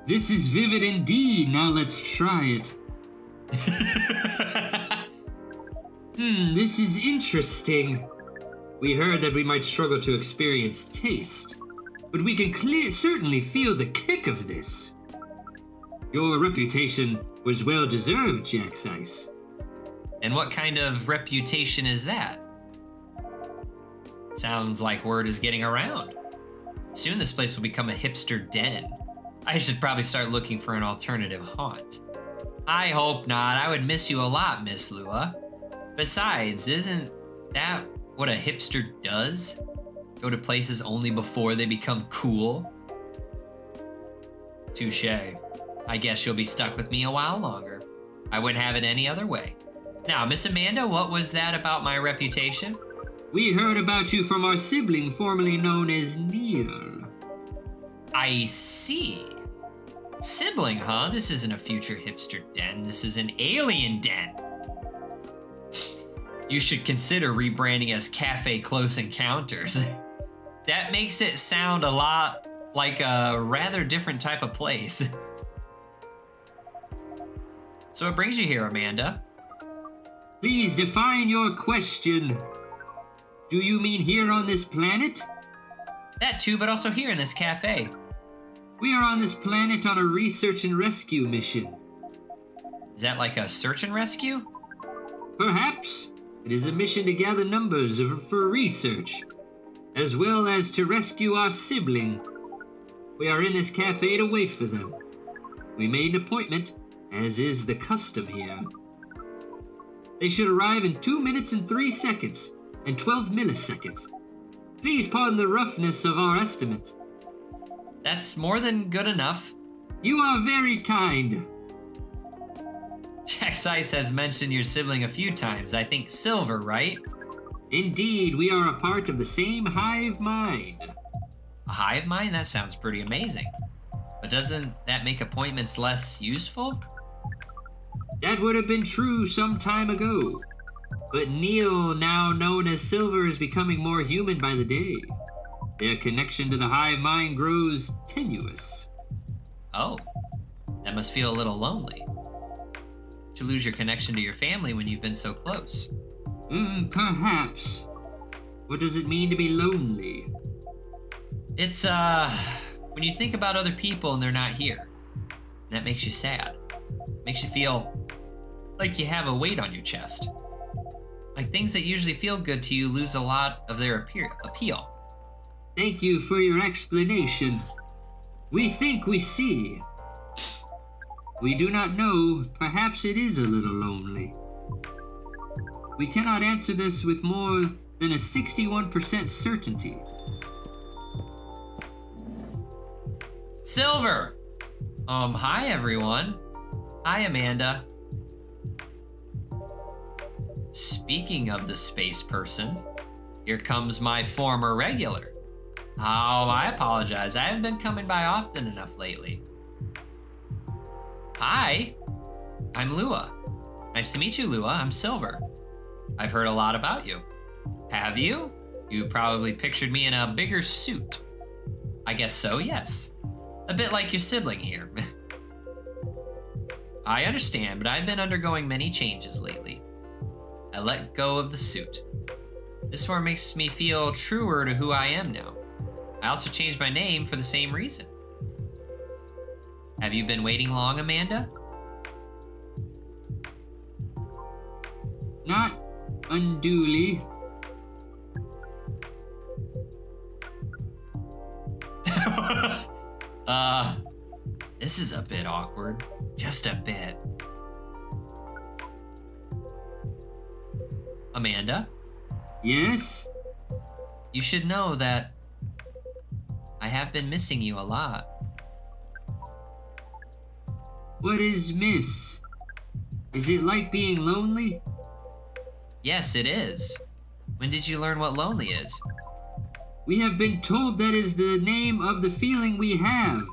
This is vivid indeed. Now let's try it. This is interesting. We heard that we might struggle to experience taste, but we can certainly feel the kick of this. Your reputation was well deserved, Jack's Ice. And what kind of reputation is that? Sounds like word is getting around. Soon this place will become a hipster den. I should probably start looking for an alternative haunt. I hope not. I would miss you a lot, Miss Lua. Besides, isn't that what a hipster does? Go to places only before they become cool? Touché. I guess you'll be stuck with me a while longer. I wouldn't have it any other way. Now, Miss Amanda, what was that about my reputation? We heard about you from our sibling formerly known as Neil. I see. Sibling, huh? This isn't a future hipster den. This is an alien den. You should consider rebranding as Cafe Close Encounters. That makes it sound a lot like a rather different type of place. So what brings you here, Amanda? Please define your question. Do you mean here on this planet? That too, but also here in this cafe. We are on this planet on a research and rescue mission. Is that like a search and rescue? Perhaps. It is a mission to gather numbers for research, as well as to rescue our sibling. We are in this cafe to wait for them. We made an appointment, as is the custom here. They should arrive in 2 minutes and 3 seconds, and 12 milliseconds. Please pardon the roughness of our estimate. That's more than good enough. You are very kind. Jack's Ice has mentioned your sibling a few times. I think Silver, right? Indeed, we are a part of the same hive mind. A hive mind? That sounds pretty amazing. But doesn't that make appointments less useful? That would have been true some time ago. But Neil, now known as Silver, is becoming more human by the day. Their connection to the hive mind grows tenuous. Oh, that must feel a little lonely. To lose your connection to your family when you've been so close. Perhaps. What does it mean to be lonely? It's, when you think about other people and they're not here. That makes you sad. Makes you feel like you have a weight on your chest. Like things that usually feel good to you lose a lot of their appeal. Thank you for your explanation. We think we see. We do not know. Perhaps it is a little lonely. We cannot answer this with more than a 61% certainty. Silver! Hi everyone. Hi Amanda. Speaking of the space person, here comes my former regular. Oh, I apologize. I haven't been coming by often enough lately. Hi, I'm Lua. Nice to meet you, Lua. I'm Silver. I've heard a lot about you. Have you? You probably pictured me in a bigger suit. I guess so, yes. A bit like your sibling here. I understand, but I've been undergoing many changes lately. I let go of the suit. This one makes me feel truer to who I am now. I also changed my name for the same reason. Have you been waiting long, Amanda? Not unduly. This is a bit awkward. Just a bit. Amanda? Yes? You should know that I have been missing you a lot. What is miss? Is it like being lonely? Yes, it is. When did you learn what lonely is? We have been told that is the name of the feeling we have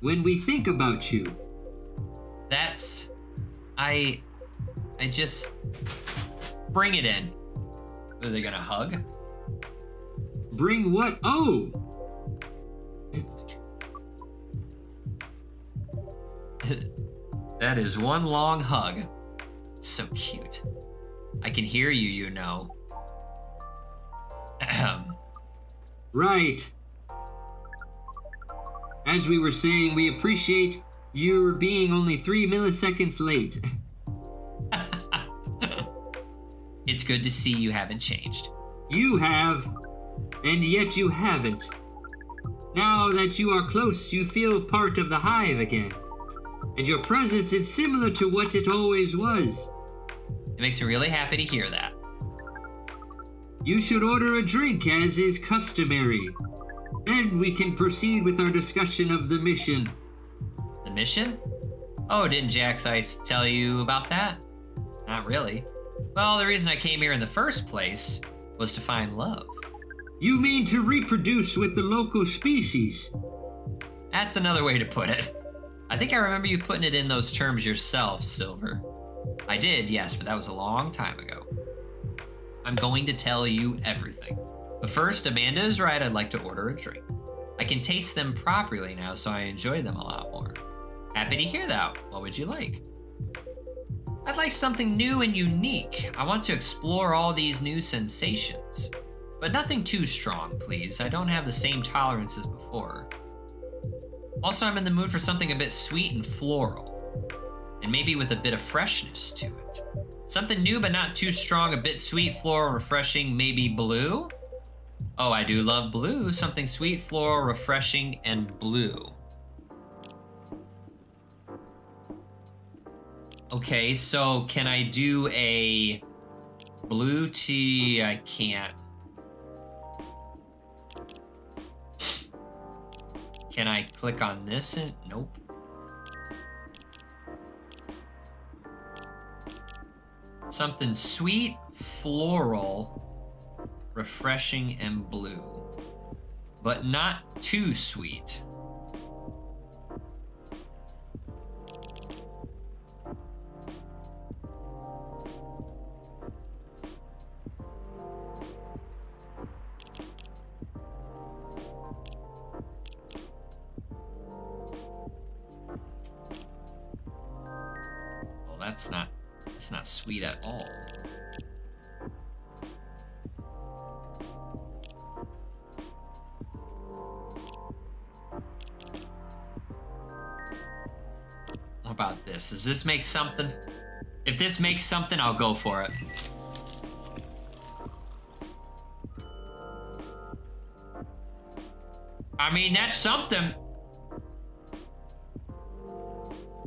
when we think about you. That's... I just... Bring it in. Are they gonna hug? Bring what? Oh! That is one long hug. So cute. I can hear you, you know. Ahem. Right. As we were saying, we appreciate your being only 3 milliseconds late. It's good to see you haven't changed. You have, and yet you haven't. Now that you are close, you feel part of the hive again. And your presence is similar to what it always was. It makes me really happy to hear that. You should order a drink as is customary. Then we can proceed with our discussion of the mission. The mission? Oh, didn't Jack's Ice tell you about that? Not really. Well, the reason I came here in the first place was to find love. You mean to reproduce with the local species? That's another way to put it. I think I remember you putting it in those terms yourself, Silver. I did, yes, but that was a long time ago. I'm going to tell you everything. But first, Amanda is right, I'd like to order a drink. I can taste them properly now, so I enjoy them a lot more. Happy to hear that. What would you like? I'd like something new and unique. I want to explore all these new sensations. But nothing too strong, please. I don't have the same tolerance as before. Also, I'm in the mood for something a bit sweet and floral. And maybe with a bit of freshness to it. Something new but not too strong, a bit sweet, floral, refreshing, maybe blue? Oh, I do love blue. Something sweet, floral, refreshing, and blue. Okay, so can I do a blue tea? I can't. Can I click on this? And nope. Something sweet, floral, refreshing, and blue. But not too sweet. Well, that's not sweet at all. What about this? Does this make something? If this makes something, I'll go for it. I mean, that's something.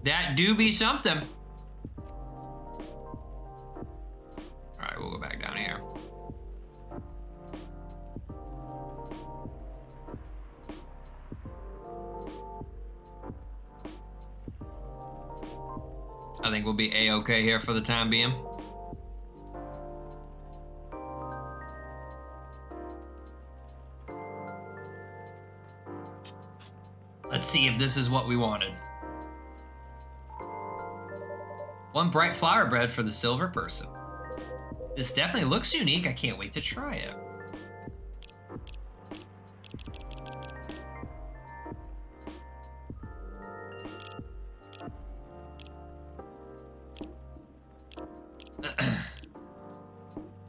That do be something. Alright, we'll go back down here. I think we'll be A-okay here for the time being. Let's see if this is what we wanted. One bright flower bread for the silver person. This definitely looks unique. I can't wait to try it.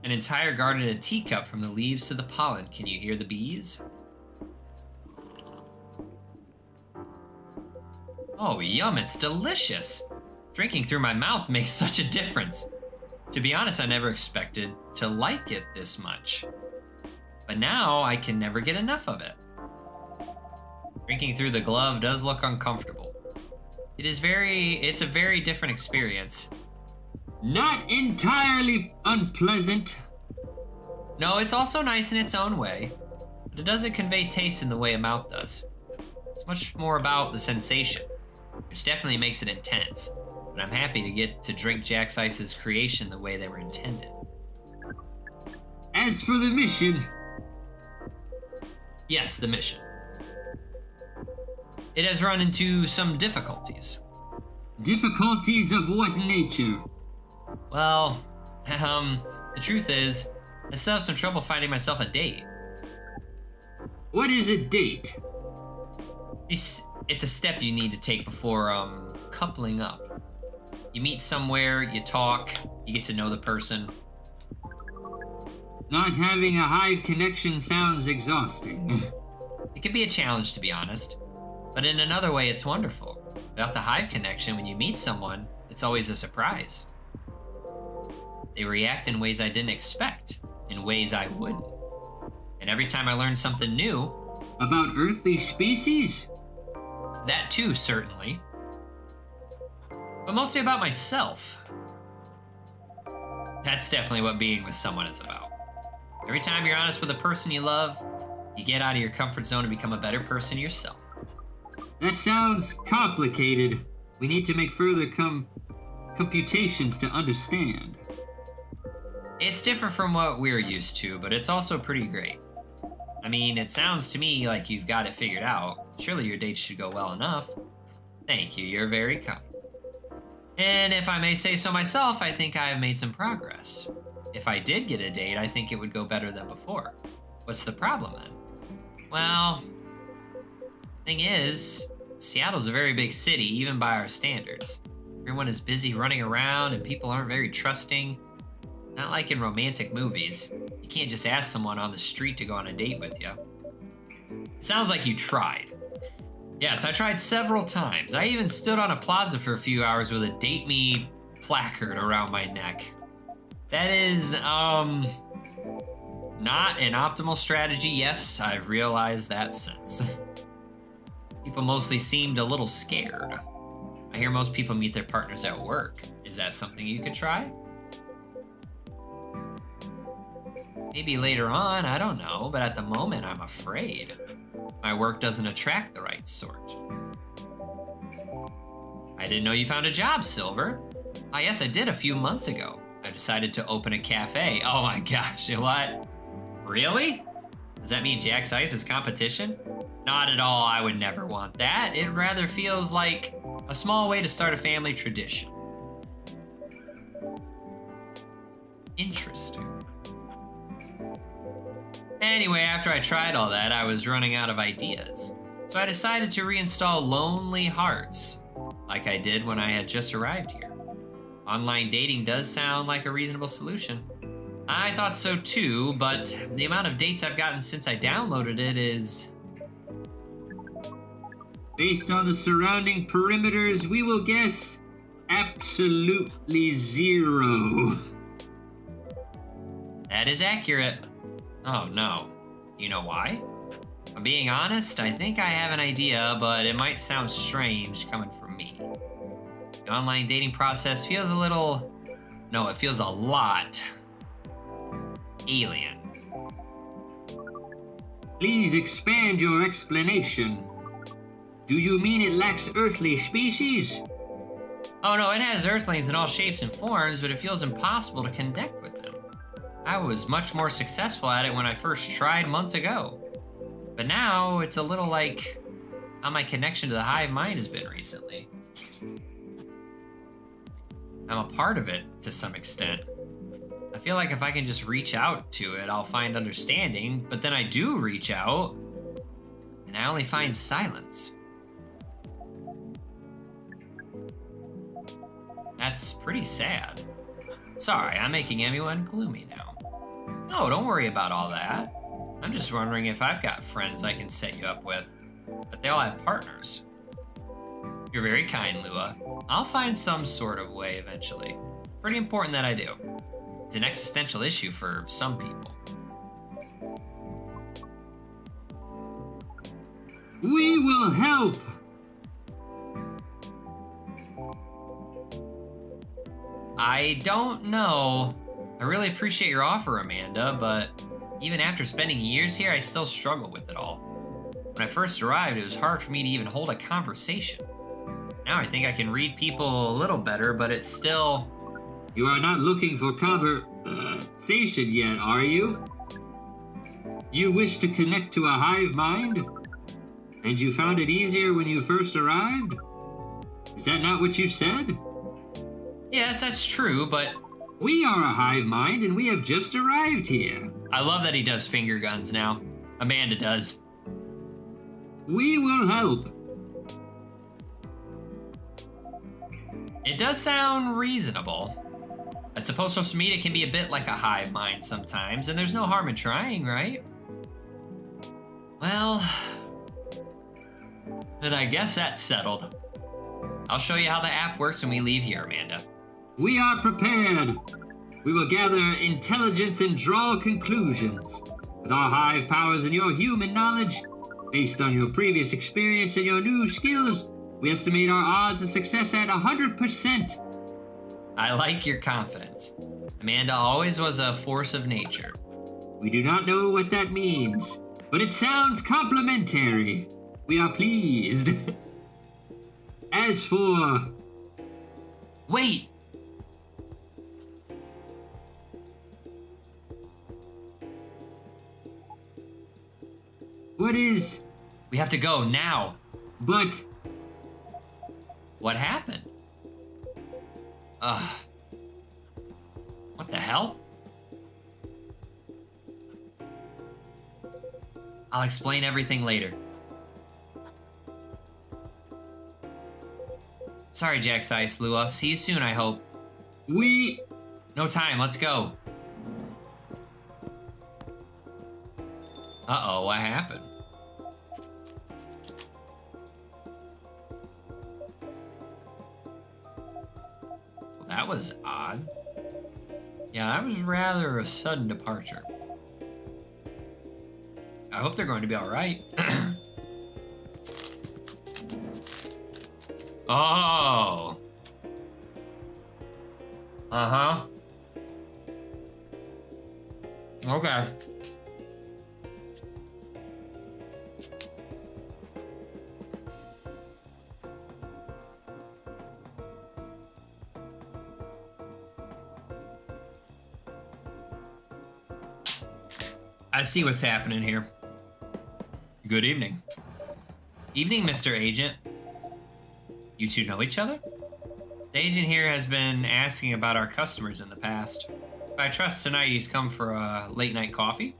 An entire garden in a teacup from the leaves to the pollen. Can you hear the bees? Oh, yum, it's delicious. Drinking through my mouth makes such a difference. To be honest, I never expected to like it this much. But now I can never get enough of it. Drinking through the glove does look uncomfortable. It's a very different experience. Not entirely unpleasant. No, it's also nice in its own way, but it doesn't convey taste in the way a mouth does. It's much more about the sensation, which definitely makes it intense, but I'm happy to get to drink Jack's Ice's creation the way they were intended. As for the mission... Yes, the mission. It has run into some difficulties. Difficulties of what nature? Well, the truth is, I still have some trouble finding myself a date. What is a date? It's a step you need to take before, coupling up. You meet somewhere, you talk, you get to know the person. Not having a hive connection sounds exhausting. It can be a challenge, to be honest. But in another way, it's wonderful. Without the hive connection, when you meet someone, it's always a surprise. They react in ways I didn't expect, in ways I wouldn't. And every time I learn something new... About earthly species? That too, certainly. But mostly about myself. That's definitely what being with someone is about. Every time you're honest with a person you love, you get out of your comfort zone and become a better person yourself. That sounds complicated. We need to make further computations to understand. It's different from what we're used to, but it's also pretty great. I mean, it sounds to me like you've got it figured out. Surely your dates should go well enough. Thank you, you're very kind. And if I may say so myself, I think I have made some progress. If I did get a date, I think it would go better than before. What's the problem then? Well, Thing is, Seattle's a very big city, even by our standards. Everyone is busy running around and people aren't very trusting. Not like in romantic movies. You can't just ask someone on the street to go on a date with you. It sounds like you tried. Yes, I tried several times. I even stood on a plaza for a few hours with a date me placard around my neck. That is, not an optimal strategy. Yes, I've realized that since. People mostly seemed a little scared. I hear most people meet their partners at work. Is that something you could try? Maybe later on, I don't know, but at the moment I'm afraid. My work doesn't attract the right sort. I didn't know you found a job, Silver. Ah, yes, I did a few months ago. I decided to open a cafe. Oh my gosh, what? Really? Does that mean Jack's Ice is competition? Not at all, I would never want that. It rather feels like a small way to start a family tradition. Interesting. Anyway, after I tried all that, I was running out of ideas. So I decided to reinstall Lonely Hearts, like I did when I had just arrived here. Online dating does sound like a reasonable solution. I thought so too, but the amount of dates I've gotten since I downloaded it is... Based on the surrounding perimeters, we will guess absolutely 0. That is accurate. Oh no. You know why? If I'm being honest, I think I have an idea, but it might sound strange coming from me. The online dating process feels a little... No, it feels a lot... alien. Please expand your explanation. Do you mean it lacks earthly species? Oh no, it has earthlings in all shapes and forms, but it feels impossible to connect with them. I was much more successful at it when I first tried months ago. But now, it's a little like how my connection to the hive mind has been recently. I'm a part of it to some extent. I feel like if I can just reach out to it, I'll find understanding, but then I do reach out, and I only find silence. That's pretty sad. Sorry, I'm making everyone gloomy now. No, don't worry about all that. I'm just wondering if I've got friends I can set you up with, but they all have partners. You're very kind, Lua. I'll find some sort of way eventually. Pretty important that I do. It's an existential issue for some people. We will help. I don't know. I really appreciate your offer, Amanda, but even after spending years here, I still struggle with it all. When I first arrived, it was hard for me to even hold a conversation. Now I think I can read people a little better, but it's still... You are not looking for conversation yet, are you? You wish to connect to a hive mind? And you found it easier when you first arrived? Is that not what you said? Yes, that's true, but... We are a hive mind and we have just arrived here. I love that he does finger guns now. Amanda does. We will help. It does sound reasonable. I suppose social media can be a bit like a hive mind sometimes, and there's no harm in trying, right? Well, then I guess that's settled. I'll show you how the app works when we leave here, Amanda. We are prepared. We will gather intelligence and draw conclusions. With our hive powers and your human knowledge, based on your previous experience and your new skills, we estimate our odds of success at 100%. I like your confidence. Amanda always was a force of nature. We do not know what that means, but it sounds complimentary. We are pleased. As for... Wait! What is... We have to go now. But... What happened? What the hell? I'll explain everything later. Sorry, Jack's Ice, Lua. See you soon, I hope. No time, let's go. Uh-oh, what happened? Well, that was odd. Yeah, that was rather a sudden departure. I hope they're going to be all right. Oh. Uh-huh. Okay. I see what's happening here. Good evening. Evening, Mr. Agent. You two know each other? The agent here has been asking about our customers in the past. I trust tonight he's come for a late night coffee.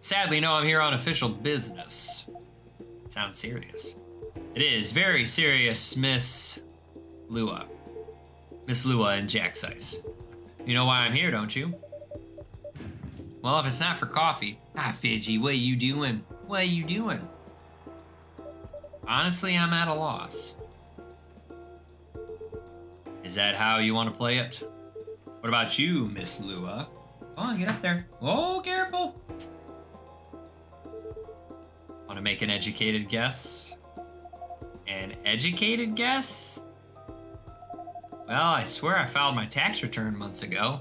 Sadly, no, I'm here on official business. Sounds serious. It is very serious, Miss Lua. Miss Lua and Jack's Ice. You know why I'm here, don't you? Well, if it's not for coffee. Fidgy, what are you doing? What are you doing? Honestly, I'm at a loss. Is that how you want to play it? What about you, Miss Lua? Come on, get up there. Oh, careful. Want to make an educated guess? An educated guess? Well, I swear I filed my tax return months ago.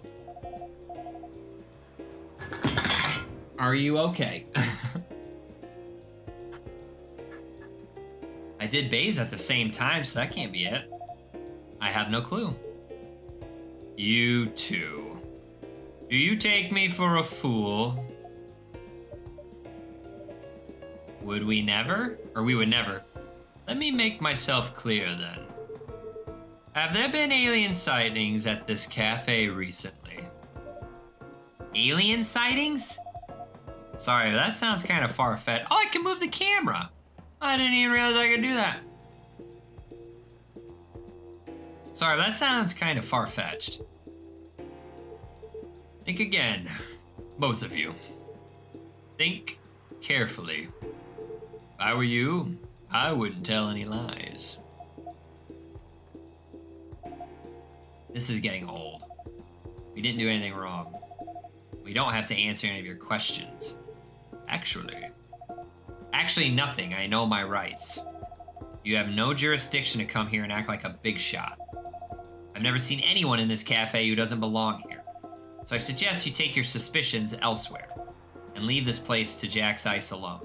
Are you okay? I did bays at the same time, so that can't be it. I have no clue. You two. Do you take me for a fool? Would we never? Or we would never. Let me make myself clear then. Have there been alien sightings at this cafe recently? Alien sightings? Sorry, that sounds kind of far-fetched. Oh, I can move the camera. I didn't even realize I could do that. Sorry, that sounds kind of far-fetched. Think again, both of you. Think carefully. If I were you, I wouldn't tell any lies. This is getting old. We didn't do anything wrong. We don't have to answer any of your questions. Actually nothing. I know my rights. You have no jurisdiction to come here and act like a big shot. I've never seen anyone in this cafe who doesn't belong here. So I suggest you take your suspicions elsewhere and leave this place to Jack's Ice alone.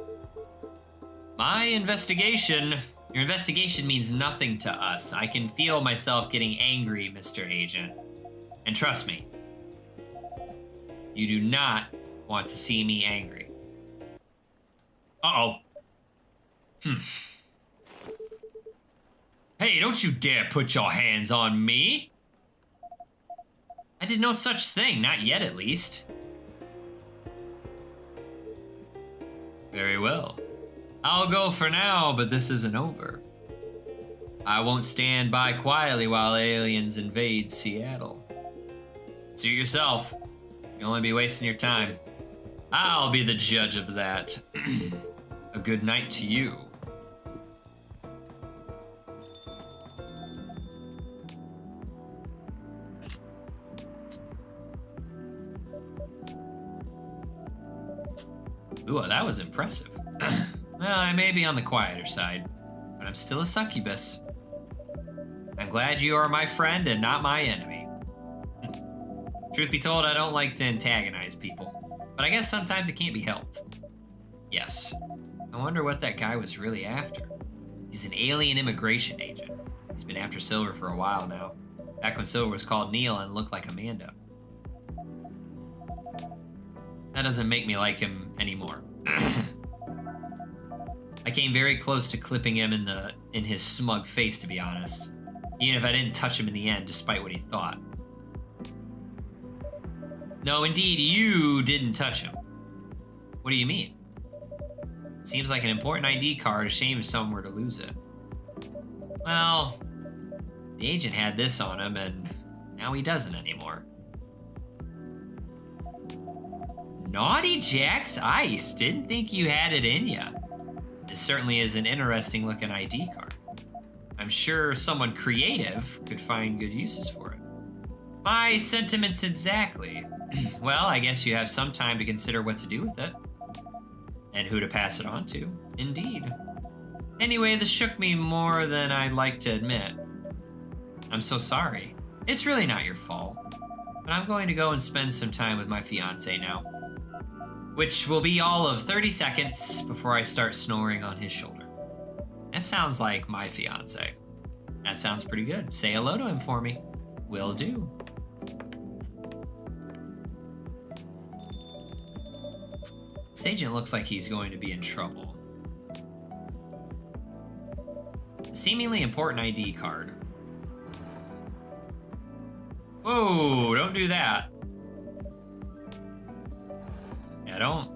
Your investigation means nothing to us. I can feel myself getting angry, Mr. Agent. And trust me, you do not want to see me angry. Uh-oh. Hey, don't you dare put your hands on me! I did no such thing, not yet at least. Very well. I'll go for now, but this isn't over. I won't stand by quietly while aliens invade Seattle. Suit yourself. You'll only be wasting your time. I'll be the judge of that. A good night to you. Ooh, that was impressive. Well, I may be on the quieter side, but I'm still a succubus. I'm glad you are my friend and not my enemy. Truth be told, I don't like to antagonize people, but I guess sometimes it can't be helped. Yes, I wonder what that guy was really after. He's an alien immigration agent. He's been after Silver for a while now, back when Silver was called Neil and looked like Amanda. That doesn't make me like him anymore. I came very close to clipping him in his smug face, to be honest. Even if I didn't touch him in the end, despite what he thought. No, indeed, you didn't touch him. What do you mean? Seems like an important ID card. A shame if someone were to lose it. Well, the agent had this on him, and now he doesn't anymore. Naughty Jack's Ice. Didn't think you had it in ya. This certainly is an interesting looking ID card. I'm sure someone creative could find good uses for it. My sentiments exactly. Well, I guess you have some time to consider what to do with it. And who to pass it on to. Indeed. Anyway, this shook me more than I'd like to admit. I'm so sorry. It's really not your fault. But I'm going to go and spend some time with my fiance now. Which will be all of 30 seconds before I start snoring on his shoulder. That sounds like my fiance. That sounds pretty good. Say hello to him for me. Will do. This agent looks like he's going to be in trouble. A seemingly important ID card. Whoa, don't do that. Yeah, don't.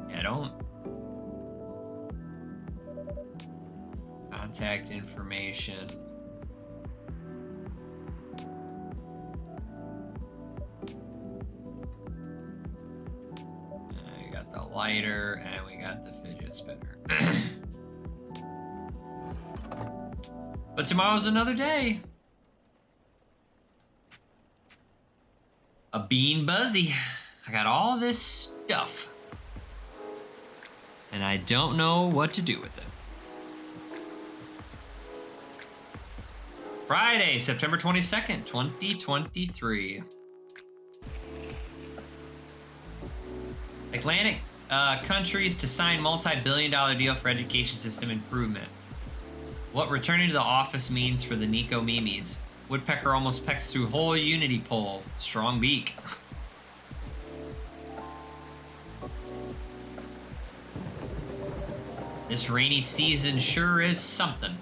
Yeah, don't. Contact information. We got the lighter and we got the fidget spinner. But tomorrow's another day. A bean buzzy. I got all this stuff. And I don't know what to do with it. Friday, September 22nd, 2023. Atlantic countries to sign multi-billion-dollar deal for education system improvement. What returning to the office means for the Nico Mimis. Woodpecker almost pecks through whole Unity pole. Strong beak. This rainy season sure is something.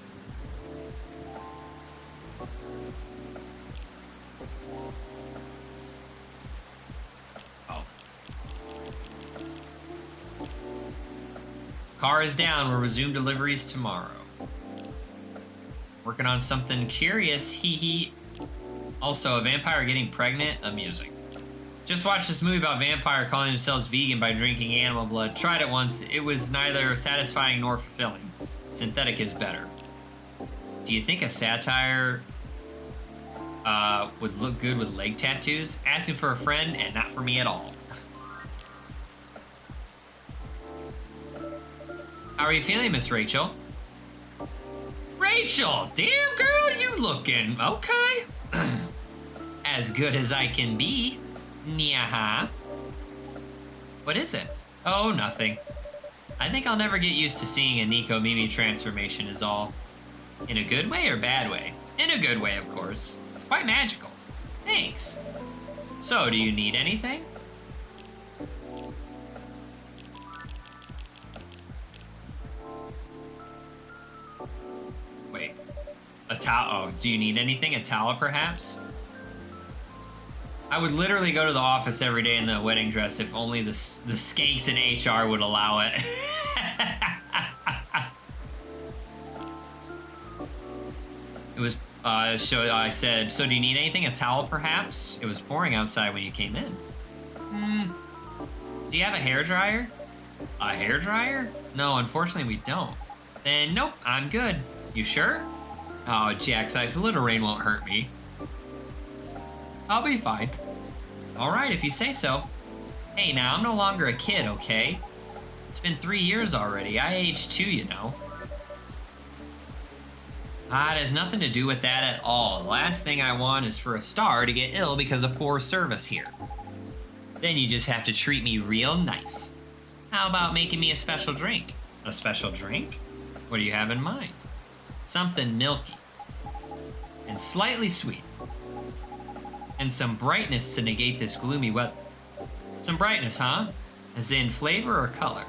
Oh. Car is down. We'll resume deliveries tomorrow. Working on something curious, hee hee. Also, a vampire getting pregnant, amusing. Just watched this movie about vampire calling themselves vegan by drinking animal blood. Tried it once, it was neither satisfying nor fulfilling. Synthetic is better. Do you think a satire would look good with leg tattoos? Asking for a friend and not for me at all. How are you feeling, Miss Rachel? Rachel, damn girl, you looking okay. As good as I can be. Nyaha. What is it? Oh, nothing. I think I'll never get used to seeing a Nico Mimi transformation is all. In a good way or bad way? In a good way, of course. It's quite magical. Thanks. So, do you need anything? Wait. A towel? Oh, do you need anything? A towel, perhaps? I would literally go to the office every day in the wedding dress if only the skanks in HR would allow it. It was, so I said, so do you need anything? A towel, perhaps? It was pouring outside when you came in. Do you have a hairdryer? A hairdryer? No, unfortunately we don't. Then, nope, I'm good. You sure? Oh, Jack's Ice, a little rain won't hurt me. I'll be fine. All right, if you say so. Hey, now, I'm no longer a kid, okay? It's been 3 years already. I aged too, you know. It has nothing to do with that at all. The last thing I want is for a star to get ill because of poor service here. Then you just have to treat me real nice. How about making me a special drink? A special drink? What do you have in mind? Something milky. And slightly sweet. And some brightness to negate this gloomy weather. Some brightness, huh? As in flavor or color?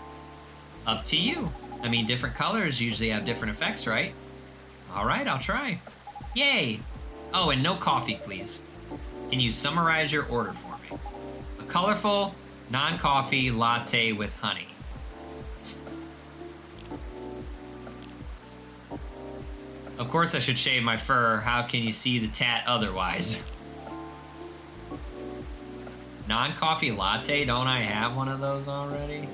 Up to you. I mean, different colors usually have different effects, right? All right, I'll try. Yay! Oh, and no coffee, please. Can you summarize your order for me? A colorful, non-coffee latte with honey. Of course I should shave my fur. How can you see the tat otherwise? Non-coffee latte? Don't I have one of those already?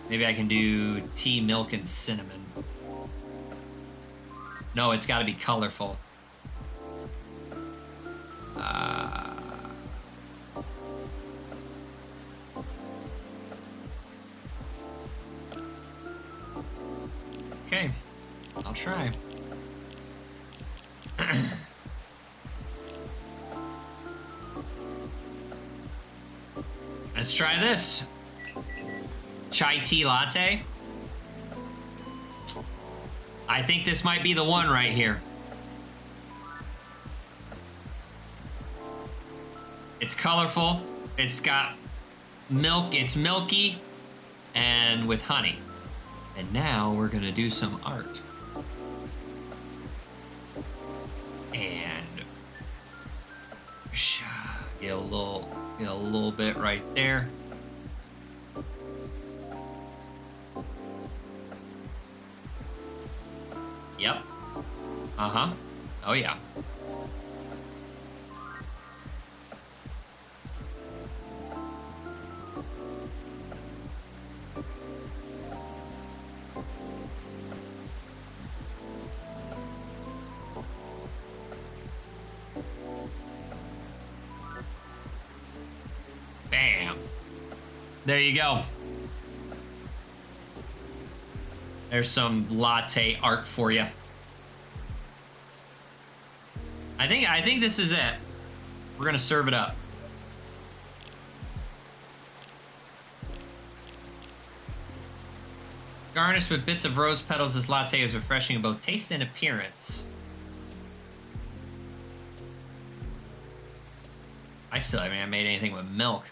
Maybe I can do tea, milk, and cinnamon. No, it's got to be colorful. Okay, I'll try. Let's try this. Chai tea latte. I think this might be the one right here. It's colorful. It's got milk. It's milky and with honey. And now we're gonna do some art. And get a little bit right there. Yep. Uh-huh. Oh yeah. Bam. There you go. There's some latte art for you. I think this is it. We're gonna serve it up. Garnished with bits of rose petals, this latte is refreshing in both taste and appearance. I still haven't made anything with milk.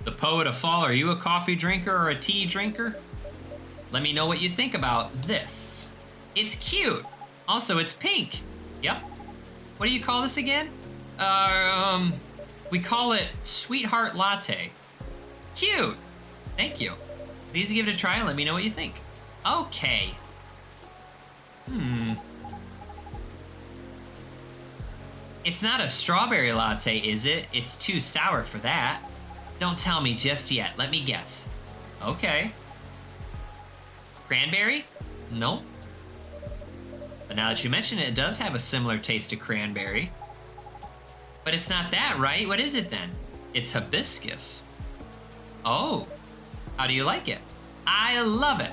The Poet of Fall, are you a coffee drinker or a tea drinker? Let me know what you think about this. It's cute. Also, it's pink. Yep. What do you call this again? We call it Sweetheart Latte. Cute. Thank you. Please give it a try and let me know what you think. Okay. It's not a strawberry latte, is it? It's too sour for that. Don't tell me just yet. Let me guess. Okay. Cranberry? Nope. But now that you mention it, it does have a similar taste to cranberry. But it's not that, right? What is it then? It's hibiscus. Oh. How do you like it? I love it.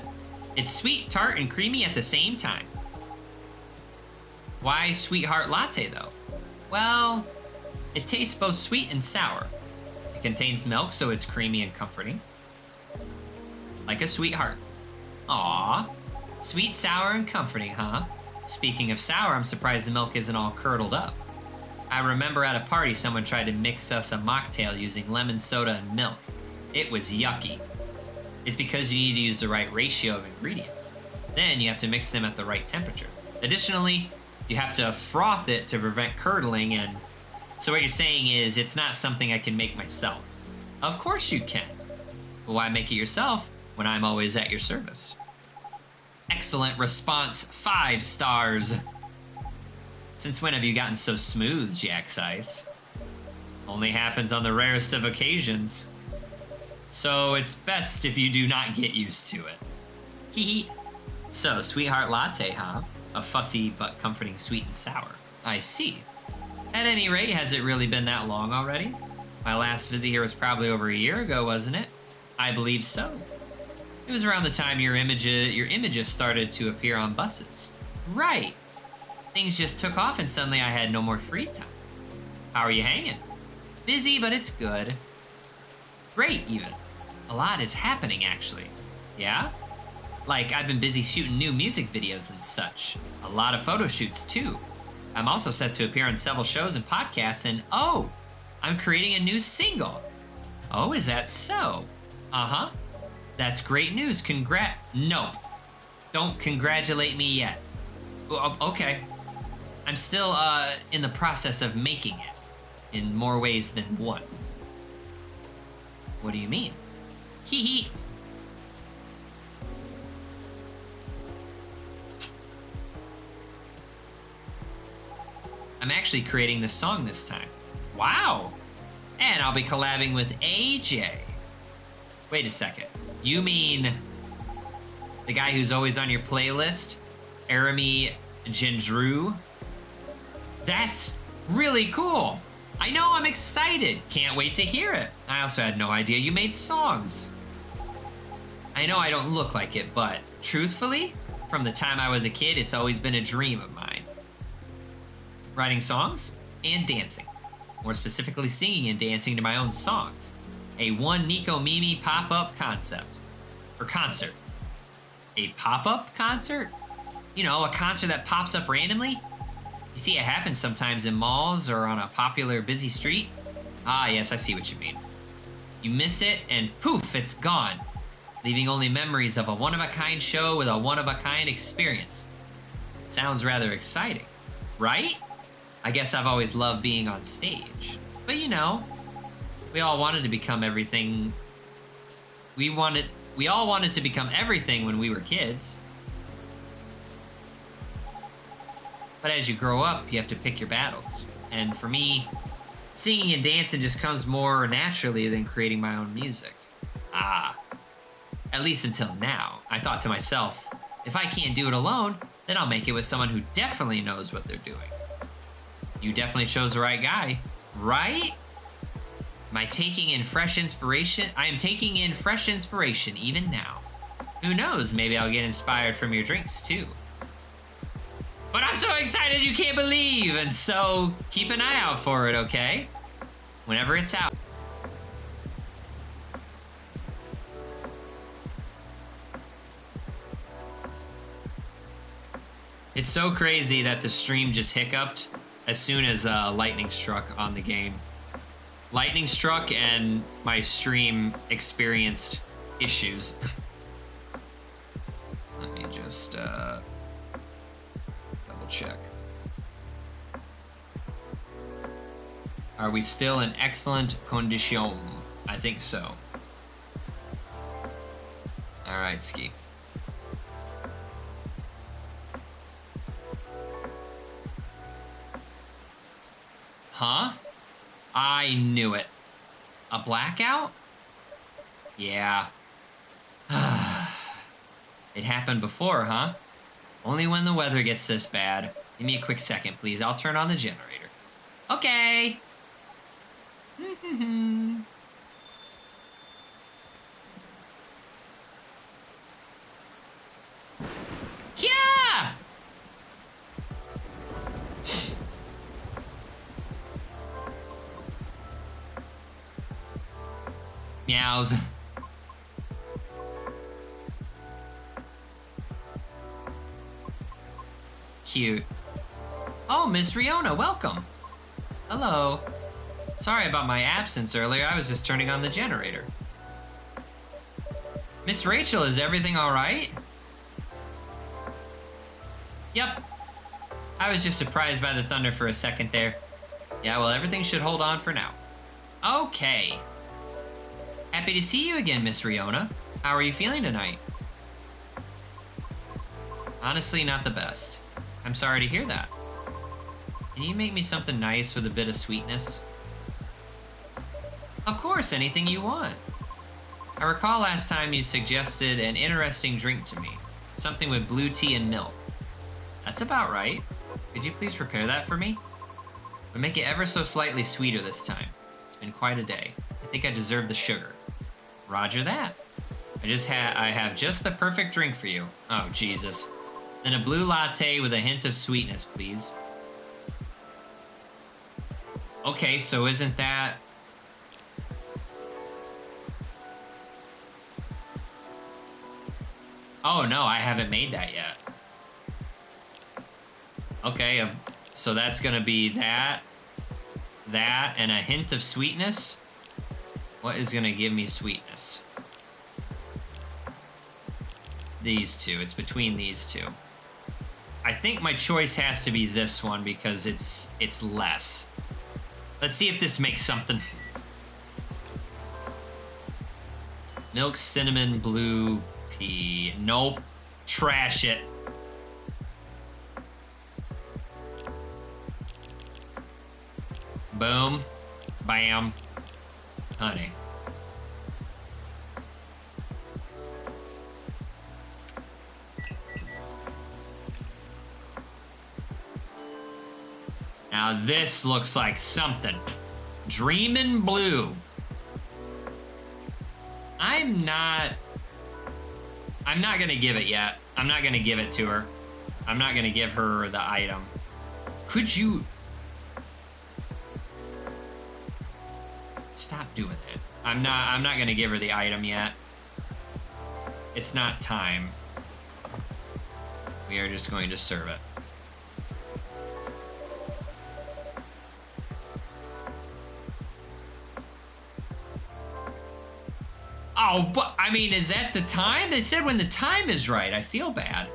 It's sweet, tart, and creamy at the same time. Why Sweetheart Latte, though? Well, it tastes both sweet and sour. It contains milk, so it's creamy and comforting. Like a sweetheart. Aww. Sweet, sour, and comforting, huh? Speaking of sour, I'm surprised the milk isn't all curdled up. I remember at a party someone tried to mix us a mocktail using lemon soda and milk. It was yucky. It's because you need to use the right ratio of ingredients. Then you have to mix them at the right temperature. Additionally, you have to froth it to prevent curdling, and so what you're saying is it's not something I can make myself. Of course you can. But why make it yourself when I'm always at your service? Excellent response, 5 stars. Since when have you gotten so smooth, Jack's Ice? Only happens on the rarest of occasions. So it's best if you do not get used to it. Hee hee. So, Sweetheart Latte, huh? A fussy but comforting sweet and sour. I see. At any rate, has it really been that long already? My last visit here was probably over a year ago, wasn't it? I believe so. It was around the time your images started to appear on buses. Right. Things just took off and suddenly I had no more free time. How are you hanging? Busy, but it's good. Great, even. A lot is happening, actually. Yeah? Like, I've been busy shooting new music videos and such. A lot of photo shoots, too. I'm also set to appear on several shows and podcasts, and oh, I'm creating a new single. Oh, is that so? Uh-huh. That's great news. Nope. Don't congratulate me yet. Okay. I'm still in the process of making it in more ways than one. What do you mean? Hee hee. I'm actually creating this song this time. Wow. And I'll be collabing with AJ. Wait a second. You mean the guy who's always on your playlist? Arami Gendru? That's really cool. I know, I'm excited. Can't wait to hear it. I also had no idea you made songs. I know I don't look like it, but truthfully, from the time I was a kid, it's always been a dream of mine. Writing songs and dancing. More specifically, singing and dancing to my own songs. A one Nico Mimi pop-up concept. Or concert. A pop-up concert? You know, a concert that pops up randomly? You see it happen sometimes in malls or on a popular busy street. Ah, yes, I see what you mean. You miss it and poof, it's gone. Leaving only memories of a one-of-a-kind show with a one-of-a-kind experience. Sounds rather exciting, right? I guess I've always loved being on stage. But you know, we all wanted to become everything. We all wanted to become everything when we were kids. But as you grow up, you have to pick your battles. And for me, singing and dancing just comes more naturally than creating my own music. At least until now. I thought to myself, if I can't do it alone, then I'll make it with someone who definitely knows what they're doing. You definitely chose the right guy, right? Am I taking in fresh inspiration? I am taking in fresh inspiration even now. Who knows, maybe I'll get inspired from your drinks too. But I'm so excited you can't believe, and so keep an eye out for it, okay? Whenever it's out. It's so crazy that the stream just hiccuped as soon as lightning struck on the game. Lightning struck and my stream experienced issues. Let me just double check. Are we still in excellent condition? I think so. All right, Ski. Huh? I knew it. A blackout? Yeah. It happened before, huh? Only when the weather gets this bad. Give me a quick second, please. I'll turn on the generator. Okay. Yeah! Meows. Cute. Oh, Miss Riona, welcome. Hello. Sorry about my absence earlier. I was just turning on the generator. Miss Rachel, is everything all right? Yep. I was just surprised by the thunder for a second there. Yeah, well, everything should hold on for now. Okay. Happy to see you again, Miss Riona. How are you feeling tonight? Honestly, not the best. I'm sorry to hear that. Can you make me something nice with a bit of sweetness? Of course, anything you want. I recall last time you suggested an interesting drink to me. Something with blue tea and milk. That's about right. Could you please prepare that for me? But make it ever so slightly sweeter this time. It's been quite a day. I think I deserve the sugar. Roger that. I have just the perfect drink for you. Oh, Jesus. Then a blue latte with a hint of sweetness, please. Okay, so isn't that... Oh, no, I haven't made that yet. Okay, so that's gonna be that, and a hint of sweetness. What is gonna give me sweetness? these two. It's between these two. I think my choice has to be this one because it's less. Let's see if this makes something. Milk, cinnamon, blue pea. Nope. Trash it. Boom. Bam. Honey. Now this looks like something. Dreamin' Blue. I'm not gonna give it yet. I'm not gonna give it to her. I'm not gonna give her the item. Could you stop doing that? I'm not gonna give her the item yet. It's not time. We are just going to serve it. Oh, but I mean, is that the time? They said when the time is right. I feel bad.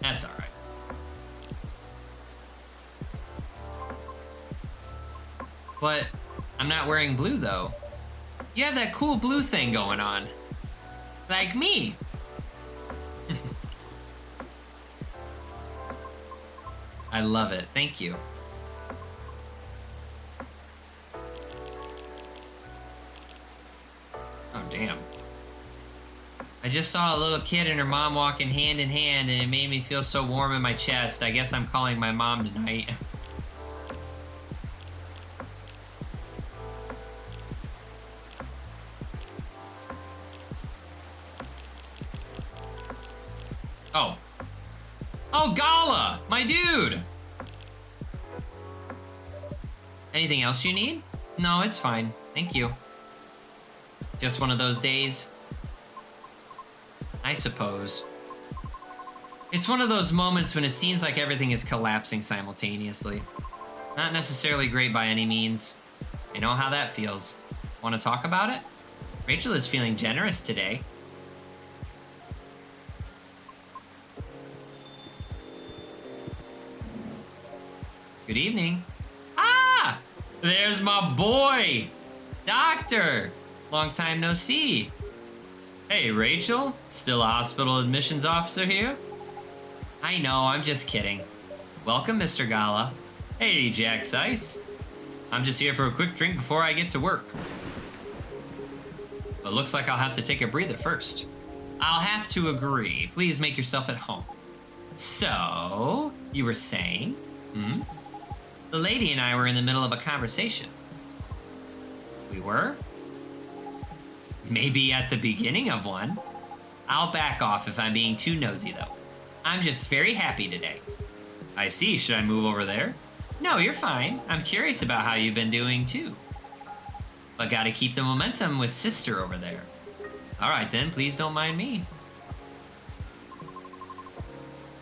That's all right. But I'm not wearing blue though. You have that cool blue thing going on. Like me. I love it. Thank you. Oh, damn. I just saw a little kid and her mom walking hand in hand, and it made me feel so warm in my chest. I guess I'm calling my mom tonight. Oh. Oh, Gala! My dude! Anything else you need? No, it's fine. Thank you. Just one of those days? I suppose. It's one of those moments when it seems like everything is collapsing simultaneously. Not necessarily great by any means. I know how that feels. Want to talk about it? Rachel is feeling generous today. Good evening. Ah! There's my boy! Doctor! Long time no see. Hey, Rachel? Still a hospital admissions officer here? I know, I'm just kidding. Welcome, Mr. Gala. Hey, Jack Sice. I'm just here for a quick drink before I get to work. But looks like I'll have to take a breather first. I'll have to agree. Please make yourself at home. So, you were saying? The lady and I were in the middle of a conversation. We were? Maybe at the beginning of one. I'll back off if I'm being too nosy, though. I'm just very happy today. I see. Should I move over there? No, you're fine. I'm curious about how you've been doing, too. But gotta keep the momentum with sister over there. All right, then. Please don't mind me.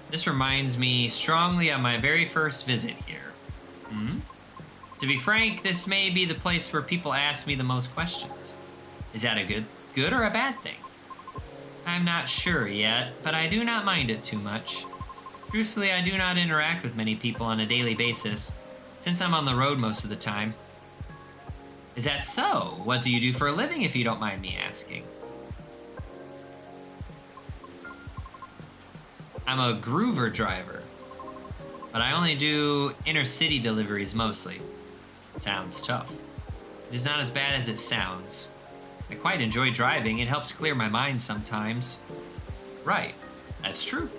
This reminds me strongly of my very first visit here. To be frank, this may be the place where people ask me the most questions. Is that a good or a bad thing? I'm not sure yet, but I do not mind it too much. Truthfully, I do not interact with many people on a daily basis, since I'm on the road most of the time. Is that so? What do you do for a living, if you don't mind me asking? I'm a Groover driver, but I only do inner-city deliveries mostly. Sounds tough. It is not as bad as it sounds. I quite enjoy driving. It helps clear my mind sometimes. Right. That's true.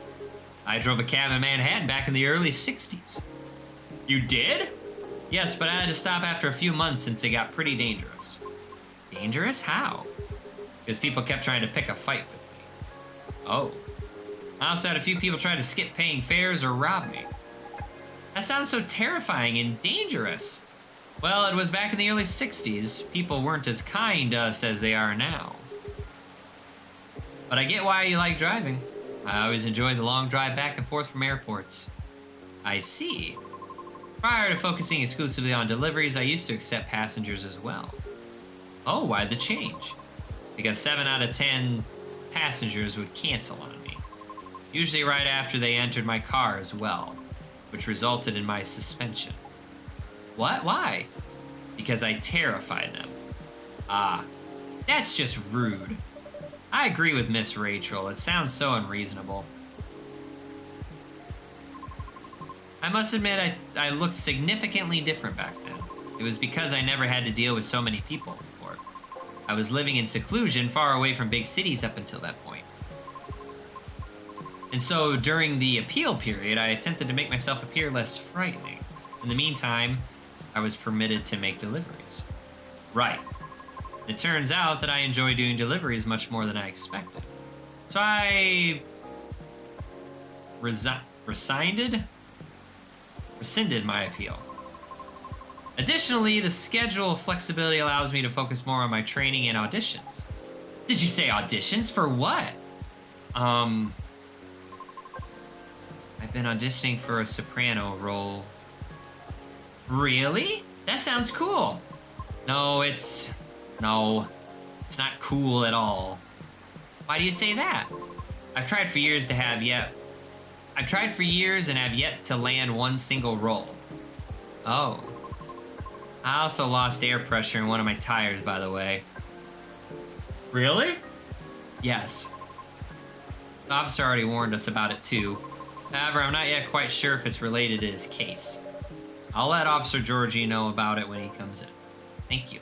I drove a cab in Manhattan back in the early 60s. You did? Yes, but I had to stop after a few months since it got pretty dangerous. Dangerous? How? Because people kept trying to pick a fight with me. Oh. I also had a few people try to skip paying fares or rob me. That sounds so terrifying and dangerous. Well, it was back in the early 60s. People weren't as kind to us as they are now. But I get why you like driving. I always enjoy the long drive back and forth from airports. I see. Prior to focusing exclusively on deliveries, I used to accept passengers as well. Oh, why the change? Because 7 out of 10 passengers would cancel on me, usually right after they entered my car as well, which resulted in my suspension. What? Why? Because I terrified them. Ah, that's just rude. I agree with Miss Rachel. It sounds so unreasonable. I must admit I looked significantly different back then. It was because I never had to deal with so many people before. I was living in seclusion far away from big cities up until that point. And so during the appeal period, I attempted to make myself appear less frightening. In the meantime, I was permitted to make deliveries. Right. It turns out that I enjoy doing deliveries much more than I expected. So I rescinded my appeal. Additionally, the schedule flexibility allows me to focus more on my training and auditions. Did you say auditions for what? I've been auditioning for a soprano role. Really? That sounds cool. No, it's not cool at all. Why do you say that? I've tried for years and have yet to land one single role. Oh. I also lost air pressure in one of my tires, by the way. Really? Yes. The officer already warned us about it too. However, I'm not yet quite sure if it's related to his case. I'll let Officer Georgie know about it when he comes in. Thank you.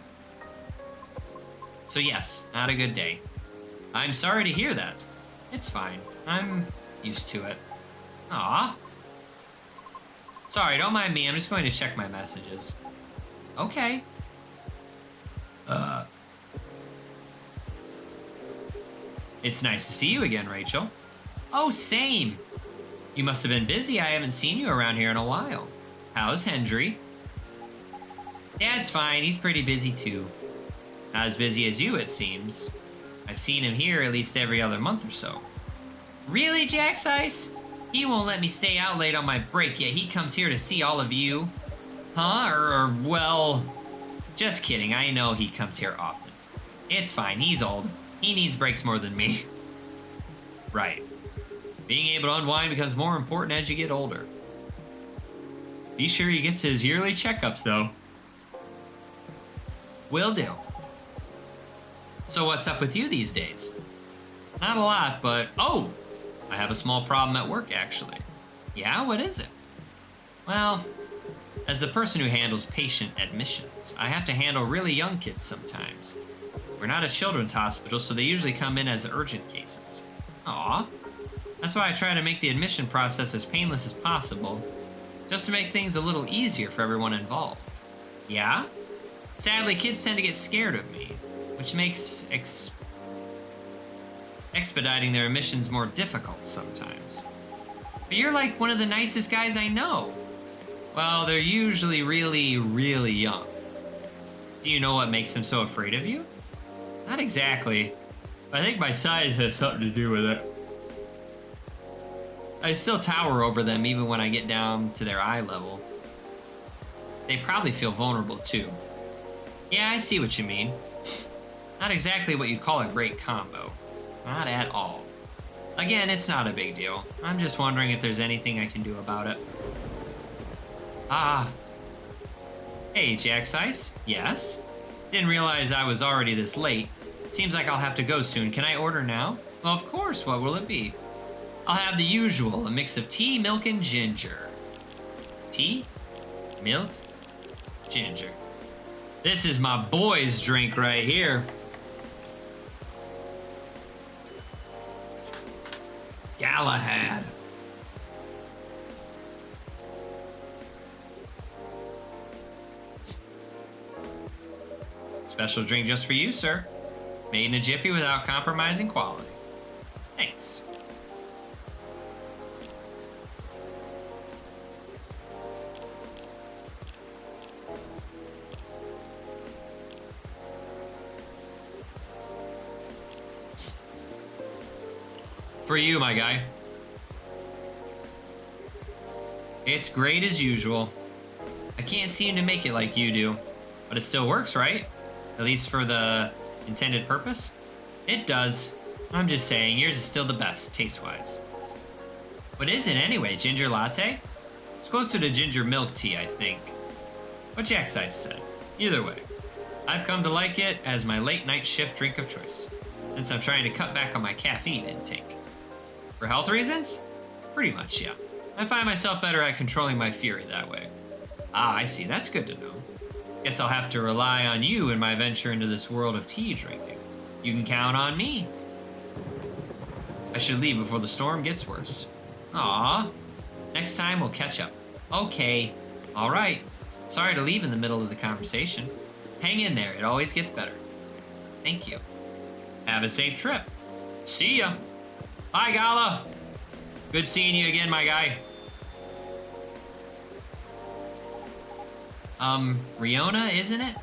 So yes, not a good day. I'm sorry to hear that. It's fine. I'm used to it. Aw. Sorry, don't mind me. I'm just going to check my messages. Okay. It's nice to see you again, Rachel. Oh, same. You must have been busy. I haven't seen you around here in a while. How's Hendry? Dad's fine. He's pretty busy too. Not as busy as you, it seems. I've seen him here at least every other month or so. Really, Jack's Ice? He won't let me stay out late on my break, yet he comes here to see all of you. Huh? Well, just kidding. I know he comes here often. It's fine. He's old. He needs breaks more than me. Right. Being able to unwind becomes more important as you get older. Be sure he gets his yearly checkups, though. Will do. So what's up with you these days? Not a lot, but... Oh! I have a small problem at work, actually. Yeah? What is it? Well, as the person who handles patient admissions, I have to handle really young kids sometimes. We're not a children's hospital, so they usually come in as urgent cases. Aw. That's why I try to make the admission process as painless as possible, just to make things a little easier for everyone involved. Yeah? Sadly, kids tend to get scared of me, which makes expediting their admissions more difficult sometimes. But you're like one of the nicest guys I know. Well, they're usually really, really young. Do you know what makes them so afraid of you? Not exactly. I think my size has something to do with it. I still tower over them even when I get down to their eye level. They probably feel vulnerable too. Yeah, I see what you mean. Not exactly what you'd call a great combo. Not at all. Again, it's not a big deal. I'm just wondering if there's anything I can do about it. Ah. Hey, Jack's Ice? Yes? Didn't realize I was already this late. Seems like I'll have to go soon. Can I order now? Well, of course. What will it be? I'll have the usual, a mix of tea, milk, and ginger. Tea, milk, ginger. This is my boy's drink right here. Galahad. Special drink just for you, sir. Made in a jiffy without compromising quality. Thanks. For you, my guy. It's great as usual. I can't seem to make it like you do, but it still works, right? At least for the intended purpose? It does. I'm just saying, yours is still the best, taste-wise. What is it anyway, ginger latte? It's closer to ginger milk tea, I think. What Jack Size said. Either way, I've come to like it as my late night shift drink of choice, since I'm trying to cut back on my caffeine intake. For health reasons? Pretty much, yeah. I find myself better at controlling my fury that way. Ah, I see, that's good to know. Guess I'll have to rely on you in my venture into this world of tea drinking. You can count on me. I should leave before the storm gets worse. Aw. Next time we'll catch up. Okay. All right. Sorry to leave in the middle of the conversation. Hang in there. It always gets better. Thank you. Have a safe trip. See ya. Bye, Gala. Good seeing you again, my guy. Riona, isn't it?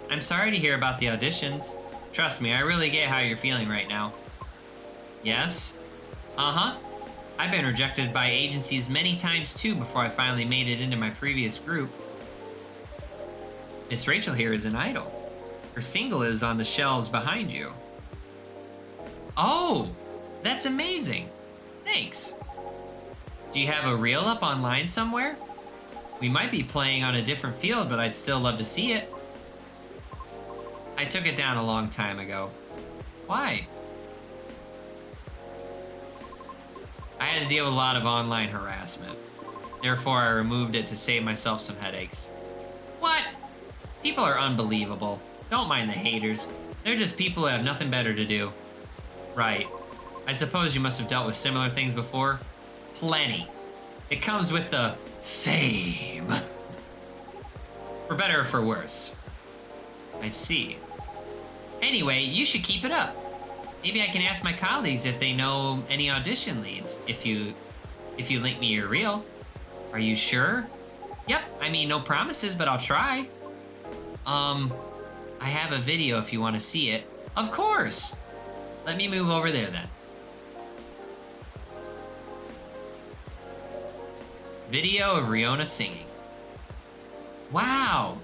I'm sorry to hear about the auditions. Trust me, I really get how you're feeling right now. Yes? Uh-huh. I've been rejected by agencies many times too before I finally made it into my previous group. Miss Rachel here is an idol. Her single is on the shelves behind you. Oh, that's amazing. Thanks. Do you have a reel up online somewhere? We might be playing on a different field, but I'd still love to see it. I took it down a long time ago. Why? I had to deal with a lot of online harassment. Therefore, I removed it to save myself some headaches. What? People are unbelievable. Don't mind the haters. They're just people who have nothing better to do. Right. I suppose you must have dealt with similar things before? Plenty. It comes with the fame. For better or for worse. I see. Anyway, you should keep it up. Maybe I can ask my colleagues if they know any audition leads, if you link me your reel. Are you sure? Yep, I mean, no promises, but I'll try. I have a video if you want to see it. Of course! Let me move over there then. Video of Riona singing. Wow!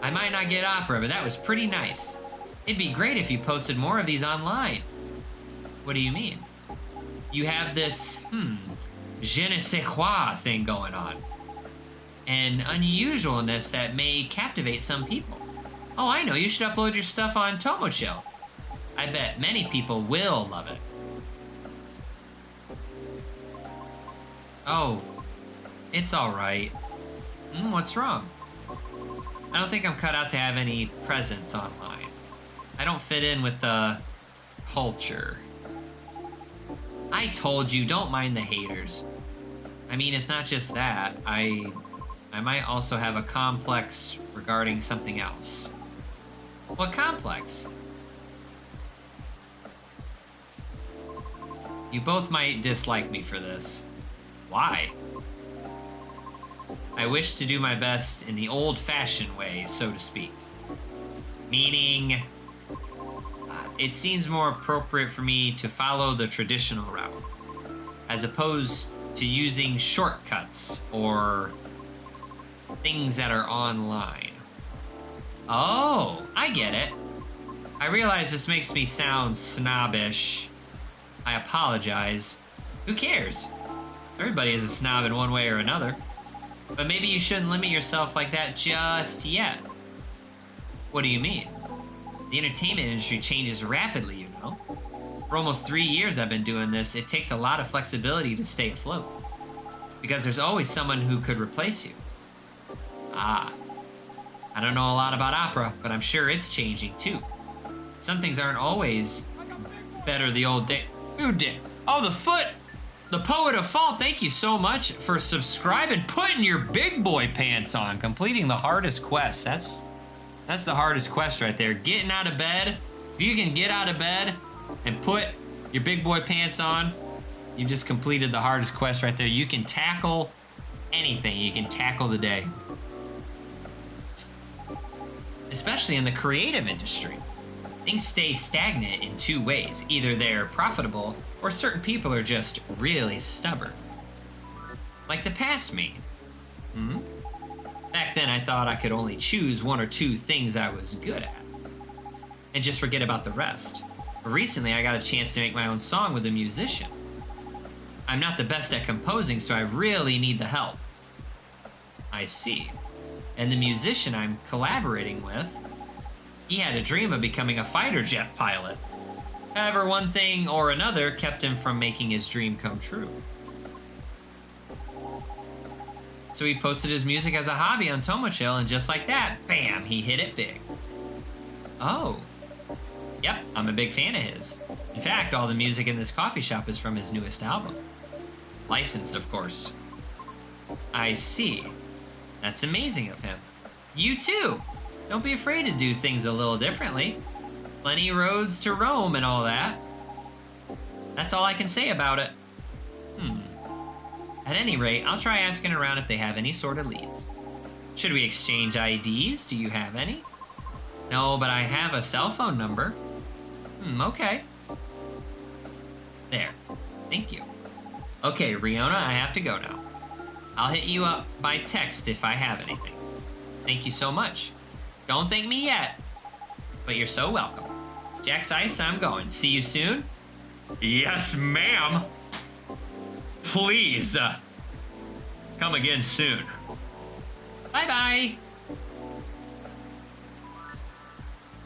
I might not get opera, but that was pretty nice. It'd be great if you posted more of these online. What do you mean? You have this, je ne sais quoi thing going on. An unusualness that may captivate some people. Oh, I know, you should upload your stuff on Tomochill. I bet many people will love it. Oh, it's alright. What's wrong? I don't think I'm cut out to have any presence online. I don't fit in with the culture. I told you, don't mind the haters. I mean, it's not just that. I might also have a complex regarding something else. What complex? You both might dislike me for this. Why? I wish to do my best in the old-fashioned way, so to speak. Meaning, it seems more appropriate for me to follow the traditional route, as opposed to using shortcuts or things that are online. Oh, I get it. I realize this makes me sound snobbish. I apologize. Who cares? Everybody is a snob in one way or another. But maybe you shouldn't limit yourself like that just yet. What do you mean? The entertainment industry changes rapidly, you know. For almost 3 years I've been doing this, it takes a lot of flexibility to stay afloat. Because there's always someone who could replace you. Ah. I don't know a lot about opera, but I'm sure it's changing too. Some things aren't always better the old day. Who did? Oh, the foot! The Poet of Fall, thank you so much for subscribing, putting your big boy pants on, completing the hardest quest. That's the hardest quest right there. Getting out of bed. If you can get out of bed and put your big boy pants on, you just completed the hardest quest right there. You can tackle anything. You can tackle the day. Especially in the creative industry. Things stay stagnant in two ways. Either they're profitable, or certain people are just really stubborn. Like the past me. Back then I thought I could only choose one or two things I was good at, and just forget about the rest. But recently, I got a chance to make my own song with a musician. I'm not the best at composing, so I really need the help. I see. And the musician I'm collaborating with, he had a dream of becoming a fighter jet pilot. However, one thing or another kept him from making his dream come true. So he posted his music as a hobby on Tomochill, and just like that, bam, he hit it big. Oh. Yep, I'm a big fan of his. In fact, all the music in this coffee shop is from his newest album. Licensed, of course. I see. That's amazing of him. You too! Don't be afraid to do things a little differently. Plenty of roads to roam and all that. That's all I can say about it. At any rate, I'll try asking around if they have any sort of leads. Should we exchange IDs? Do you have any? No, but I have a cell phone number. Okay. There. Thank you. Okay, Riona, I have to go now. I'll hit you up by text if I have anything. Thank you so much. Don't thank me yet, but you're so welcome. Jack's Ice, I'm going. See you soon? Yes, ma'am. Please, come again soon. Bye-bye.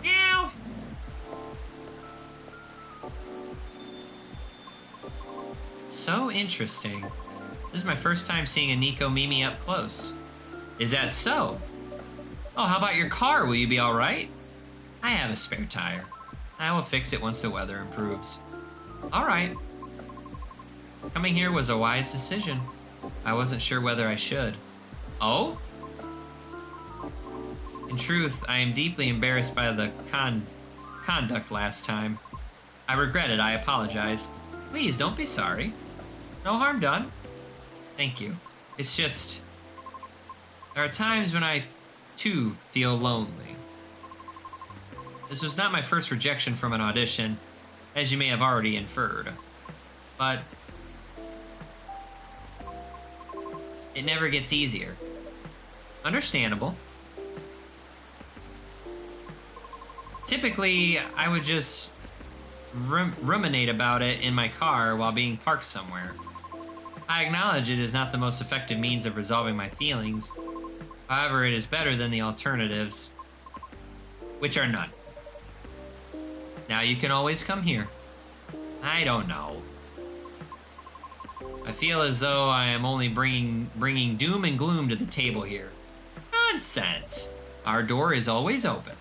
Meow. So interesting. This is my first time seeing a Nico Mimi up close. Is that so? Oh, how about your car? Will you be all right? I have a spare tire. I will fix it once the weather improves. All right. Coming here was a wise decision. I wasn't sure whether I should. Oh? In truth, I am deeply embarrassed by the conduct last time. I regret it. I apologize. Please, don't be sorry. No harm done. Thank you. It's just... there are times when I, too, feel lonely. This was not my first rejection from an audition, as you may have already inferred. But... it never gets easier. Understandable. Typically, I would just ruminate about it in my car while being parked somewhere. I acknowledge it is not the most effective means of resolving my feelings. However, it is better than the alternatives, which are none. Now you can always come here. I don't know. I feel as though I am only bringing doom and gloom to the table here. Nonsense. Our door is always open.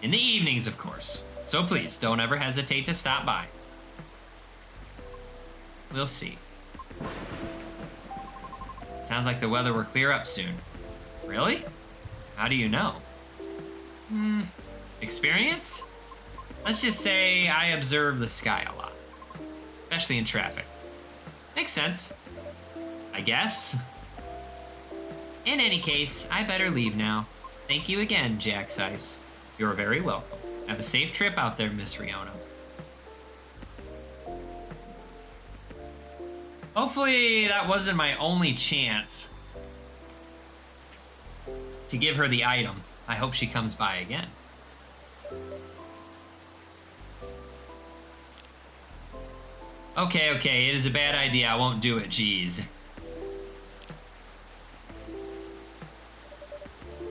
In the evenings, of course. So please, don't ever hesitate to stop by. We'll see. Sounds like the weather will clear up soon. Really? How do you know? Experience? Let's just say I observe the sky a lot. Especially in traffic. Makes sense. I guess. In any case, I better leave now. Thank you again, Jack's Ice. You're very welcome. Have a safe trip out there, Miss Riona. Hopefully that wasn't my only chance to give her the item. I hope she comes by again. Okay, it is a bad idea. I won't do it, jeez.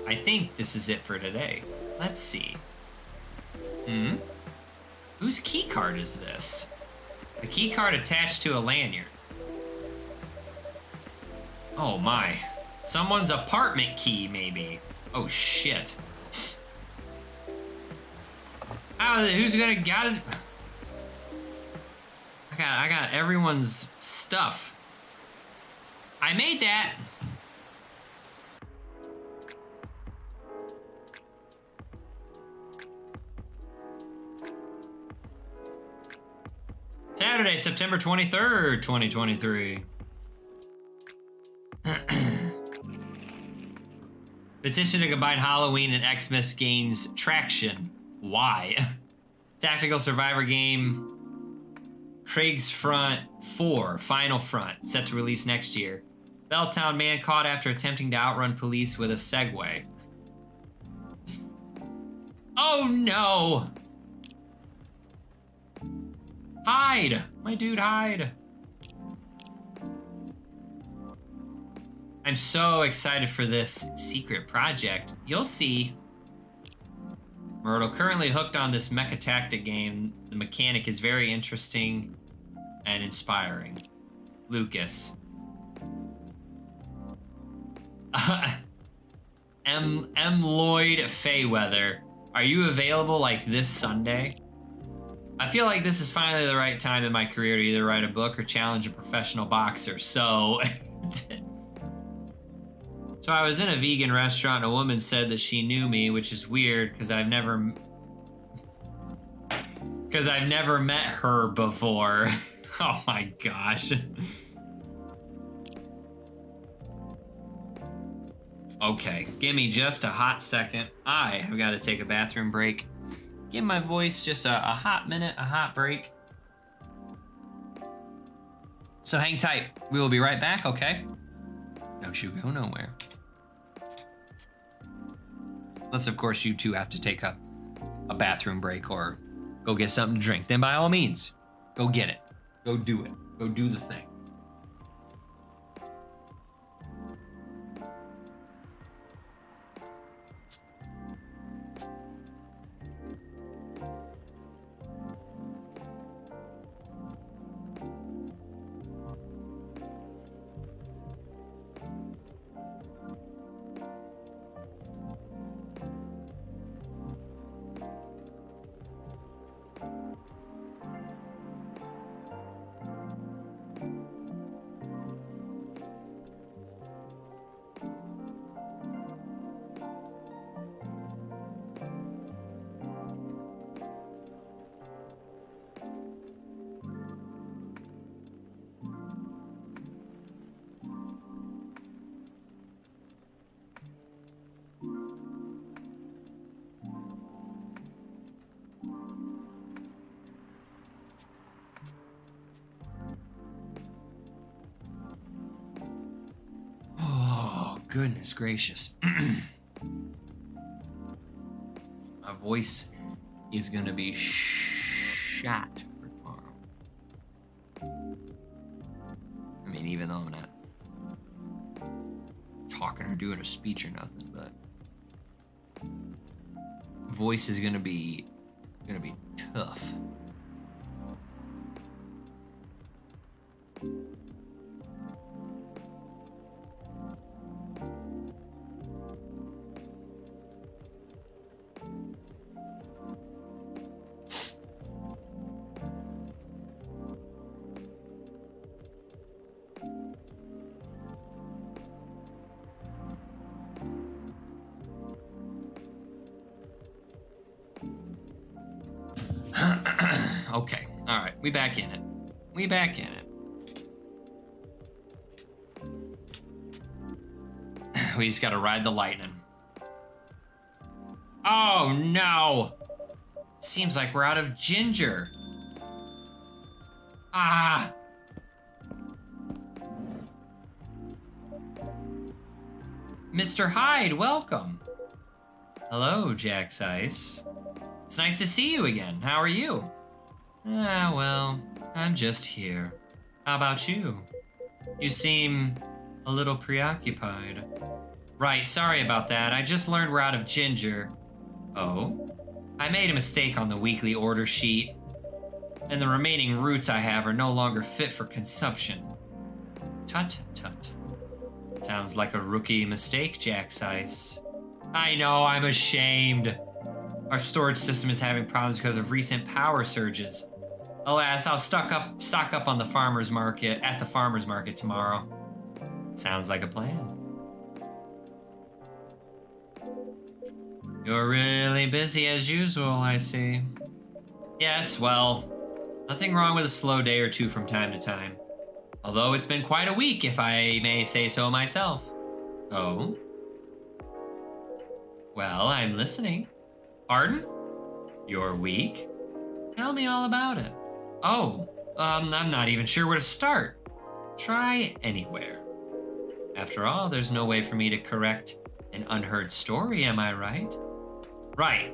I think this is it for today. Let's see. Whose key card is this? A key card attached to a lanyard. Oh my. Someone's apartment key, maybe. Oh shit. Who's gonna got it? I got everyone's stuff. I made that. Saturday, September 23rd, 2023. Petition to combine Halloween and Xmas gains traction. Why? Tactical survivor game Craig's Front 4, Final Front, set to release next year. Belltown man caught after attempting to outrun police with a Segway. Oh no! Hyde! My dude Hyde. I'm so excited for this secret project. You'll see. Myrtle, currently hooked on this mecha tactic game. The mechanic is very interesting and inspiring. Lucas. M. Lloyd Fayweather. Are you available like this Sunday? I feel like this is finally the right time in my career to either write a book or challenge a professional boxer. So I was in a vegan restaurant and a woman said that she knew me, which is weird because I've never met her before. Oh my gosh. Okay, give me just a hot second. I have got to take a bathroom break. Give my voice just a hot minute, a hot break. So hang tight. We will be right back, okay? Don't you go nowhere. Unless, of course, you two have to take a bathroom break or go get something to drink. Then by all means, go get it. Go do it. Go do the thing. Goodness gracious. My voice is gonna be shot for tomorrow. I mean, even though I'm not talking or doing a speech or nothing, but voice is gonna be tough. Okay, all right, we back in it. We back in it. We just gotta ride the lightning. Oh no! Seems like we're out of ginger. Ah! Mr. Hyde, welcome. Hello, Jack's Ice. It's nice to see you again. How are you? Ah, well, I'm just here. How about you? You seem a little preoccupied. Right, sorry about that. I just learned we're out of ginger. Oh? I made a mistake on the weekly order sheet, and the remaining roots I have are no longer fit for consumption. Tut tut. Sounds like a rookie mistake, Jack's Ice. I know, I'm ashamed. Our storage system is having problems because of recent power surges. Alas, I'll stock up on the farmer's market at the farmer's market tomorrow. Sounds like a plan. You're really busy as usual, I see. Yes, well, nothing wrong with a slow day or two from time to time. Although it's been quite a week, if I may say so myself. Oh? Well, I'm listening. Pardon? Your week? Tell me all about it. Oh, I'm not even sure where to start. Try anywhere. After all, there's no way for me to correct an unheard story, am I right? Right.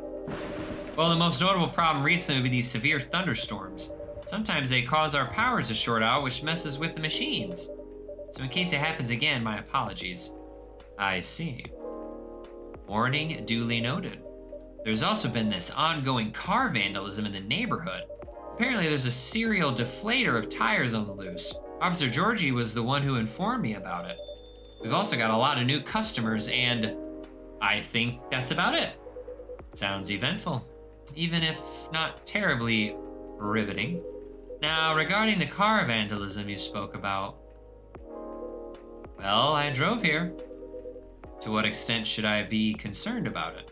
Well, the most notable problem recently would be these severe thunderstorms. Sometimes they cause our powers to short out, which messes with the machines. So in case it happens again, my apologies. I see. Warning duly noted. There's also been this ongoing car vandalism in the neighborhood. Apparently there's a serial deflator of tires on the loose. Officer Georgie was the one who informed me about it. We've also got a lot of new customers, and I think that's about it. Sounds eventful, even if not terribly riveting. Now, regarding the car vandalism you spoke about, well, I drove here. To what extent should I be concerned about it?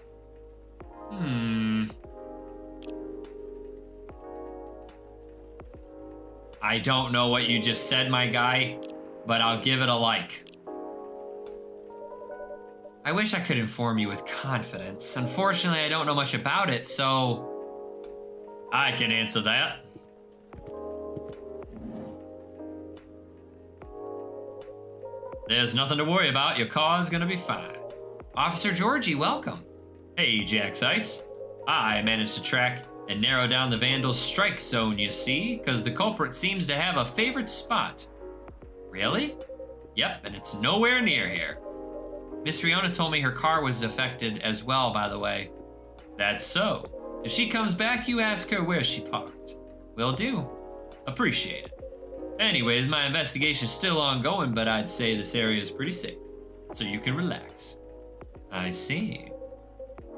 I don't know what you just said, my guy, but I'll give it a like. I wish I could inform you with confidence. Unfortunately, I don't know much about it, so I can answer that. There's nothing to worry about. Your car's gonna be fine. Officer Georgie, welcome. Hey, Jack's Ice. I managed to track and narrow down the vandal's strike zone, you see, because the culprit seems to have a favorite spot. Really? Yep, and it's nowhere near here. Miss Riona told me her car was affected as well, by the way. That's so. If she comes back, you ask her where she parked. Will do. Appreciate it. Anyways, my investigation's still ongoing, but I'd say this area is pretty safe, so you can relax. I see.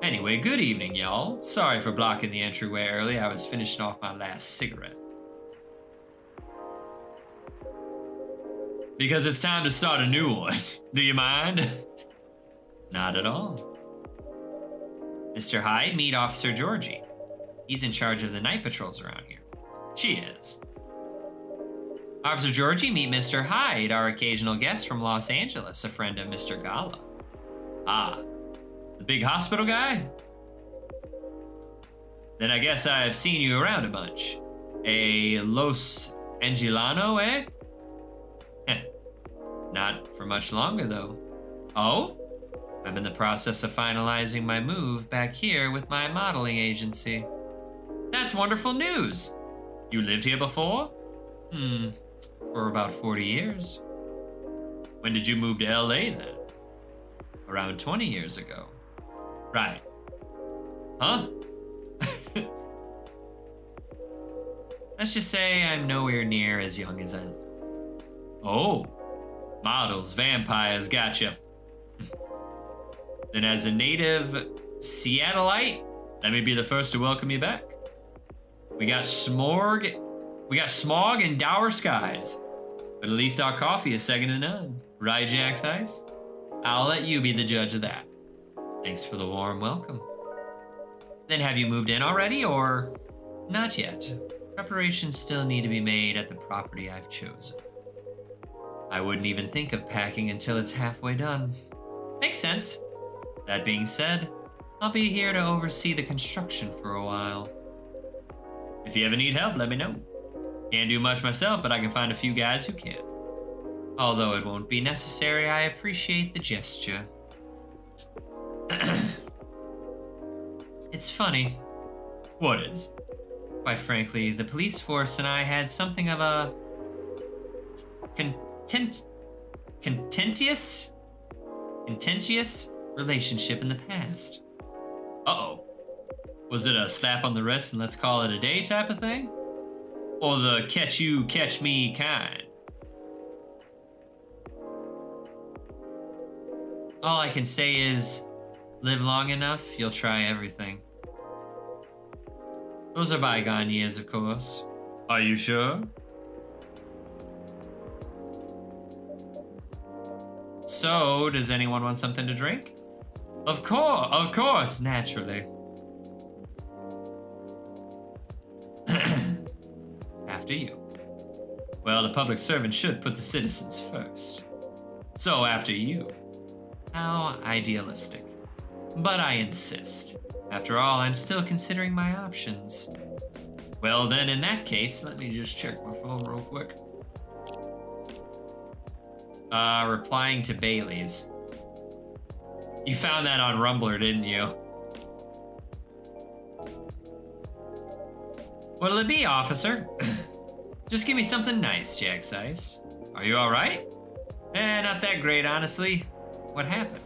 Anyway, good evening, y'all. Sorry for blocking the entryway early. I was finishing off my last cigarette. Because it's time to start a new one. Do you mind? Not at all. Mr. Hyde, meet Officer Georgie. He's in charge of the night patrols around here. She is. Officer Georgie, meet Mr. Hyde, our occasional guest from Los Angeles, a friend of Mr. Gala. Ah, the big hospital guy? Then I guess I've seen you around a bunch. A Los Angelano, eh? Not for much longer, though. Oh? I'm in the process of finalizing my move back here with my modeling agency. That's wonderful news. You lived here before? For about 40 years. When did you move to LA then? Around 20 years ago. Right. Huh? Let's just say I'm nowhere near as young as I look. Oh. Models, vampires, gotcha. Then as a native Seattleite, let me be the first to welcome you back. We got smog and dour skies, but at least our coffee is second to none. Right, Jack's Ice? I'll let you be the judge of that. Thanks for the warm welcome. Then have you moved in already, or not yet? Preparations still need to be made at the property I've chosen. I wouldn't even think of packing until it's halfway done. Makes sense. That being said, I'll be here to oversee the construction for a while. If you ever need help, let me know. Can't do much myself, but I can find a few guys who can. Although it won't be necessary, I appreciate the gesture. It's funny. What is? Quite frankly, the police force and I had something of a contentious relationship in the past. Uh-oh. Was it a slap on the wrist and let's call it a day type of thing? Or the catch you, catch me kind? All I can say is, live long enough, you'll try everything. Those are bygone years, of course. Are you sure? So, does anyone want something to drink? Of course, naturally. After you. Well, the public servant should put the citizens first. So, after you. How idealistic. But I insist. After all, I'm still considering my options. Well, then, in that case, let me just check my phone real quick. Replying to Bailey's. You found that on Rumbler, didn't you? What'll it be, officer? Just give me something nice, Jack Size. Are you alright? Not that great, honestly. What happened?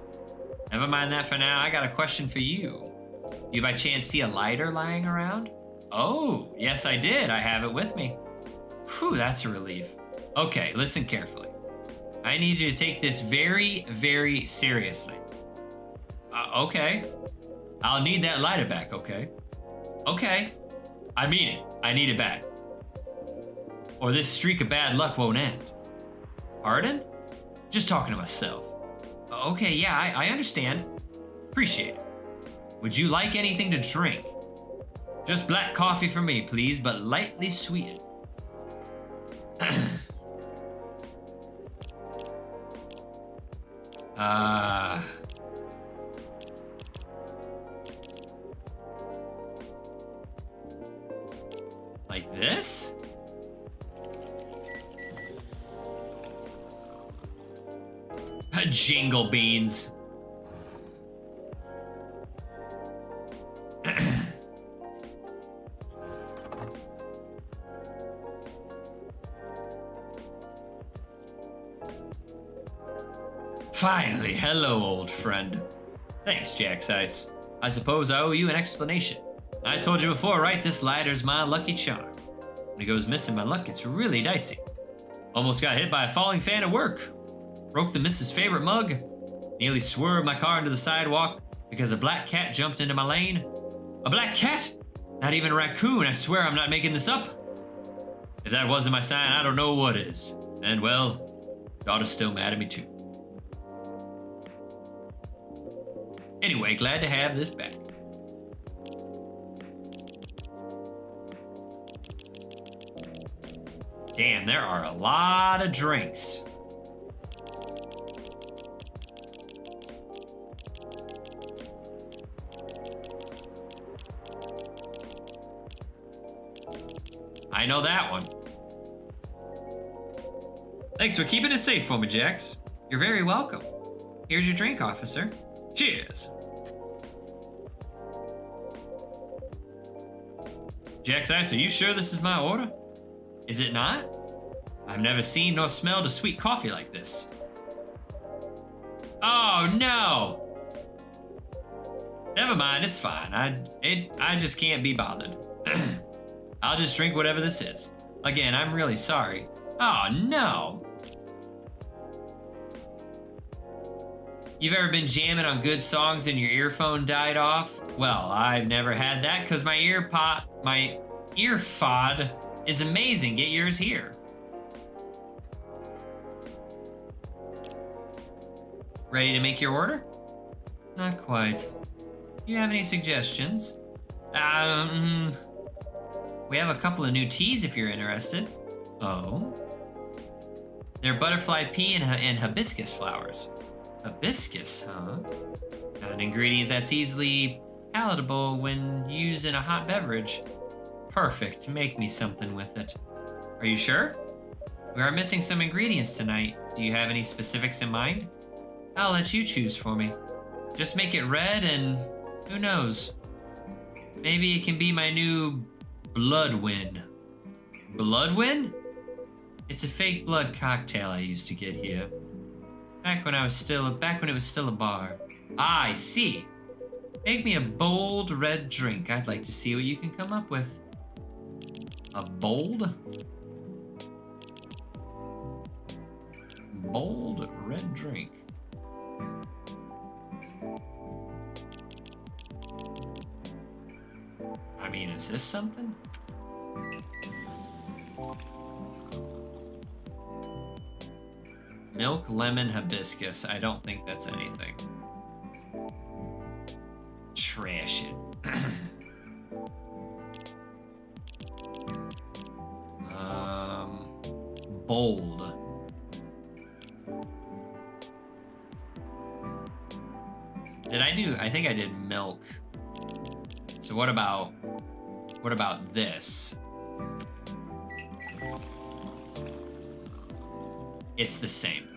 Never mind that for now. I got a question for you. You by chance see a lighter lying around? Oh, yes, I did. I have it with me. Whew, that's a relief. Okay, listen carefully. I need you to take this very, very seriously. Okay. I'll need that lighter back, okay? Okay. I mean it. I need it back. Or this streak of bad luck won't end. Pardon? Just talking to myself. Okay, yeah, I understand. Appreciate it. Would you like anything to drink? Just black coffee for me, please, but lightly sweetened. Like this? Jingle beans. Finally, hello, old friend. Thanks, Jack Size. I suppose I owe you an explanation. I told you before, right? This lighter's my lucky charm. When it goes missing, my luck gets really dicey. Almost got hit by a falling fan at work. Broke the missus' favorite mug. Nearly swerved my car into the sidewalk because a black cat jumped into my lane. A black cat? Not even a raccoon, I swear I'm not making this up. If that wasn't my sign, I don't know what is. And well, daughter's still mad at me too. Anyway, glad to have this back. Damn, there are a lot of drinks. I know that one. Thanks for keeping it safe for me, Jax. You're very welcome. Here's your drink, officer. Cheers. Jax Ice, are you sure this is my order? Is it not? I've never seen nor smelled a sweet coffee like this. Oh no! Never mind, it's fine. I just can't be bothered. I'll just drink whatever this is. Again, I'm really sorry. Oh no! You've ever been jamming on good songs and your earphone died off? Well, I've never had that because my earphod is amazing. Get yours here. Ready to make your order? Not quite. Do you have any suggestions? We have a couple of new teas if you're interested. Oh? They're butterfly pea and hibiscus flowers. Hibiscus, huh? An ingredient that's easily palatable when used in a hot beverage. Perfect. Make me something with it. Are you sure? We are missing some ingredients tonight. Do you have any specifics in mind? I'll let you choose for me. Just make it red and who knows? Maybe it can be my new Bloodwind. Bloodwind? It's a fake blood cocktail I used to get here. Back when it was still a bar. Ah, I see. Make me a bold red drink. I'd like to see what you can come up with. A bold red drink. I mean, is this something? Milk, lemon, hibiscus. I don't think that's anything. Trash it. Bold. I think I did milk. So what about this? It's the same.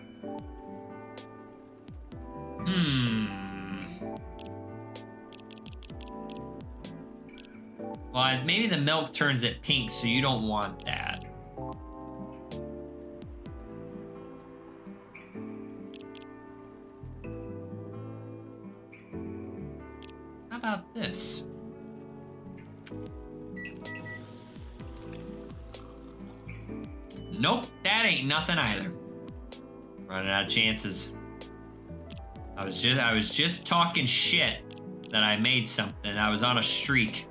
Well, maybe the milk turns it pink, so you don't want that. How about this? Nope, that ain't nothing either. Running out of chances. I was just talking shit that I made something. I was on a streak.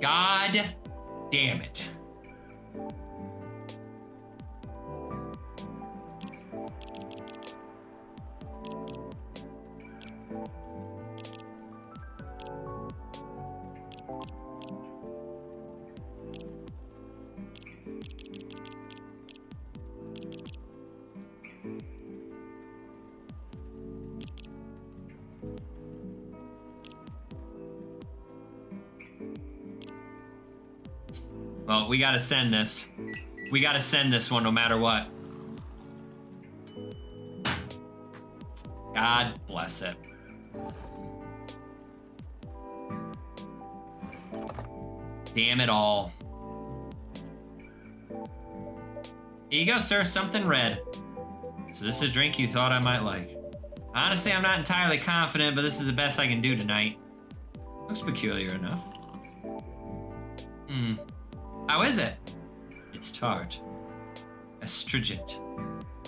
God damn it. Well, we gotta send this. We gotta send this one no matter what. God bless it. Damn it all. Here you go, sir. Something red. So this is a drink you thought I might like. Honestly, I'm not entirely confident, but this is the best I can do tonight. Looks peculiar enough. How is it? It's tart. Astringent.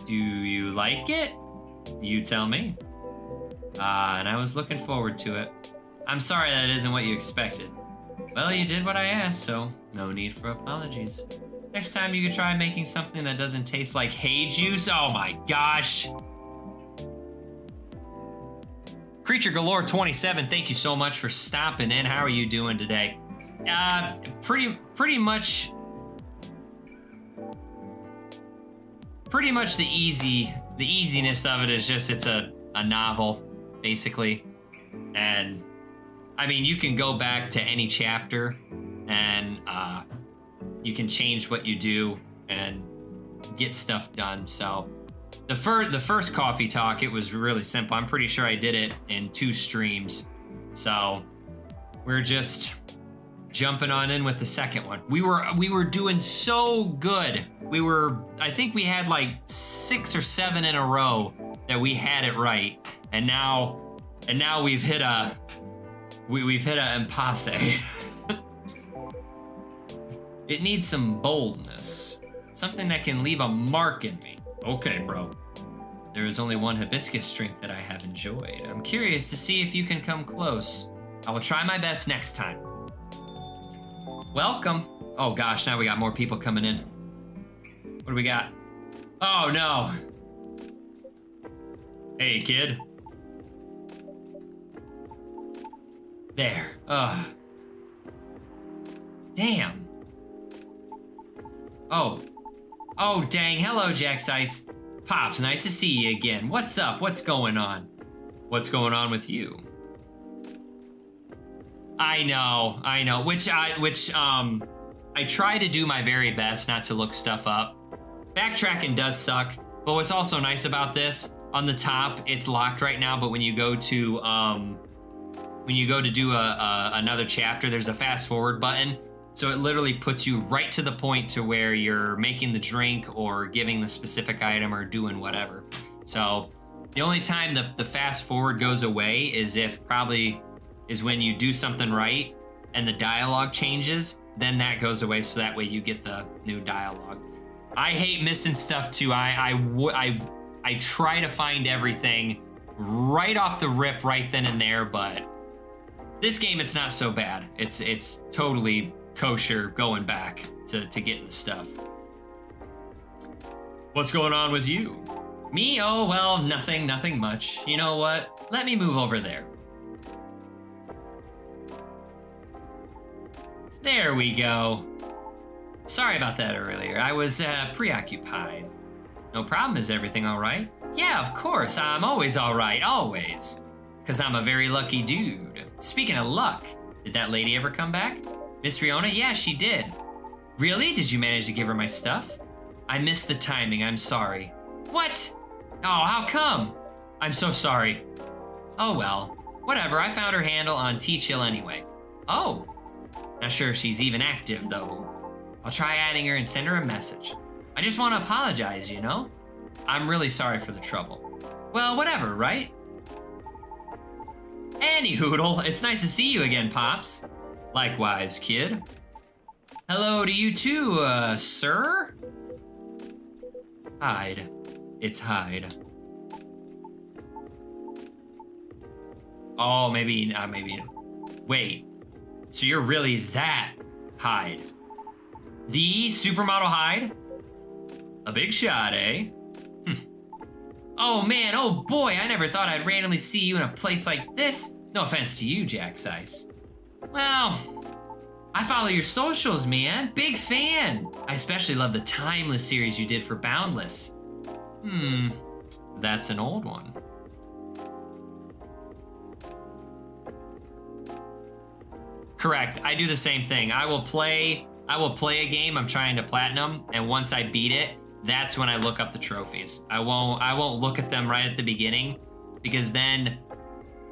Do you like it? You tell me. And I was looking forward to it. I'm sorry that isn't what you expected. Well, you did what I asked, so no need for apologies. Next time you could try making something that doesn't taste like hay juice. Oh my gosh. Creature Galore 27, thank you so much for stopping in. How are you doing today? Pretty much the easiness of it is just it's a novel, basically. And I mean, you can go back to any chapter and you can change what you do and get stuff done. So the first coffee talk, it was really simple. I'm pretty sure I did it in 2 streams. So we're just jumping on in with the second one. We were doing so good. I think we had like 6 or 7 in a row that we had it right. And now we've hit a impasse. It needs some boldness. Something that can leave a mark in me. Okay, bro. There is only one hibiscus drink that I have enjoyed. I'm curious to see if you can come close. I will try my best next time. Welcome. Oh gosh, now we got more people coming in. What do we got? Oh no. Hey, kid. There. Ugh. Damn. Oh. Oh, dang. Hello, Jack's Ice. Pops, nice to see you again. What's up? What's going on? What's going on with you? I know. I try to do my very best not to look stuff up. Backtracking does suck, but what's also nice about this, on the top, it's locked right now, but when you go to do another chapter, there's a fast forward button. So it literally puts you right to the point to where you're making the drink or giving the specific item or doing whatever. So the only time the fast forward goes away is when you do something right and the dialogue changes, then that goes away, so that way you get the new dialogue. I hate missing stuff too. I try to find everything right off the rip right then and there, but this game, it's not so bad. It's totally kosher going back to getting the stuff. What's going on with you? Me? Oh, well, nothing much. You know what? Let me move over there. There we go. Sorry about that earlier. I was preoccupied. No problem. Is everything all right? Yeah, of course. I'm always all right. Always. Because I'm a very lucky dude. Speaking of luck, did that lady ever come back? Miss Riona? Yeah, she did. Really? Did you manage to give her my stuff? I missed the timing, I'm sorry. What? Oh, how come? I'm so sorry. Oh well, whatever, I found her handle on T-Chill anyway. Oh, not sure if she's even active though. I'll try adding her and send her a message. I just want to apologize, you know? I'm really sorry for the trouble. Well, whatever, right? Anyhoodle, it's nice to see you again, Pops. Likewise, kid. Hello to you too, sir? Hyde. It's Hyde. Oh, maybe. Wait. So you're really that Hyde? The supermodel Hyde? A big shot, eh? Oh man, oh boy, I never thought I'd randomly see you in a place like this. No offense to you, Jack Sice. Well, I follow your socials, man. Big fan. I especially love the Timeless series you did for Boundless. That's an old one. Correct, I do the same thing. I will play a game I'm trying to platinum, and once I beat it, that's when I look up the trophies. I won't look at them right at the beginning, because then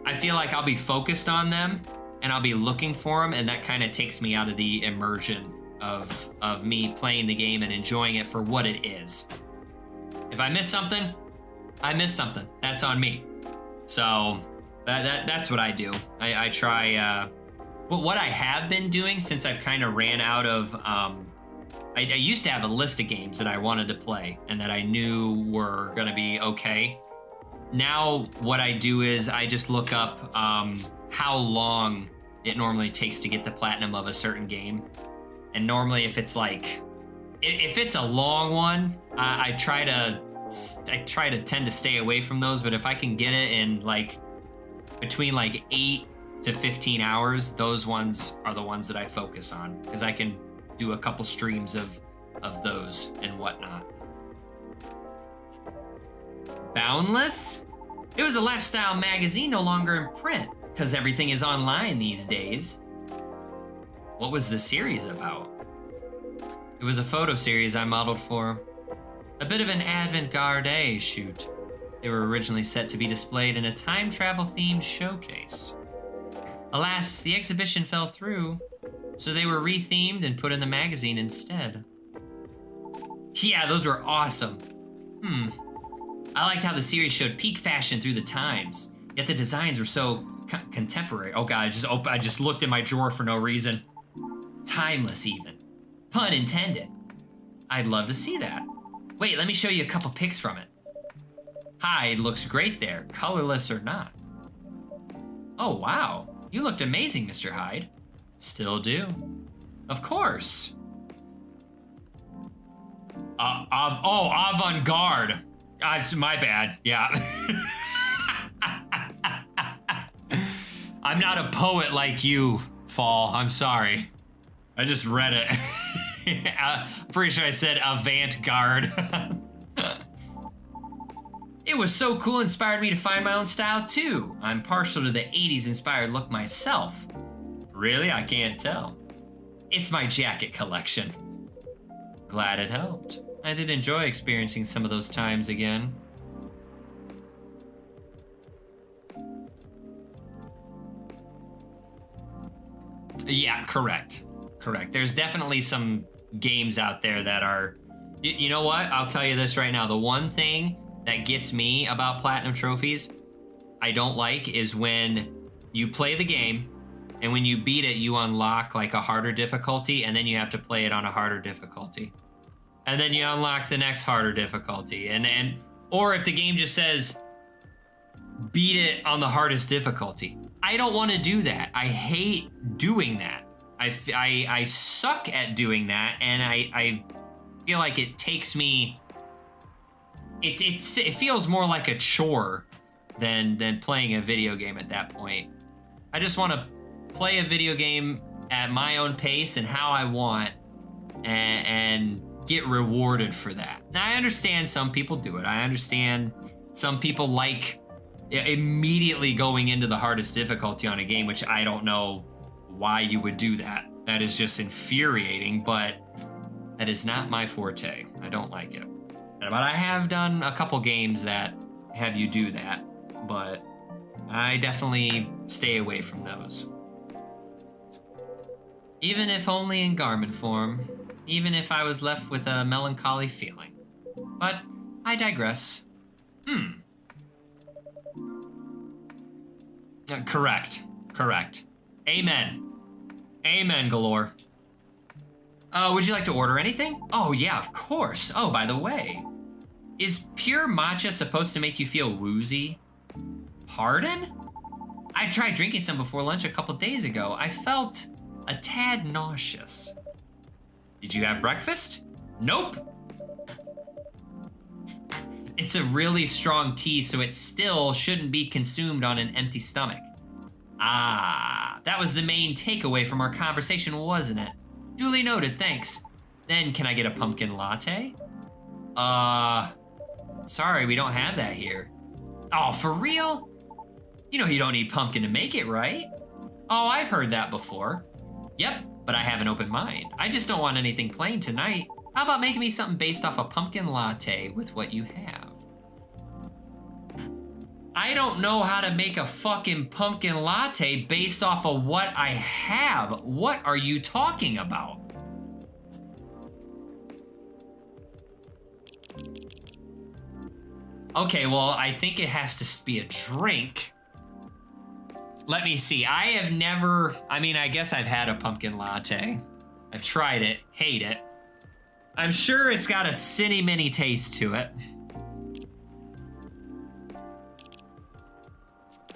I feel like I'll be focused on them and I'll be looking for them, and that kind of takes me out of the immersion of me playing the game and enjoying it for what it is. If I miss something, I miss something. That's on me. So that's what I do. I try. But what I have been doing since I've kind of ran out of, I used to have a list of games that I wanted to play and that I knew were gonna be okay. Now what I do is I just look up how long it normally takes to get the platinum of a certain game. And normally if it's like, if it's a long one, I try to tend to stay away from those, but if I can get it in like between like 8 to 15 hours, those ones are the ones that I focus on, because I can do a couple streams of those and whatnot. Boundless? It was a lifestyle magazine no longer in print, because everything is online these days. What was the series about? It was a photo series I modeled for. A bit of an avant-garde shoot. They were originally set to be displayed in a time travel themed showcase. Alas, the exhibition fell through, so they were rethemed and put in the magazine instead. Yeah, those were awesome. I liked how the series showed peak fashion through the times, yet the designs were so contemporary. Oh god, I just looked in my drawer for no reason. Timeless even. Pun intended. I'd love to see that. Wait, let me show you a couple pics from it. Hyde looks great there, colorless or not. Oh wow, you looked amazing, Mr. Hyde. Still do. Of course. Avant-garde. My bad, yeah. I'm not a poet like you, Fall, I'm sorry. I just read it. I'm pretty sure I said avant-garde. It was so cool, inspired me to find my own style too. I'm partial to the 80s inspired look myself. Really? I can't tell. It's my jacket collection. Glad it helped. I did enjoy experiencing some of those times again. Yeah, correct. There's definitely some games out there that are, you know what? I'll tell you this right now. The one thing that gets me about platinum trophies I don't like is when you play the game and when you beat it, you unlock like a harder difficulty, and then you have to play it on a harder difficulty. And then you unlock the next harder difficulty. Or if the game just says, beat it on the hardest difficulty. I don't want to do that. I hate doing that. I suck at doing that, and I feel like it takes me, it feels more like a chore than playing a video game at that point. I just want to play a video game at my own pace and how I want, and get rewarded for that. Now, I understand some people do it. I understand some people like immediately going into the hardest difficulty on a game, which I don't know why you would do that. That is just infuriating, but That is not my forte. I don't like it. But I have done a couple games that have you do that, but I definitely stay away from those. Even if only in Garmin form, even if I was left with a melancholy feeling. But I digress. Correct. Amen. Amen galore. Would you like to order anything? Oh yeah, of course. Oh, by the way, is pure matcha supposed to make you feel woozy? Pardon? I tried drinking some before lunch a couple days ago. I felt a tad nauseous. Did you have breakfast? Nope. It's a really strong tea, so it still shouldn't be consumed on an empty stomach. Ah, that was the main takeaway from our conversation, wasn't it? Duly noted, thanks. Then can I get a pumpkin latte? Sorry, we don't have that here. Oh, for real? You know you don't need pumpkin to make it, right? Oh, I've heard that before. Yep, but I have an open mind. I just don't want anything plain tonight. How about making me something based off a pumpkin latte with what you have? I don't know how to make a fucking pumpkin latte based off of what I have. What are you talking about? Okay, well, I think it has to be a drink. Let me see. I have never, I mean, I guess I've had a pumpkin latte. I've tried it, hate it. I'm sure it's got a cinny-minny taste to it.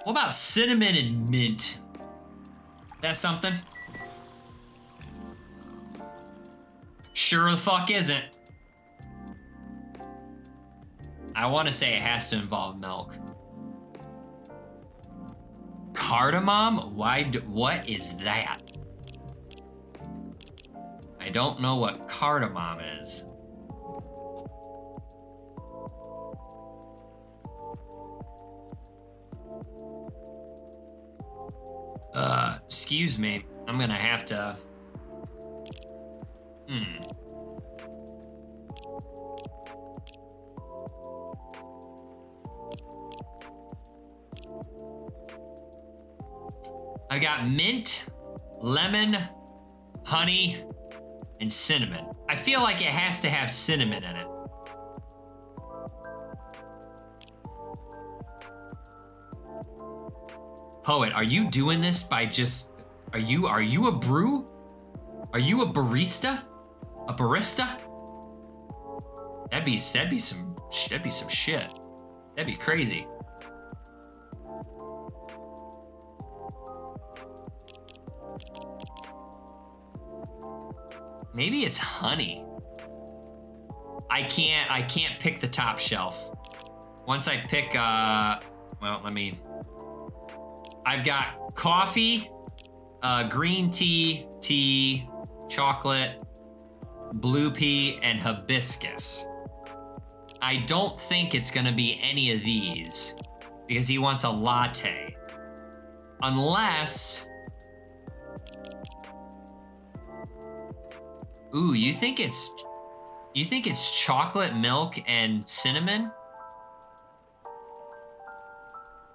What about cinnamon and mint? That something? Sure the fuck isn't. I want to say it has to involve milk. Cardamom? What is that? I don't know what cardamom is. Excuse me. I'm gonna have to... I got mint, lemon, honey, and cinnamon. I feel like it has to have cinnamon in it. Poet, are you doing this by just... Are you a brew? Are you a barista? A barista? That'd be some shit. That'd be crazy. Maybe it's honey. I can't pick the top shelf. Once I pick, well, I've got coffee, green tea, tea, chocolate, blue pea, and hibiscus. I don't think it's gonna be any of these because he wants a latte. Unless... Ooh, you think it's chocolate, milk, and cinnamon?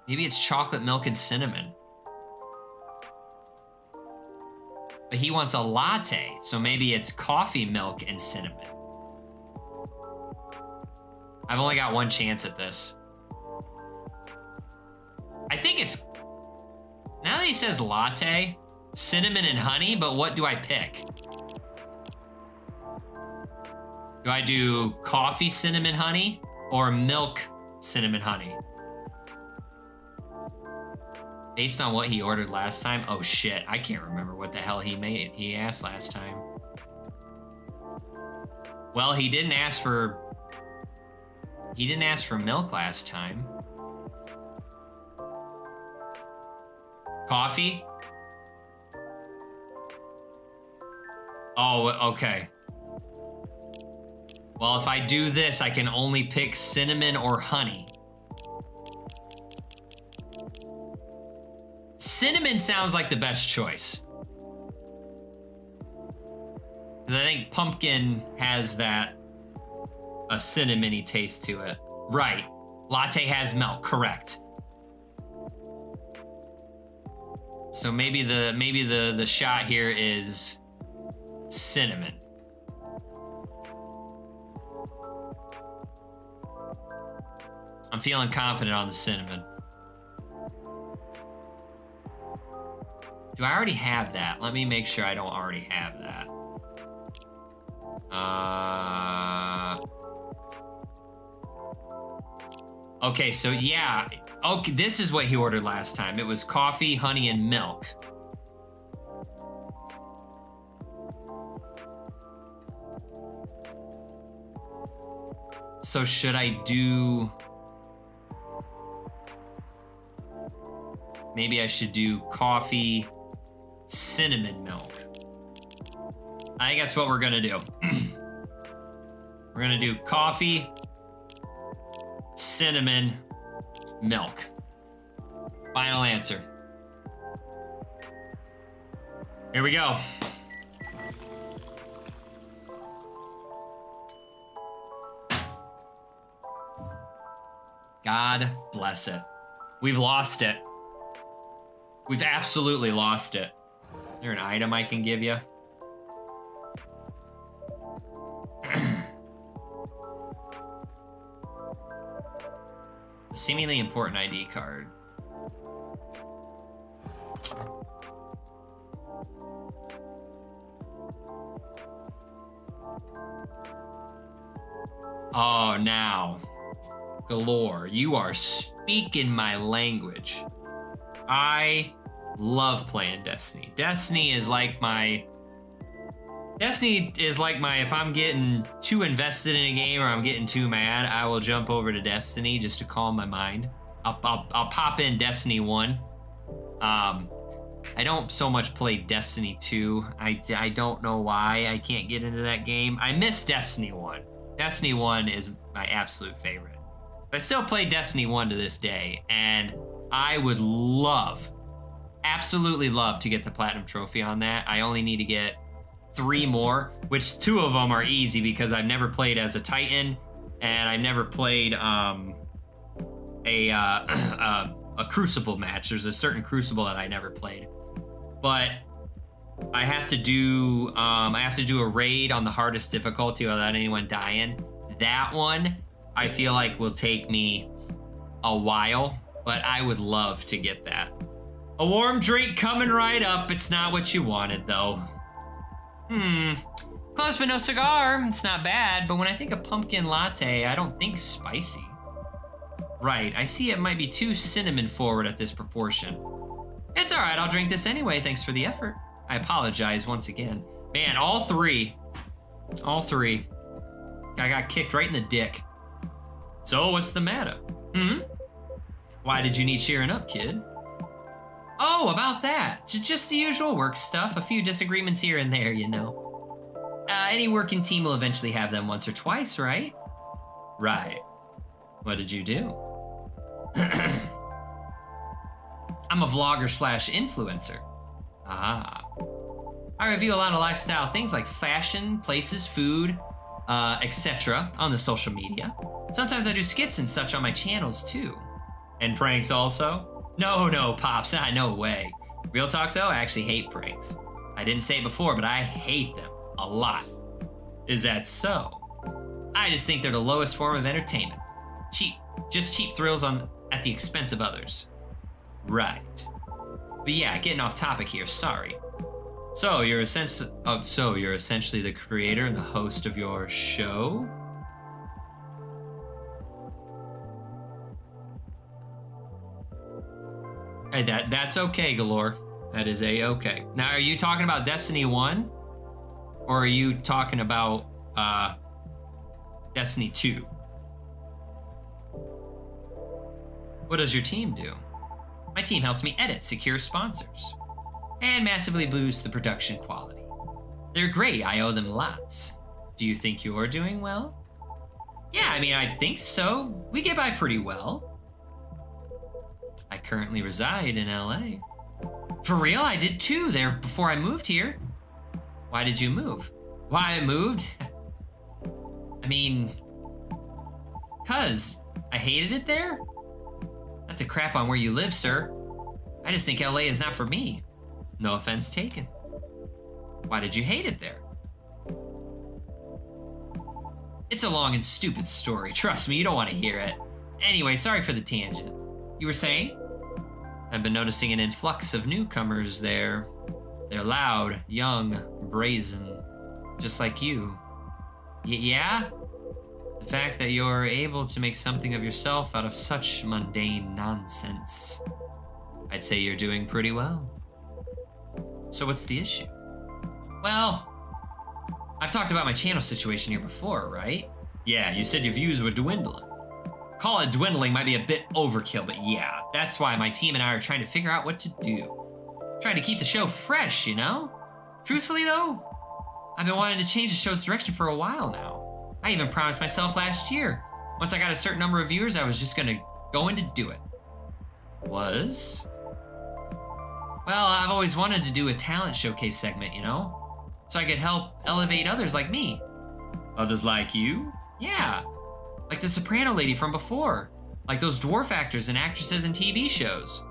Maybe it's chocolate, milk, and cinnamon. But he wants a latte, so maybe it's coffee, milk, and cinnamon. I've only got one chance at this. I think it's... Now that he says latte, cinnamon and honey, but what do I pick? Do I do coffee, cinnamon, honey, or milk, cinnamon, honey? Based on what he ordered last time? Oh shit, I can't remember what the hell he asked last time. Well, he didn't ask for milk last time. Coffee? Oh, okay. Well, if I do this, I can only pick cinnamon or honey. Cinnamon sounds like the best choice. 'Cause I think pumpkin has that a cinnamony taste to it. Right. Latte has milk, correct. So maybe the shot here is cinnamon. I'm feeling confident on the cinnamon. Do I already have that? Let me make sure I don't already have that. Okay, so yeah. Okay, this is what he ordered last time. It was coffee, honey, and milk. So should I do... Maybe I should do coffee, cinnamon milk. I think that's what we're gonna do. We're gonna do coffee, cinnamon, milk. Final answer. Here we go. God bless it. We've lost it. We've absolutely lost it. Is there an item I can give you? A seemingly important ID card. Oh, now. Galore, you are speaking my language. I love playing Destiny. Destiny is like my, if I'm getting too invested in a game or I'm getting too mad, I will jump over to Destiny just to calm my mind. I'll pop in Destiny 1. I don't so much play Destiny 2. I don't know why I can't get into that game. I miss Destiny 1. Destiny 1 is my absolute favorite. I still play Destiny 1 to this day, and I would love, absolutely love to get the Platinum Trophy on that. I only need to get 3 more, which 2 of them are easy because I've never played as a Titan, and I've never played a Crucible match. There's a certain Crucible that I never played. But I have to do a raid on the hardest difficulty without anyone dying. That one I feel like will take me a while, but I would love to get that. A warm drink coming right up. It's not what you wanted though. Close but no cigar. It's not bad, but when I think of pumpkin latte, I don't think spicy. Right, I see it might be too cinnamon forward at this proportion. It's all right, I'll drink this anyway. Thanks for the effort. I apologize once again. Man, all three. I got kicked right in the dick. So what's the matter? Why did you need cheering up, kid? Oh, about that. Just the usual work stuff. A few disagreements here and there, you know. Any working team will eventually have them once or twice, right? Right. What did you do? I'm a vlogger slash influencer. Ah. I review a lot of lifestyle things like fashion, places, food, etc. on the social media. Sometimes I do skits and such on my channels too. And pranks also? No, Pops, no way. Real talk though, I actually hate pranks. I didn't say it before, but I hate them a lot. Is that so? I just think they're the lowest form of entertainment. Just cheap thrills at the expense of others. Right. But yeah, getting off topic here, sorry. So you're essentially the creator and the host of your show? Hey, that's okay, Galore. That is a-okay. Now, are you talking about Destiny 1? Or are you talking about Destiny 2? What does your team do? My team helps me edit, secure sponsors, and massively boost the production quality. They're great, I owe them lots. Do you think you're doing well? Yeah, I mean, I think so. We get by pretty well. I currently reside in LA. For real? I did too there before I moved here. Why did you move? Why I moved? I mean, cuz I hated it there? Not to crap on where you live, sir. I just think LA is not for me. No offense taken. Why did you hate it there? It's a long and stupid story. Trust me, you don't want to hear it. Anyway, sorry for the tangent. You were saying? I've been noticing an influx of newcomers there. They're loud, young, brazen, just like you. Yeah? The fact that you're able to make something of yourself out of such mundane nonsense. I'd say you're doing pretty well. So what's the issue? Well, I've talked about my channel situation here before, right? Yeah, you said your views were dwindling. Call it dwindling might be a bit overkill, but yeah, that's why my team and I are trying to figure out what to do. Trying to keep the show fresh, you know? Truthfully though, I've been wanting to change the show's direction for a while now. I even promised myself last year, once I got a certain number of viewers, I was just gonna go in to do it. Was? Well, I've always wanted to do a talent showcase segment, you know? So I could help elevate others like me. Others like you? Yeah. Like the soprano lady from before. Like those dwarf actors and actresses in TV shows.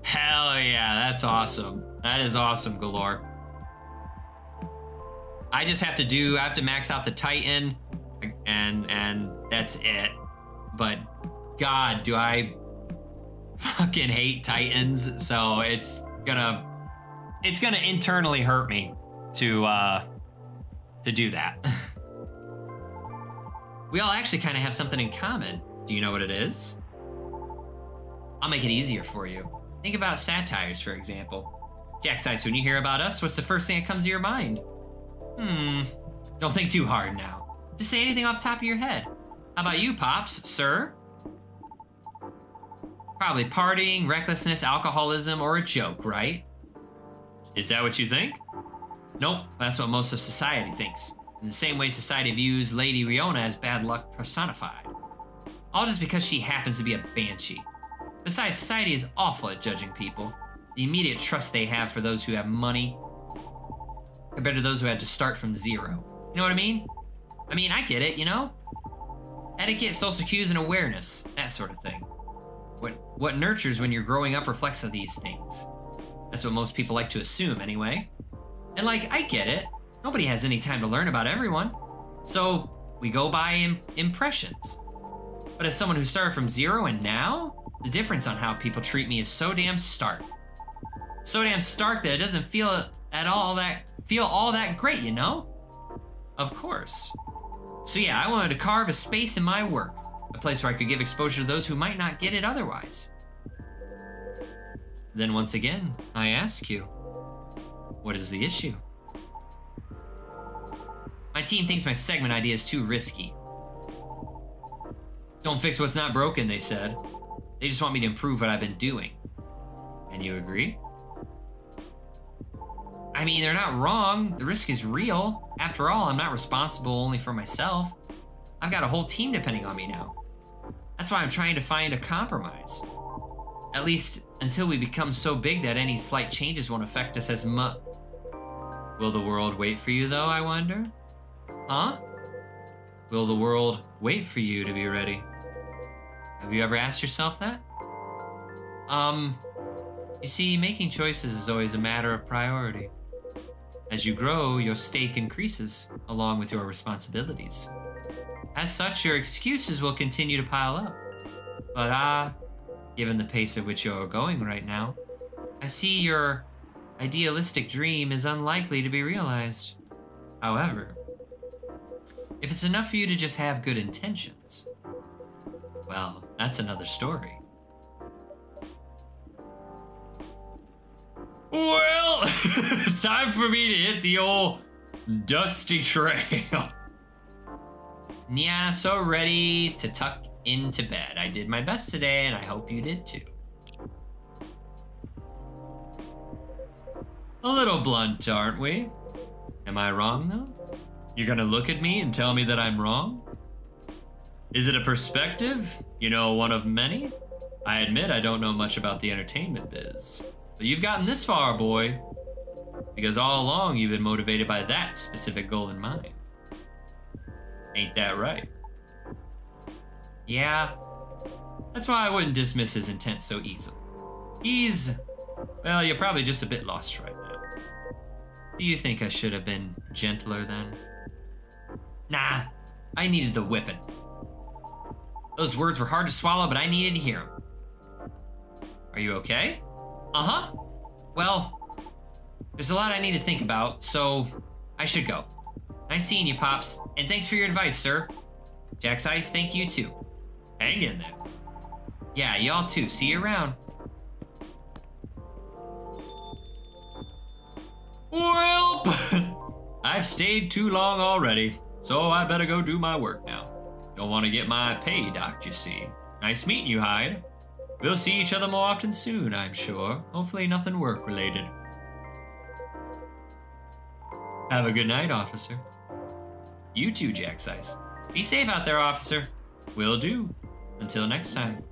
Hell yeah, that's awesome. That is awesome, Galore. I have to max out the Titan, and that's it. But God, do I fucking hate Titans, so it's gonna internally hurt me to do that. We all actually kind of have something in common. Do you know what it is? I'll make it easier for you. Think about satires, for example. Jack Sice, when you hear about us, what's the first thing that comes to your mind? Don't think too hard now. Just say anything off the top of your head. How about you, Pops, sir? Probably partying, recklessness, alcoholism, or a joke, right? Is that what you think? Nope, that's what most of society thinks. In the same way society views Lady Riona as bad luck personified. All just because she happens to be a banshee. Besides, society is awful at judging people. The immediate trust they have for those who have money compared to those who had to start from zero. You know what I mean? I get it, you know? Etiquette, social cues, and awareness, that sort of thing. What nurtures when you're growing up reflects on these things. That's what most people like to assume, anyway. And I get it. Nobody has any time to learn about everyone. So we go by impressions. But as someone who started from zero and now, the difference on how people treat me is so damn stark. So damn stark that it doesn't feel all that great, you know? Of course. So yeah, I wanted to carve a space in my work, a place where I could give exposure to those who might not get it otherwise. Then once again, I ask you, what is the issue? My team thinks my segment idea is too risky. Don't fix what's not broken, they said. They just want me to improve what I've been doing. And you agree? They're not wrong. The risk is real. After all, I'm not responsible only for myself. I've got a whole team depending on me now. That's why I'm trying to find a compromise. At least until we become so big that any slight changes won't affect us as much. Will the world wait for you, though, I wonder? Huh? Will the world wait for you to be ready? Have you ever asked yourself that? You see, making choices is always a matter of priority. As you grow, your stake increases, along with your responsibilities. As such, your excuses will continue to pile up. But given the pace at which you're going right now, I see your idealistic dream is unlikely to be realized. However, if it's enough for you to just have good intentions, well, that's another story. Well, time for me to hit the old dusty trail. Yeah, so ready to tuck into bed. I did my best today, and I hope you did too. A little blunt, aren't we? Am I wrong, though? You're gonna look at me and tell me that I'm wrong? Is it a perspective? You know, one of many? I admit I don't know much about the entertainment biz. But you've gotten this far, boy. Because all along you've been motivated by that specific goal in mind. Ain't that right? Yeah. That's why I wouldn't dismiss his intent so easily. Well, you're probably just a bit lost right now. Do you think I should have been gentler then? Nah, I needed the whipping. Those words were hard to swallow, but I needed to hear them. Are you okay? Uh-huh. Well, there's a lot I need to think about, so I should go. Nice seeing you, Pops, and thanks for your advice, sir. Jack's Ice, thank you too. Hang in there. Yeah, y'all too. See you around. Well, I've stayed too long already, so I better go do my work now. Don't want to get my pay docked, you see. Nice meeting you, Hyde. We'll see each other more often soon, I'm sure. Hopefully nothing work-related. Have a good night, officer. You too, Jack's Ice. Be safe out there, officer. Will do. Until next time.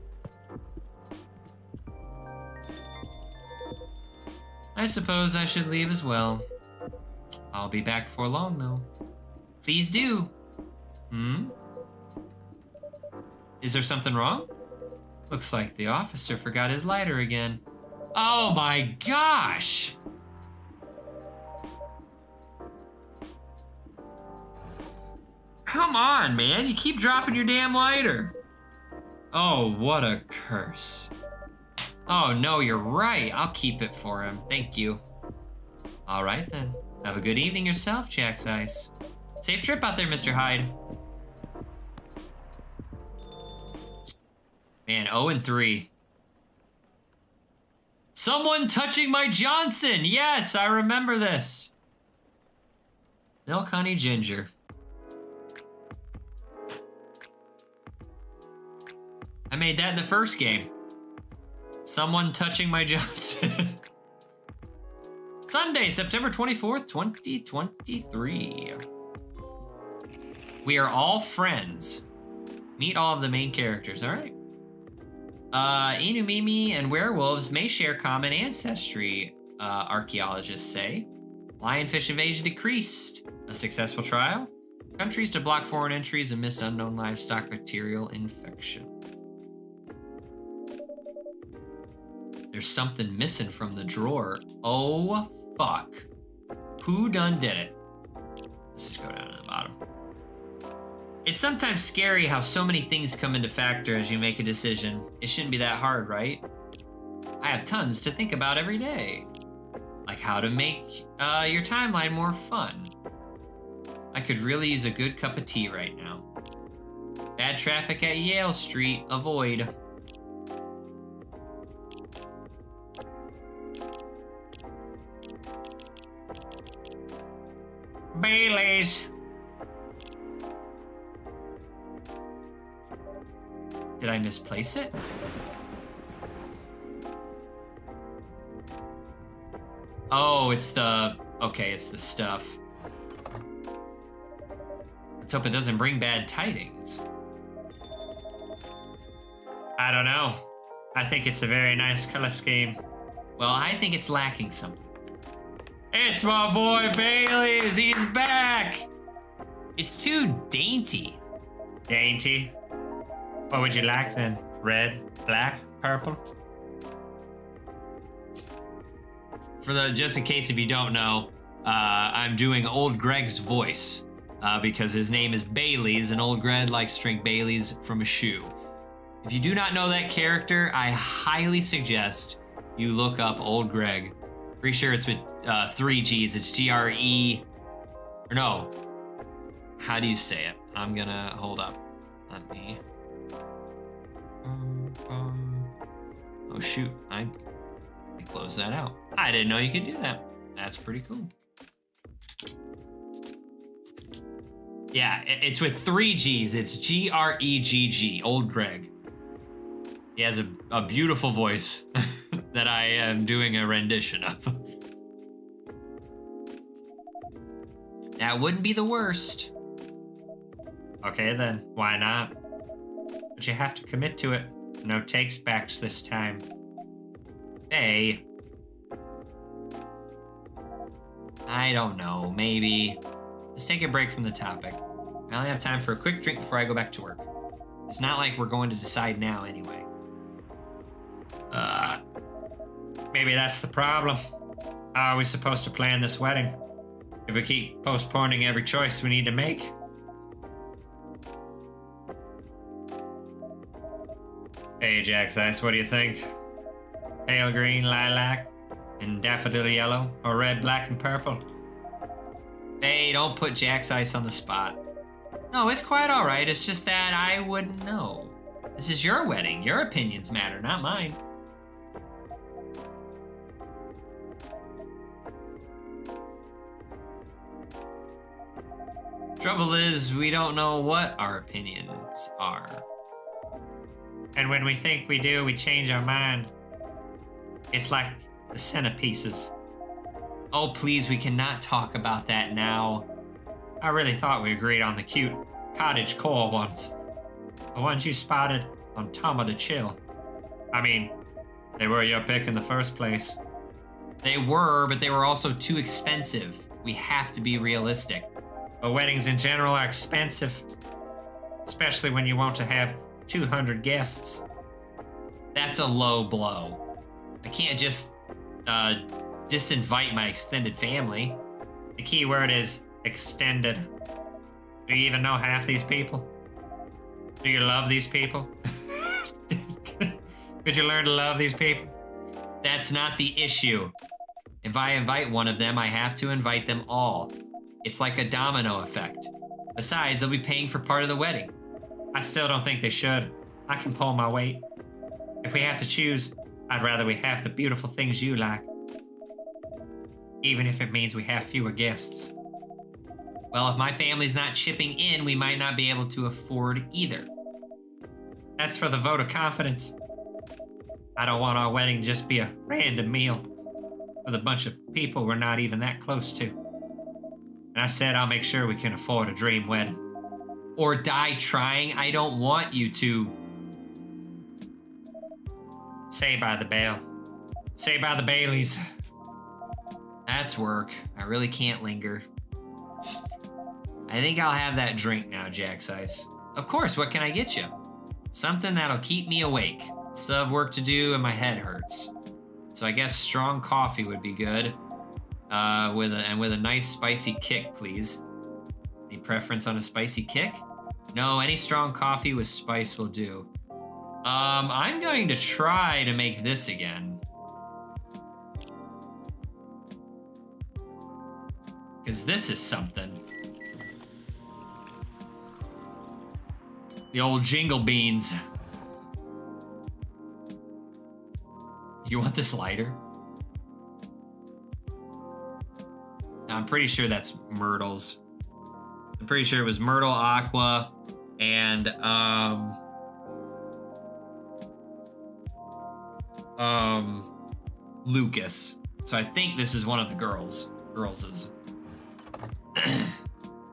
I suppose I should leave as well. I'll be back before long, though. Please do. Is there something wrong? Looks like the officer forgot his lighter again. Oh my gosh! Come on, man. You keep dropping your damn lighter. Oh, what a curse. Oh, no, you're right. I'll keep it for him. Thank you. All right, then. Have a good evening yourself, Jack's Ice. Safe trip out there, Mr. Hyde. Man, 0-3. Someone touching my Johnson! Yes, I remember this. Milk, honey, ginger. I made that in the first game. Someone touching my Johnson. Sunday, September 24th, 2023. We are all friends. Meet all of the main characters, all right. Inumimi and werewolves may share common ancestry, archaeologists say. Lionfish invasion decreased. A successful trial. Countries to block foreign entries amidst unknown livestock bacterial infection. There's something missing from the drawer. Oh, fuck. Who done did it? Let's just go down to the bottom. It's sometimes scary how so many things come into factor as you make a decision. It shouldn't be that hard, right? I have tons to think about every day. Like how to make your timeline more fun. I could really use a good cup of tea right now. Bad traffic at Yale Street, avoid. Bailey's. Did I misplace it? Oh, it's the... Okay, it's the stuff. Let's hope it doesn't bring bad tidings. I don't know. I think it's a very nice color scheme. Well, I think it's lacking something. It's my boy Bailey's, he's back! It's too dainty. Dainty? What would you like then? Red, black, purple? Just in case if you don't know, I'm doing Old Greg's voice because his name is Bailey's and Old Greg likes to drink Bailey's from a shoe. If you do not know that character, I highly suggest you look up Old Greg. Pretty sure it's with 3 G's. It's G-R-E, or no. How do you say it? I'm gonna, hold up. Let me. Oh shoot, I closed that out. I didn't know you could do that. That's pretty cool. Yeah, it's with 3 G's. It's G-R-E-G-G, Old Greg. He has a beautiful voice that I am doing a rendition of. That wouldn't be the worst. Okay then, why not? But you have to commit to it. No takes backs this time. Hey. I don't know. Maybe. Let's take a break from the topic. I only have time for a quick drink before I go back to work. It's not like we're going to decide now anyway. Maybe that's the problem. How are we supposed to plan this wedding if we keep postponing every choice we need to make? Hey, Jack's Ice, what do you think? Pale green, lilac, and daffodil yellow, or red, black, and purple? Hey, don't put Jack's Ice on the spot. No, it's quite all right. It's just that I wouldn't know. This is your wedding. Your opinions matter, not mine. Trouble is, we don't know what our opinions are. And when we think we do, we change our mind. It's like the centerpieces. Oh, please, we cannot talk about that now. I really thought we agreed on the cute cottage core ones. The ones you spotted on Tama the Chill. I mean, they were your pick in the first place. They were, but they were also too expensive. We have to be realistic. But weddings in general are expensive. Especially when you want to have 200 guests. That's a low blow. I can't just disinvite my extended family. The key word is extended. Do you even know half these people? Do you love these people? Could you learn to love these people? That's not the issue. If I invite one of them, I have to invite them all. It's like a domino effect. Besides, they'll be paying for part of the wedding. I still don't think they should. I can pull my weight. If we have to choose, I'd rather we have the beautiful things you like. Even if it means we have fewer guests. Well, if my family's not chipping in, we might not be able to afford either. That's for the vote of confidence. I don't want our wedding to just be a random meal with a bunch of people we're not even that close to. And I said I'll make sure we can afford a dream wedding. Or die trying. I don't want you to. Say by the Bale. Say by the Baileys. That's work. I really can't linger. I think I'll have that drink now, Jack's Ice. Of course, what can I get you? Something that'll keep me awake. Still have work to do and my head hurts. So I guess strong coffee would be good. With a nice spicy kick, please. Any preference on a spicy kick? No, any strong coffee with spice will do. I'm going to try to make this again. Because this is something. The old jingle beans. You want this lighter? I'm pretty sure that's Myrtle's. I'm pretty sure it was Myrtle, Aqua, and Lucas. So I think this is one of the girls's.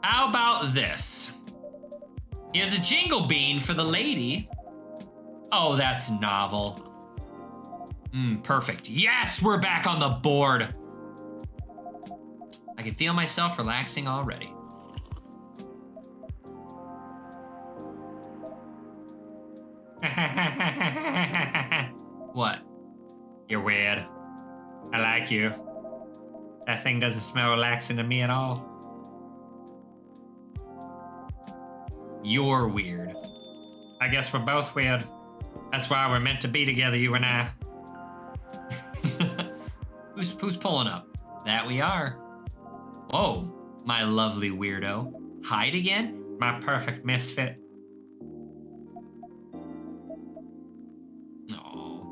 How about this? Here's a jingle bean for the lady. Oh, that's novel. Perfect. Yes, we're back on the board. I can feel myself relaxing already. What? You're weird. I like you. That thing doesn't smell relaxing to me at all. You're weird. I guess we're both weird. That's why we're meant to be together, you and I. Who's pulling up? That we are. Whoa, my lovely weirdo. Hide again? My perfect misfit. Oh,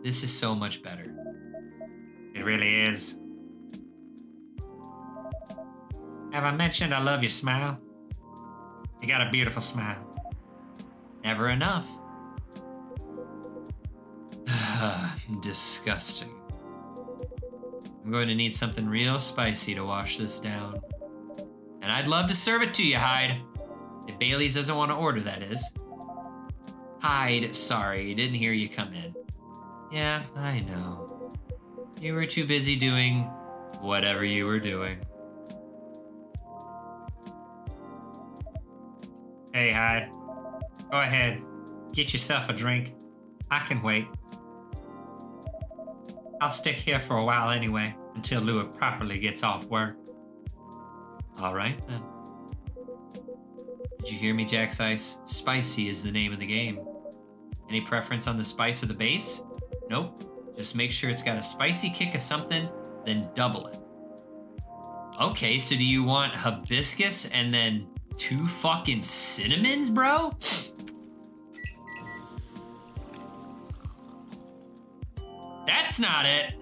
this is so much better. It really is. Have I mentioned I love your smile? You got a beautiful smile. Never enough. Disgusting. I'm going to need something real spicy to wash this down. And I'd love to serve it to you, Hyde. If Bailey's doesn't want to order, that is. Hyde, sorry, didn't hear you come in. Yeah, I know. You were too busy doing whatever you were doing. Hey, Hyde. Go ahead. Get yourself a drink. I can wait. I'll stick here for a while anyway, until Lua properly gets off work. All right, then. Did you hear me, Jack's Ice? Spicy is the name of the game. Any preference on the spice or the base? Nope. Just make sure it's got a spicy kick of something, then double it. Okay, so do you want hibiscus and then 2 fucking cinnamons, bro? That's not it.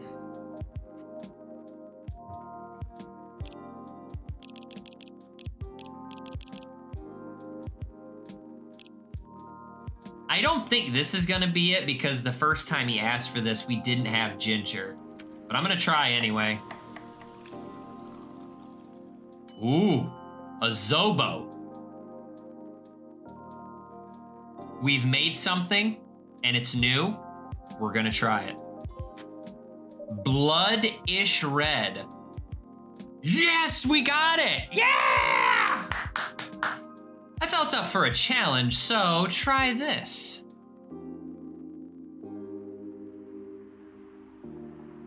I don't think this is gonna be it because the first time he asked for this, we didn't have ginger. But I'm gonna try anyway. Ooh, a Zobo. We've made something and it's new. We're gonna try it. Blood-ish red. Yes, we got it! Yeah! I felt up for a challenge, so try this.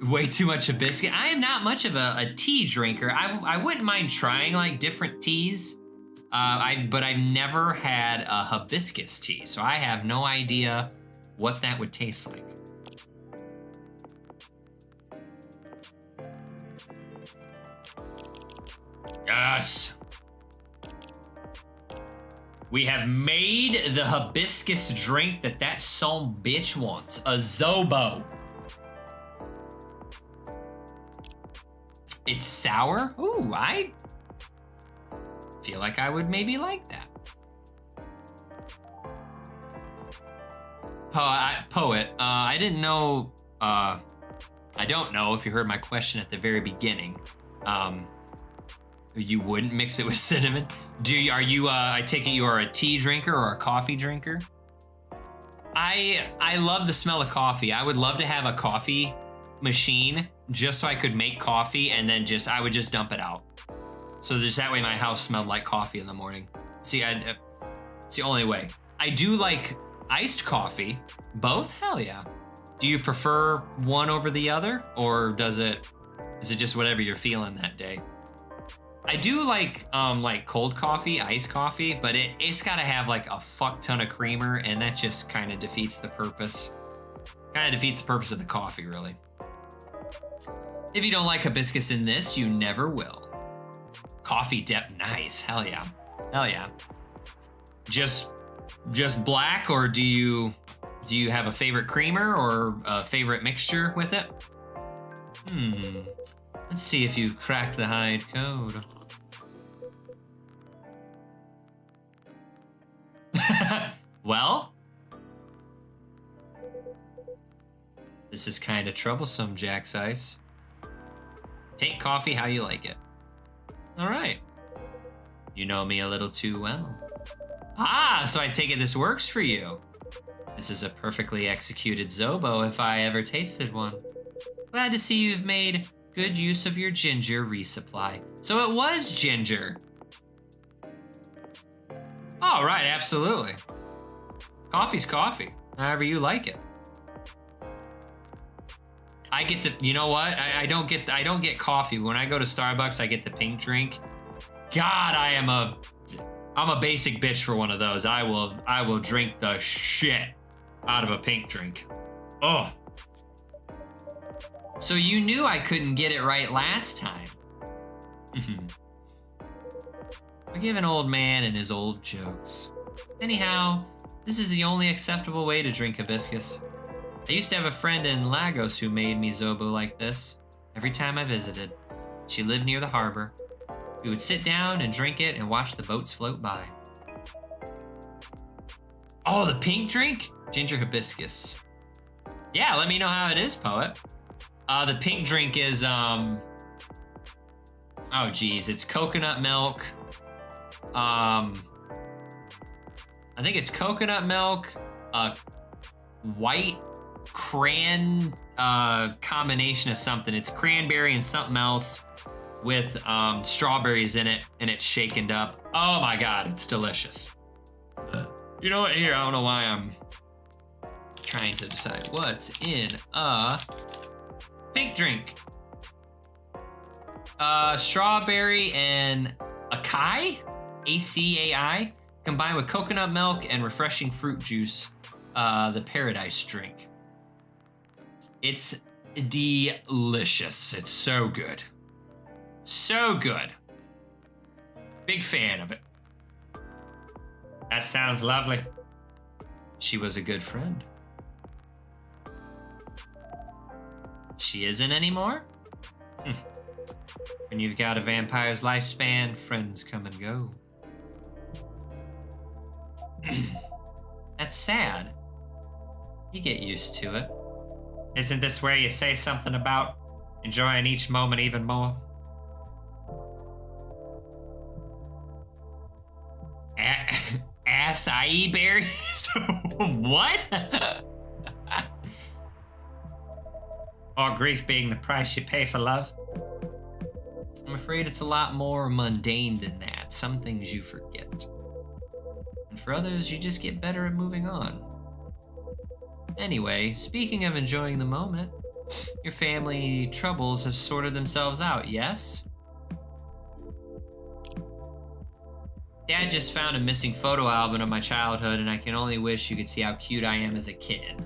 Way too much hibiscus. I am not much of a tea drinker. I wouldn't mind trying like different teas, but I've never had a hibiscus tea, so I have no idea what that would taste like. Yes. We have made the hibiscus drink that son bitch wants. A Zobo. It's sour? Ooh, I feel like I would maybe like that. Poet, I didn't know, I don't know if you heard my question at the very beginning. You wouldn't mix it with cinnamon? Are you, I take it you are a tea drinker or a coffee drinker? I love the smell of coffee. I would love to have a coffee machine just so I could make coffee and then I would just dump it out. So just that way my house smelled like coffee in the morning. See, it's the only way. I do like iced coffee. Both? Hell yeah. Do you prefer one over the other? Or is it just whatever you're feeling that day? I do like cold coffee, iced coffee, but it's gotta have like a fuck ton of creamer, and that just kind of defeats the purpose. Kind of defeats the purpose of the coffee, really. If you don't like hibiscus in this, you never will. Coffee depth, nice, hell yeah, hell yeah. Just black, or do you have a favorite creamer or a favorite mixture with it? Let's see if you cracked the Hyde code. Well, this is kind of troublesome, Jack's Ice. Take coffee how you like it. All right. You know me a little too well. Ah, so I take it this works for you. This is a perfectly executed Zobo if I ever tasted one. Glad to see you've made good use of your ginger resupply. So it was ginger. All right, absolutely. Coffee's coffee, however you like it. I get to, you know what? I don't get coffee. When I go to Starbucks, I get the pink drink. God, I'm a basic bitch for one of those. I will drink the shit out of a pink drink. Oh. So you knew I couldn't get it right last time. Forgive an old man and his old jokes. Anyhow, this is the only acceptable way to drink hibiscus. I used to have a friend in Lagos who made me Zobo like this. Every time I visited, she lived near the harbor. We would sit down and drink it and watch the boats float by. Oh, the pink drink? Ginger hibiscus. Yeah, let me know how it is, Poet. The pink drink is, oh geez, it's coconut milk. I think it's coconut milk, white combination of something. It's cranberry and something else with strawberries in it, and it's shaken up. Oh my God, it's delicious. You know what? Here, I don't know why I'm trying to decide what's in a pink drink. Strawberry and acai, ACAI, combined with coconut milk and refreshing fruit juice. The Paradise drink. It's delicious. It's so good. So good. Big fan of it. That sounds lovely. She was a good friend. She isn't anymore? When you've got a vampire's lifespan, friends come and go. That's sad. You get used to it. Isn't this where you say something about enjoying each moment even more? Acai berries? What? Or grief being the price you pay for love? I'm afraid it's a lot more mundane than that. Some things you forget. And for others, you just get better at moving on. Anyway, speaking of enjoying the moment, your family troubles have sorted themselves out, yes? Dad just found a missing photo album of my childhood, and I can only wish you could see how cute I am as a kid.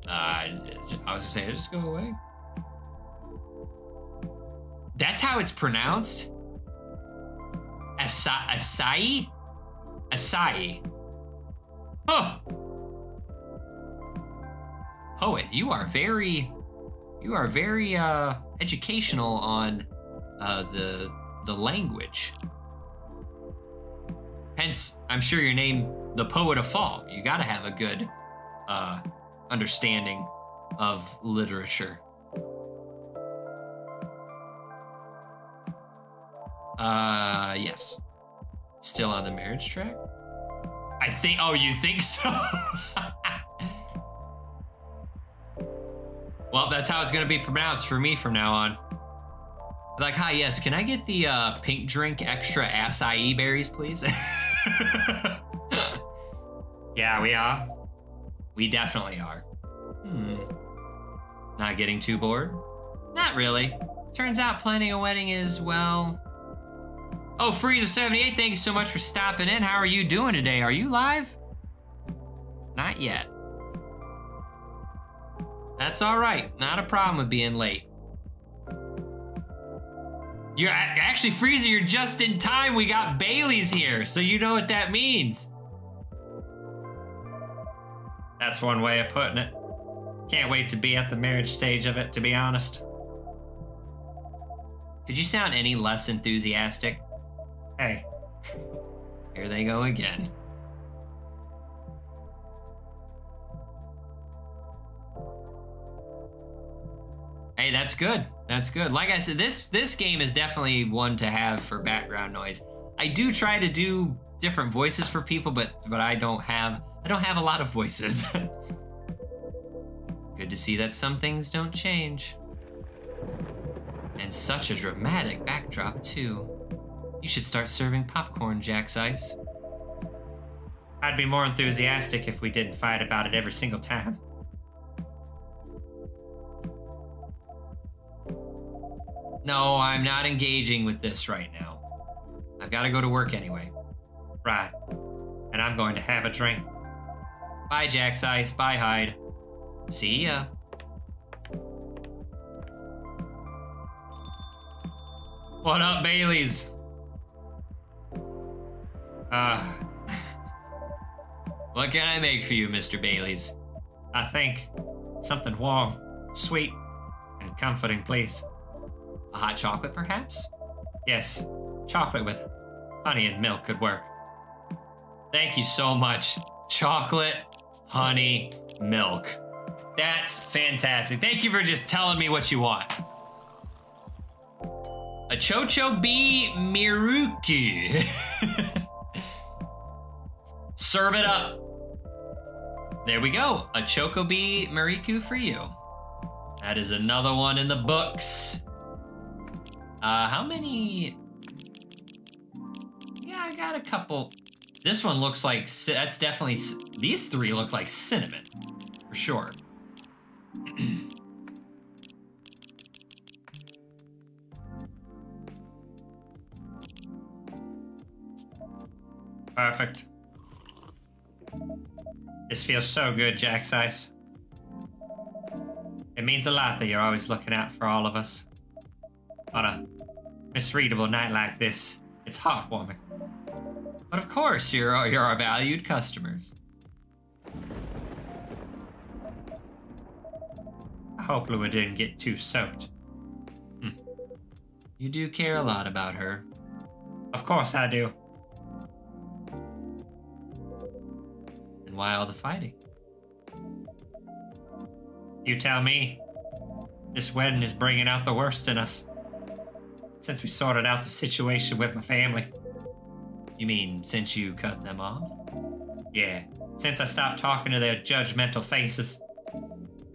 I was gonna say, just go away. That's how it's pronounced? Acai? Acai. Huh. Poet, you are very educational on the language. Hence, I'm sure your name, the Poet of Fall. You gotta have a good understanding of literature. Yes. Still on the marriage track? I think, oh, you think so? Well, that's how it's gonna be pronounced for me from now on. Like, hi, yes, can I get the pink drink extra acai berries, please? Yeah, we are. We definitely are. Not getting too bored? Not really. Turns out planning a wedding is, well... Oh, Freezer78, thank you so much for stopping in. How are you doing today? Are you live? Not yet. That's all right. Not a problem with being late. You're actually, Freezer, you're just in time. We got Bailey's here, so you know what that means. That's one way of putting it. Can't wait to be at the marriage stage of it, to be honest. Could you sound any less enthusiastic? Hey, here they go again. Hey, that's good. That's good. Like I said, this game is definitely one to have for background noise. I do try to do different voices for people, but I don't have a lot of voices. Good to see that some things don't change. And such a dramatic backdrop too. You should start serving popcorn, Jack's Ice. I'd be more enthusiastic if we didn't fight about it every single time. No, I'm not engaging with this right now. I've got to go to work anyway. Right. And I'm going to have a drink. Bye, Jack's Ice. Bye, Hyde. See ya. What up, Bailey's? What can I make for you, Mr. Bailey's? I think something warm, sweet, and comforting, please. A hot chocolate, perhaps? Yes, chocolate with honey and milk could work. Thank you so much. Chocolate, honey, milk. That's fantastic. Thank you for just telling me what you want. A Chocho B Miruki. Serve it up. there we go. A Chocobee Mariku for you. That is another one in the books. How many? Yeah, I got a couple. This one looks like, that's definitely, these three look like cinnamon, for sure. Perfect. This feels so good, Jack's Ice. It means a lot that you're always looking out for all of us. On a misreadable night like this, it's heartwarming. But of course, you're our valued customers. I hope Lua didn't get too soaked. You do care a lot about her. Of course I do. And why all the fighting? You tell me. This wedding is bringing out the worst in us. Since we sorted out the situation with my family. You mean since you cut them off? Yeah, since I stopped talking to their judgmental faces.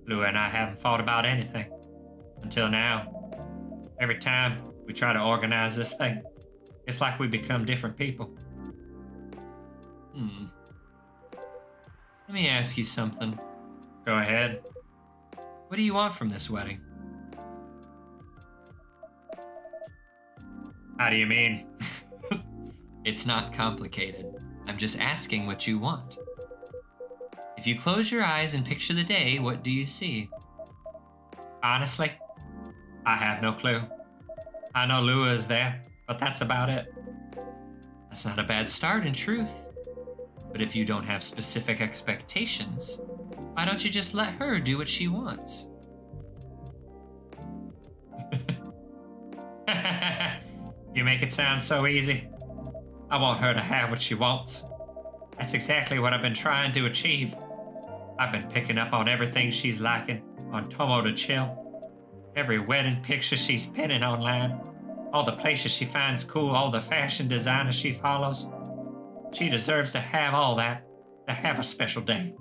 Lua and I haven't fought about anything. Until now. Every time we try to organize this thing, it's like we become different people. Let me ask you something. Go ahead. What do you want from this wedding? How do you mean? It's not complicated. I'm just asking what you want. If you close your eyes and picture the day, what do you see? Honestly, I have no clue. I know Lua is there, but that's about it. That's not a bad start, in truth. But if you don't have specific expectations, why don't you just let her do what she wants? You make it sound so easy. I want her to have what she wants. That's exactly what I've been trying to achieve. I've been picking up on everything she's liking on Tomo to Chill. Every wedding picture she's pinning online. All the places she finds cool, all the fashion designers she follows. She deserves to have all that, to have a special day.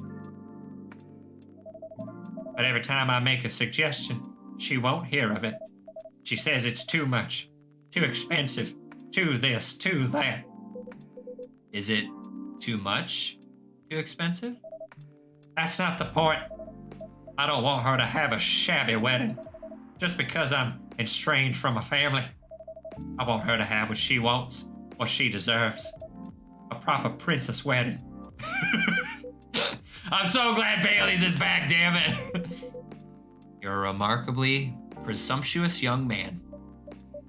But every time I make a suggestion, she won't hear of it. She says it's too much, too expensive, too this, too that. Is it too much? Too expensive? That's not the point. I don't want her to have a shabby wedding just because I'm estranged from a family. I want her to have what she wants, what she deserves. A proper princess wedding. I'm so glad Bailey's is back, damn it. You're a remarkably presumptuous young man.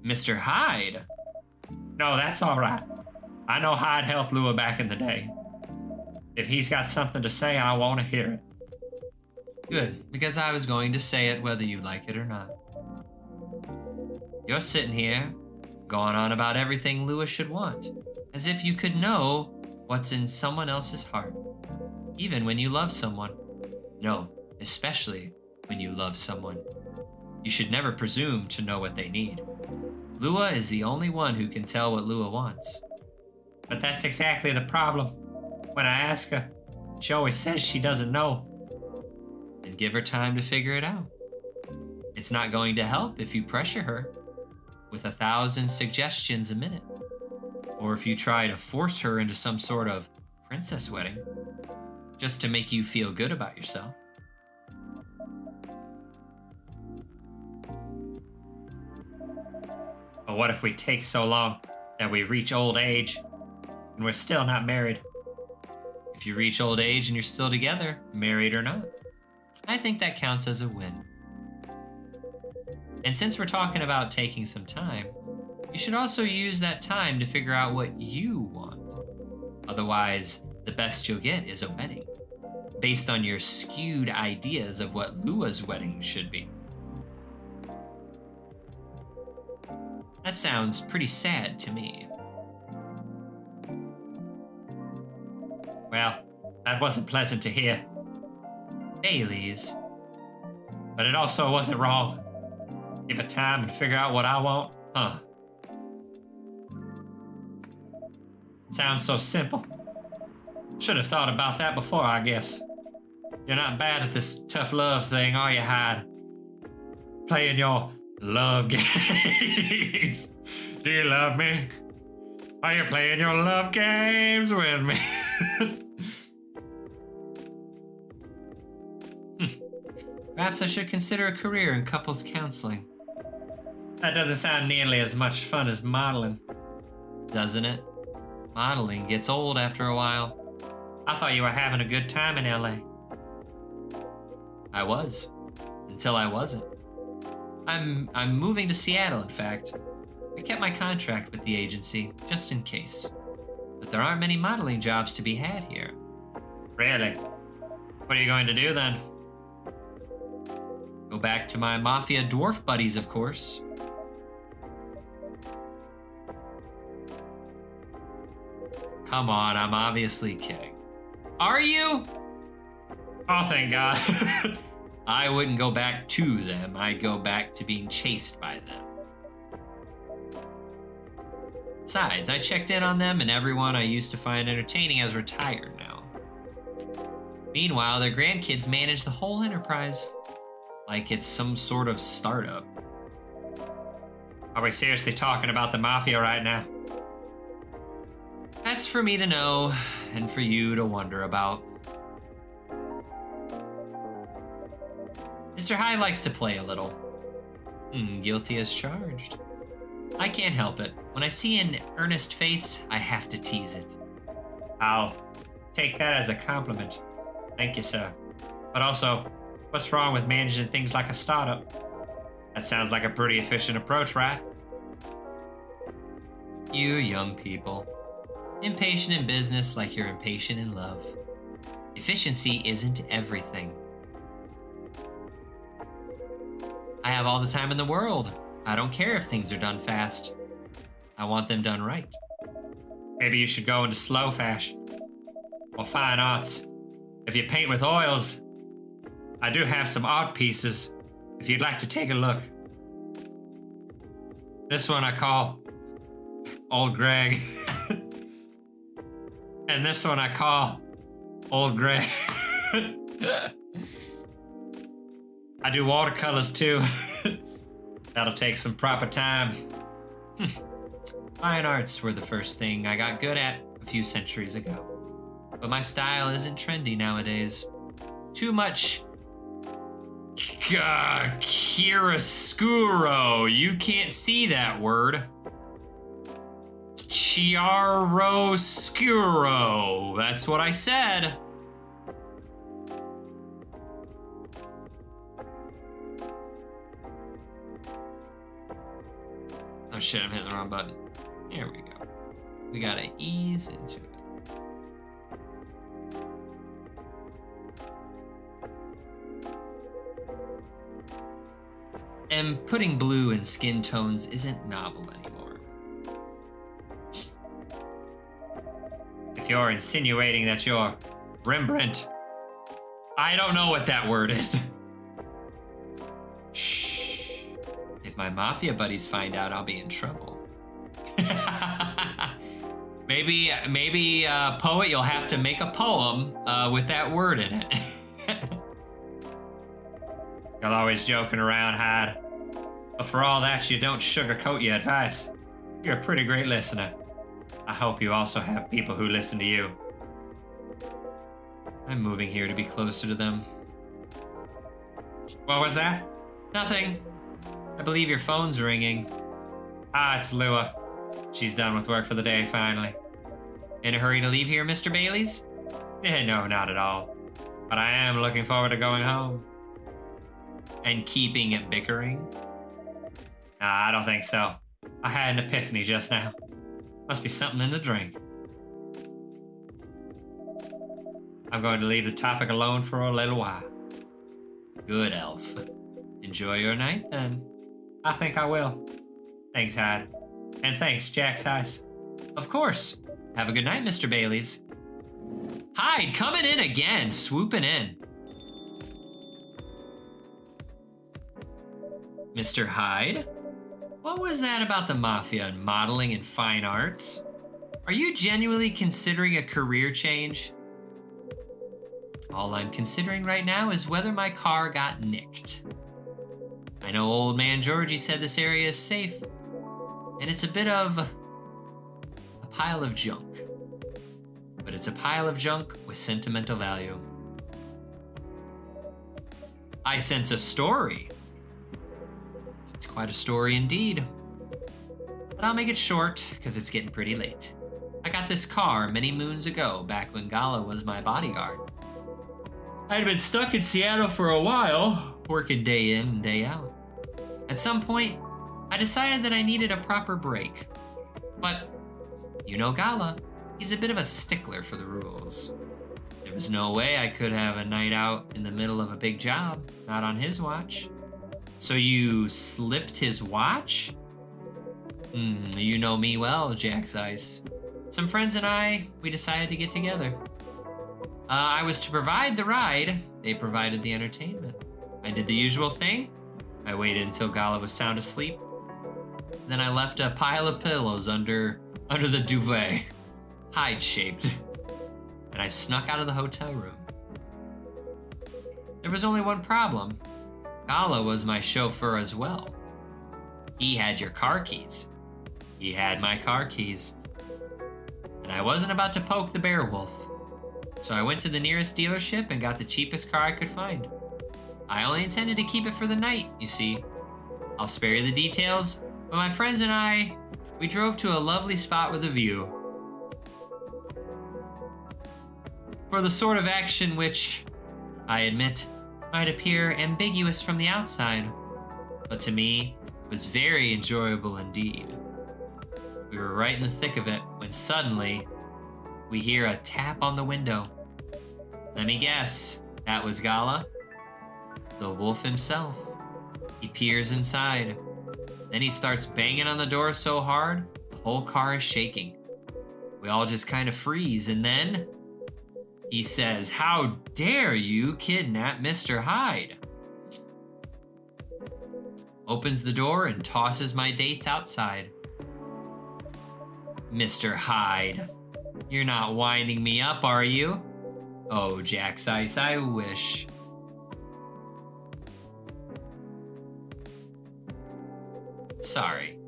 Mr. Hyde? No, that's all right. I know Hyde helped Lua back in the day. If he's got something to say, I want to hear it. Good, because I was going to say it whether you like it or not. You're sitting here, going on about everything Lua should want, as if you could know what's in someone else's heart, even when you love someone. No, especially when you love someone. You should never presume to know what they need. Lua is the only one who can tell what Lua wants. But that's exactly the problem. When I ask her, she always says she doesn't know. Then give her time to figure it out. It's not going to help if you pressure her with 1,000 suggestions a minute. Or if you try to force her into some sort of princess wedding, just to make you feel good about yourself. But what if we take so long that we reach old age and we're still not married? If you reach old age and you're still together, married or not, I think that counts as a win. And since we're talking about taking some time, you should also use that time to figure out what you want. Otherwise, the best you'll get is a wedding, based on your skewed ideas of what Lua's wedding should be. That sounds pretty sad to me. Well, that wasn't pleasant to hear. Bailey's. But it also wasn't wrong. Give it time and figure out what I want, huh? Sounds so simple. Should have thought about that before, I guess. You're not bad at this tough love thing, are you, Hyde? Playing your love games. Do you love me? Are you playing your love games with me? Perhaps I should consider a career in couples counseling. That doesn't sound nearly as much fun as modeling. Doesn't it? Modeling gets old after a while. I thought you were having a good time in LA. I was. Until I wasn't. I'm moving to Seattle, in fact. I kept my contract with the agency, just in case. But there aren't many modeling jobs to be had here. Really? What are you going to do then? Go back to my mafia dwarf buddies, of course. Come on, I'm obviously kidding. Are you? Oh, thank God. I wouldn't go back to them. I'd go back to being chased by them. Besides, I checked in on them and everyone I used to find entertaining has retired now. Meanwhile, their grandkids manage the whole enterprise. Like it's some sort of startup. Are we seriously talking about the mafia right now? That's for me to know and for you to wonder about. Mr. Hyde likes to play a little. Guilty as charged. I can't help it. When I see an earnest face, I have to tease it. I'll take that as a compliment. Thank you, sir. But also, what's wrong with managing things like a startup? That sounds like a pretty efficient approach, right? You young people. Impatient in business like you're impatient in love. Efficiency isn't everything. I have all the time in the world. I don't care if things are done fast. I want them done right. Maybe you should go into slow fashion. Or fine arts. If you paint with oils, I do have some art pieces if you'd like to take a look. This one I call Old Greg. And this one I call Old Greg. I do watercolors too. That'll take some proper time. Fine arts were the first thing I got good at a few centuries ago. But my style isn't trendy nowadays. Too much chiaroscuro. You can't see that word. Chiaroscuro. That's what I said. Oh shit, I'm hitting the wrong button. Here we go. We gotta ease into it. And putting blue in skin tones isn't novel anymore. If you're insinuating that you're Rembrandt, I don't know what that word is. Shh. If my mafia buddies find out, I'll be in trouble. maybe, poet, you'll have to make a poem with that word in it. You're always joking around, Hyde. But for all that, you don't sugarcoat your advice. You're a pretty great listener. I hope you also have people who listen to you. I'm moving here to be closer to them. What was that? Nothing. I believe your phone's ringing. Ah, it's Lua. She's done with work for the day, finally. In a hurry to leave here, Mr. Bailey's? No, not at all. But I am looking forward to going home. And keeping it bickering? Nah, I don't think so. I had an epiphany just now. Must be something in the drink. I'm going to leave the topic alone for a little while. Good, Elf. Enjoy your night, then. I think I will. Thanks, Hyde. And thanks, Jack's Ice. Of course. Have a good night, Mr. Bailey's. Hyde, coming in again, swooping in. Mr. Hyde? What was that about the mafia and modeling and fine arts? Are you genuinely considering a career change? All I'm considering right now is whether my car got nicked. I know old man Georgie said this area is safe, and it's a bit of a pile of junk. But it's a pile of junk with sentimental value. I sense a story. It's quite a story indeed. But I'll make it short, because it's getting pretty late. I got this car many moons ago, back when Gala was my bodyguard. I'd been stuck in Seattle for a while, working day in and day out. At some point, I decided that I needed a proper break. But, you know Gala, he's a bit of a stickler for the rules. There was no way I could have a night out in the middle of a big job, not on his watch. So you slipped his watch? You know me well, Jack's Ice. Some friends and I, we decided to get together. I was to provide the ride, they provided the entertainment. I did the usual thing. I waited until Gala was sound asleep. Then I left a pile of pillows under the duvet, hide-shaped, and I snuck out of the hotel room. There was only one problem. Gala was my chauffeur as well. He had your car keys. He had my car keys. And I wasn't about to poke the bear wolf. So I went to the nearest dealership and got the cheapest car I could find. I only intended to keep it for the night, you see. I'll spare you the details, but my friends and I, we drove to a lovely spot with a view. For the sort of action which, I admit, might appear ambiguous from the outside, but to me, was very enjoyable indeed. We were right in the thick of it when suddenly, we hear a tap on the window. Let me guess, that was Gala? The wolf himself. He peers inside. Then he starts banging on the door so hard, the whole car is shaking. We all just kind of freeze, and then he says, "How dare you kidnap Mr. Hyde?" Opens the door and tosses my dates outside. Mr. Hyde, you're not winding me up, are you? Oh, Jack's Ice, I wish. Sorry.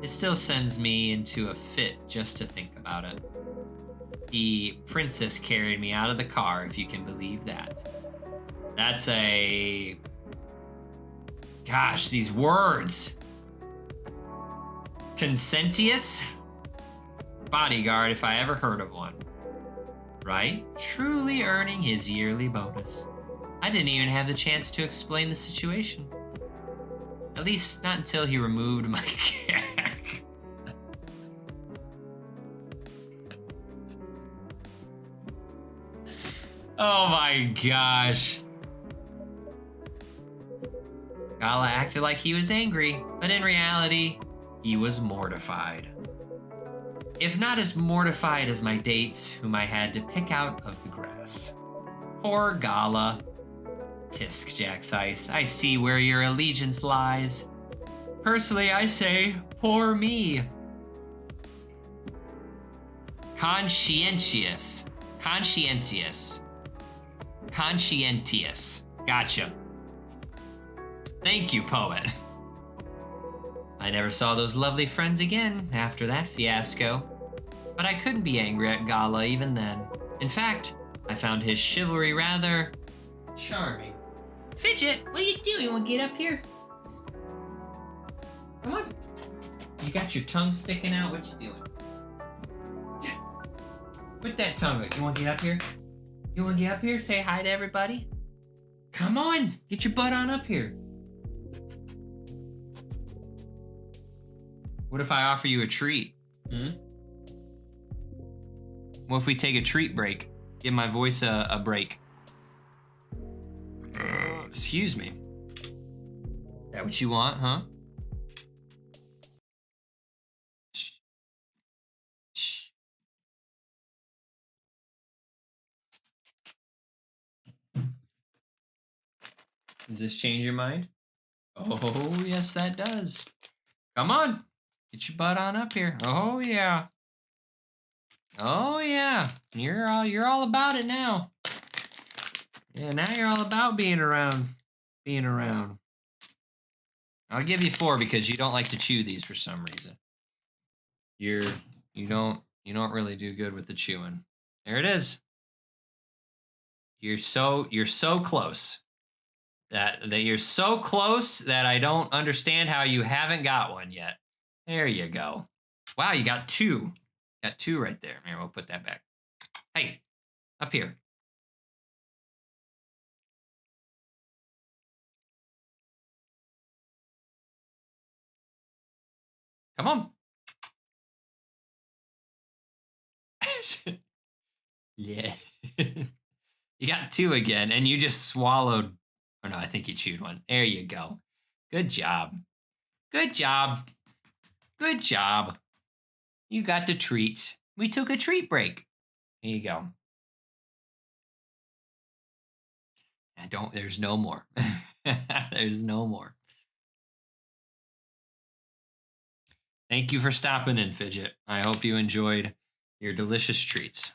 It still sends me into a fit just to think about it. The princess carried me out of the car, if you can believe that. That's a... Gosh, these words. Consentious? Bodyguard, if I ever heard of one. Right? Truly earning his yearly bonus. I didn't even have the chance to explain the situation. At least not until he removed my gag. Oh my gosh. Gala acted like he was angry, but in reality, he was mortified. If not as mortified as my dates, whom I had to pick out of the grass. Poor Gala. Tisk, Jack's Ice, I see where your allegiance lies. Personally, I say, poor me. Conscientious. Conscientious. Conscientious. Gotcha. Thank you, poet. I never saw those lovely friends again after that fiasco. But I couldn't be angry at Gala even then. In fact, I found his chivalry rather charming. Fidget, what are you doing? You want to get up here? Come on. You got your tongue sticking out. What you doing? Put that tongue out. You want to get up here? You want to get up here? Say hi to everybody? Come on. Get your butt on up here. What if I offer you a treat? What if we take a treat break? Give my voice a break. Excuse me. That what you want, huh? Does this change your mind? Oh, yes, that does. Come on. Get your butt on up here. Oh, yeah. Oh, yeah. You're all about it now. Yeah, now you're all about being around. Being around. I'll give you 4 because you don't like to chew these for some reason. You don't really do good with the chewing. There it is. You're so close. That you're so close that I don't understand how you haven't got one yet. There you go. Wow, you got 2. Got 2 right there. Here, we'll put that back. Hey, up here. Come on. Yeah. You got 2 again, and you just swallowed. Oh no, I think you chewed one. There you go. Good job. Good job. Good job. You got the treat. We took a treat break. Here you go. There's no more. There's no more. Thank you for stopping in, Fidget. I hope you enjoyed your delicious treats.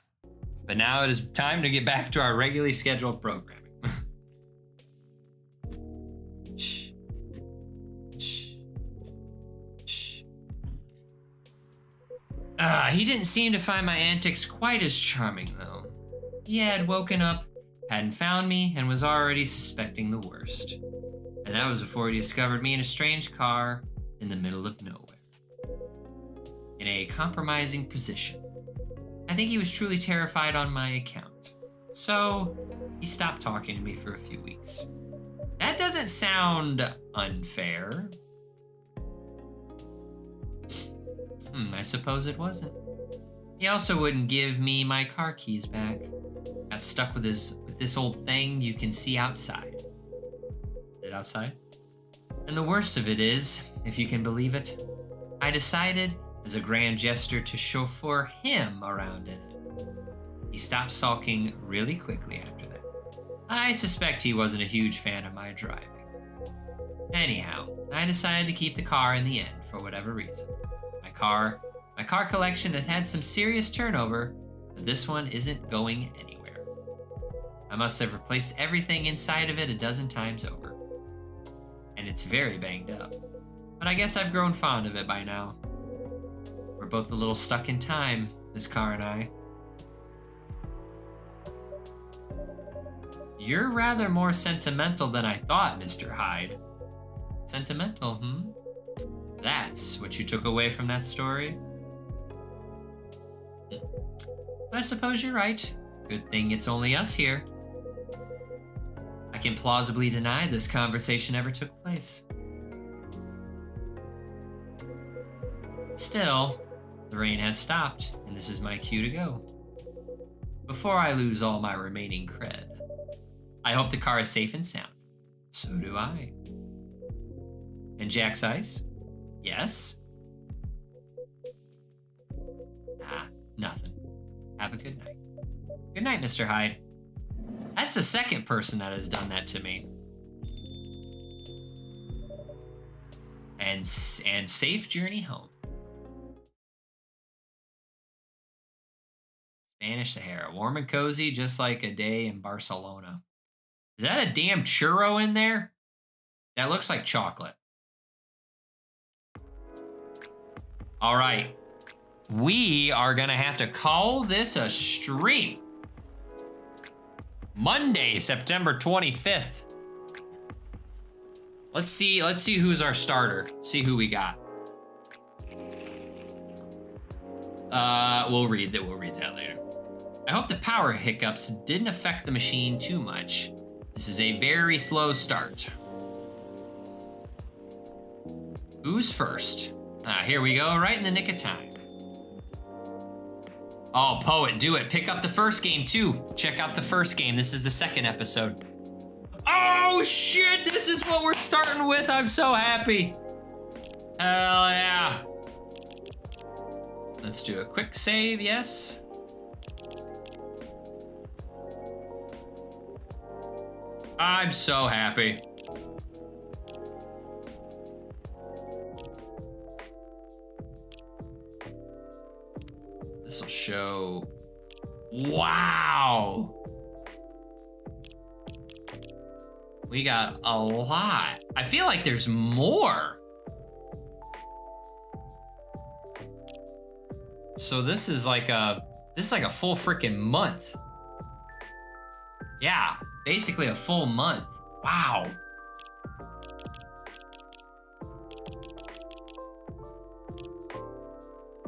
But now it is time to get back to our regularly scheduled programming. He didn't seem to find my antics quite as charming, though. He had woken up, hadn't found me, and was already suspecting the worst. And that was before he discovered me in a strange car in the middle of nowhere. In a compromising position. I think he was truly terrified on my account. So, he stopped talking to me for a few weeks. That doesn't sound unfair. I suppose it wasn't. He also wouldn't give me my car keys back. Got stuck with this old thing you can see outside. Is it outside? And the worst of it is, if you can believe it, I decided as a grand gesture to chauffeur him around in it. He stopped sulking really quickly after that. I suspect he wasn't a huge fan of my driving. Anyhow, I decided to keep the car in the end for whatever reason. My car collection has had some serious turnover, but this one isn't going anywhere. I must have replaced everything inside of it a dozen times over. And it's very banged up. But I guess I've grown fond of it by now. We're both a little stuck in time, this car and I. You're rather more sentimental than I thought, Mr. Hyde. Sentimental, That's what you took away from that story? But I suppose you're right. Good thing it's only us here. I can plausibly deny this conversation ever took place. Still, the rain has stopped, and this is my cue to go. Before I lose all my remaining cred. I hope the car is safe and sound. So do I. And Jack's Ice? Yes? Nothing. Have a good night. Good night, Mr. Hyde. That's the second person that has done that to me. And safe journey home. Spanish Sahara. Warm and cozy, just like a day in Barcelona. Is that a damn churro in there? That looks like chocolate. All right. We are going to have to call this a stream. Monday, September 25th. Let's see who's our starter. See who we got. We'll read that later. I hope the power hiccups didn't affect the machine too much. This is a very slow start. Who's first? Here we go, right in the nick of time. Oh, Poet, do it. Pick up the first game, too. Check out the first game. This is the second episode. Oh, shit! This is what we're starting with. I'm so happy. Hell yeah. Let's do a quick save, yes. I'm so happy. This'll show. Wow. We got a lot. I feel like there's more. So this is like a full freaking month. Yeah, basically a full month. Wow.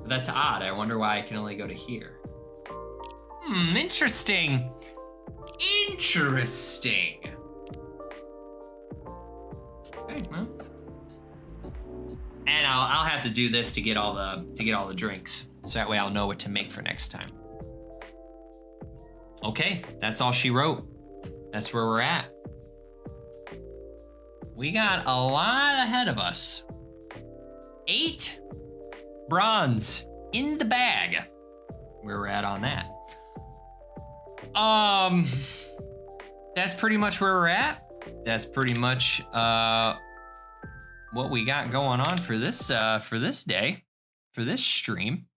That's odd. I wonder why I can only go to here. Interesting. Interesting. Okay, well. And I'll have to do this to get all the drinks. So that way I'll know what to make for next time. Okay, that's all she wrote. That's where we're at. We got a lot ahead of us. 8 bronze in the bag. Where we're at on that. That's pretty much where we're at. That's pretty much what we got going on for this day, for this stream.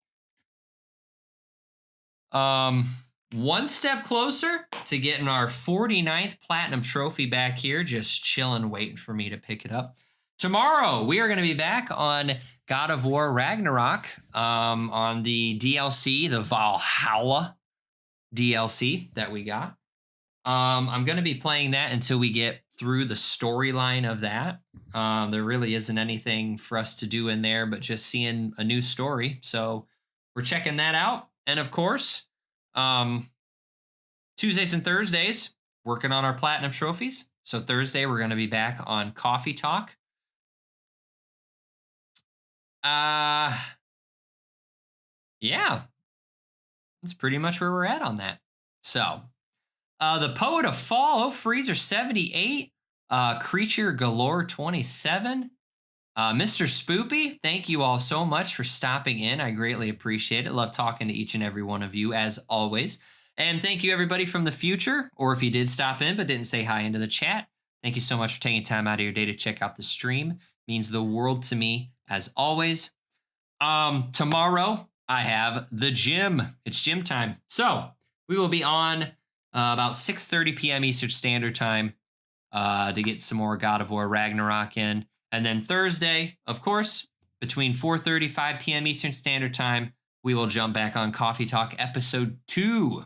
One step closer to getting our 49th platinum trophy back here, just chilling, waiting for me to pick it up. Tomorrow, we are going to be back on God of War Ragnarok, on the DLC, the Valhalla DLC that we got. I'm going to be playing that until we get through the storyline of that. There really isn't anything for us to do in there, but just seeing a new story. So we're checking that out. And of course, Tuesdays and Thursdays, working on our platinum trophies. So Thursday, we're going to be back on Coffee Talk. Yeah, that's pretty much where we're at on that. So, the Poet of Fall, Freezer 78, Creature Galore 27, Mr. Spoopy, thank you all so much for stopping in. I greatly appreciate it. Love talking to each and every one of you as always. And thank you everybody from the future, or if you did stop in but didn't say hi into the chat, thank you so much for taking time out of your day to check out the stream. It means the world to me as always. Tomorrow I have the gym. It's gym time. So we will be on about 6:30 p.m. Eastern Standard Time to get some more God of War Ragnarok in. And then Thursday, of course, between 4:30, 5 p.m. Eastern Standard Time, we will jump back on Coffee Talk Episode 2.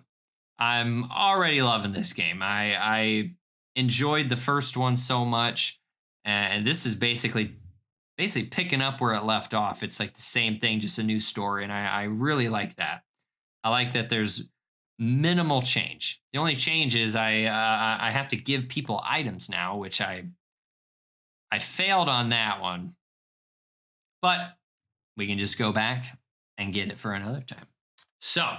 I'm already loving this game. I enjoyed the first one so much, and this is basically picking up where it left off. It's like the same thing, just a new story, and I really like that. I like that there's minimal change. The only change is I have to give people items now, which I failed on that one. But we can just go back and get it for another time. So,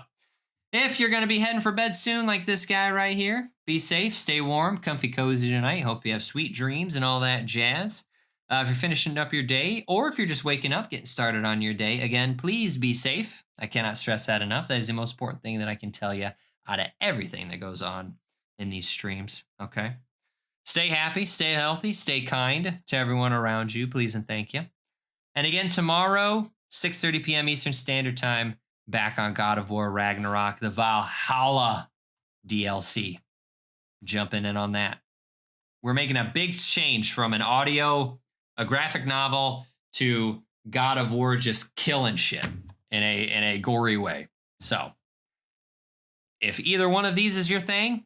if you're going to be heading for bed soon like this guy right here, be safe, stay warm, comfy, cozy tonight. Hope you have sweet dreams and all that jazz. If you're finishing up your day, or if you're just waking up, getting started on your day, again, please be safe. I cannot stress that enough. That is the most important thing that I can tell you out of everything that goes on in these streams, okay? Stay happy, stay healthy, stay kind to everyone around you, please and thank you. And again, tomorrow, 6:30 p.m. Eastern Standard Time, back on God of War Ragnarok, the Valhalla DLC. Jumping in on that. We're making a big change from a graphic novel, to God of War just killing shit in a gory way. So, if either one of these is your thing,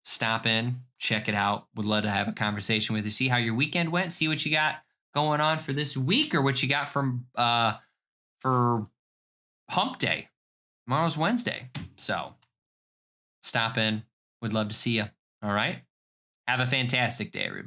stop in, check it out. Would love to have a conversation with you, see how your weekend went, see what you got going on for this week, or what you got from for Hump Day. Tomorrow's Wednesday. So, stop in. Would love to see you. All right? Have a fantastic day, everybody.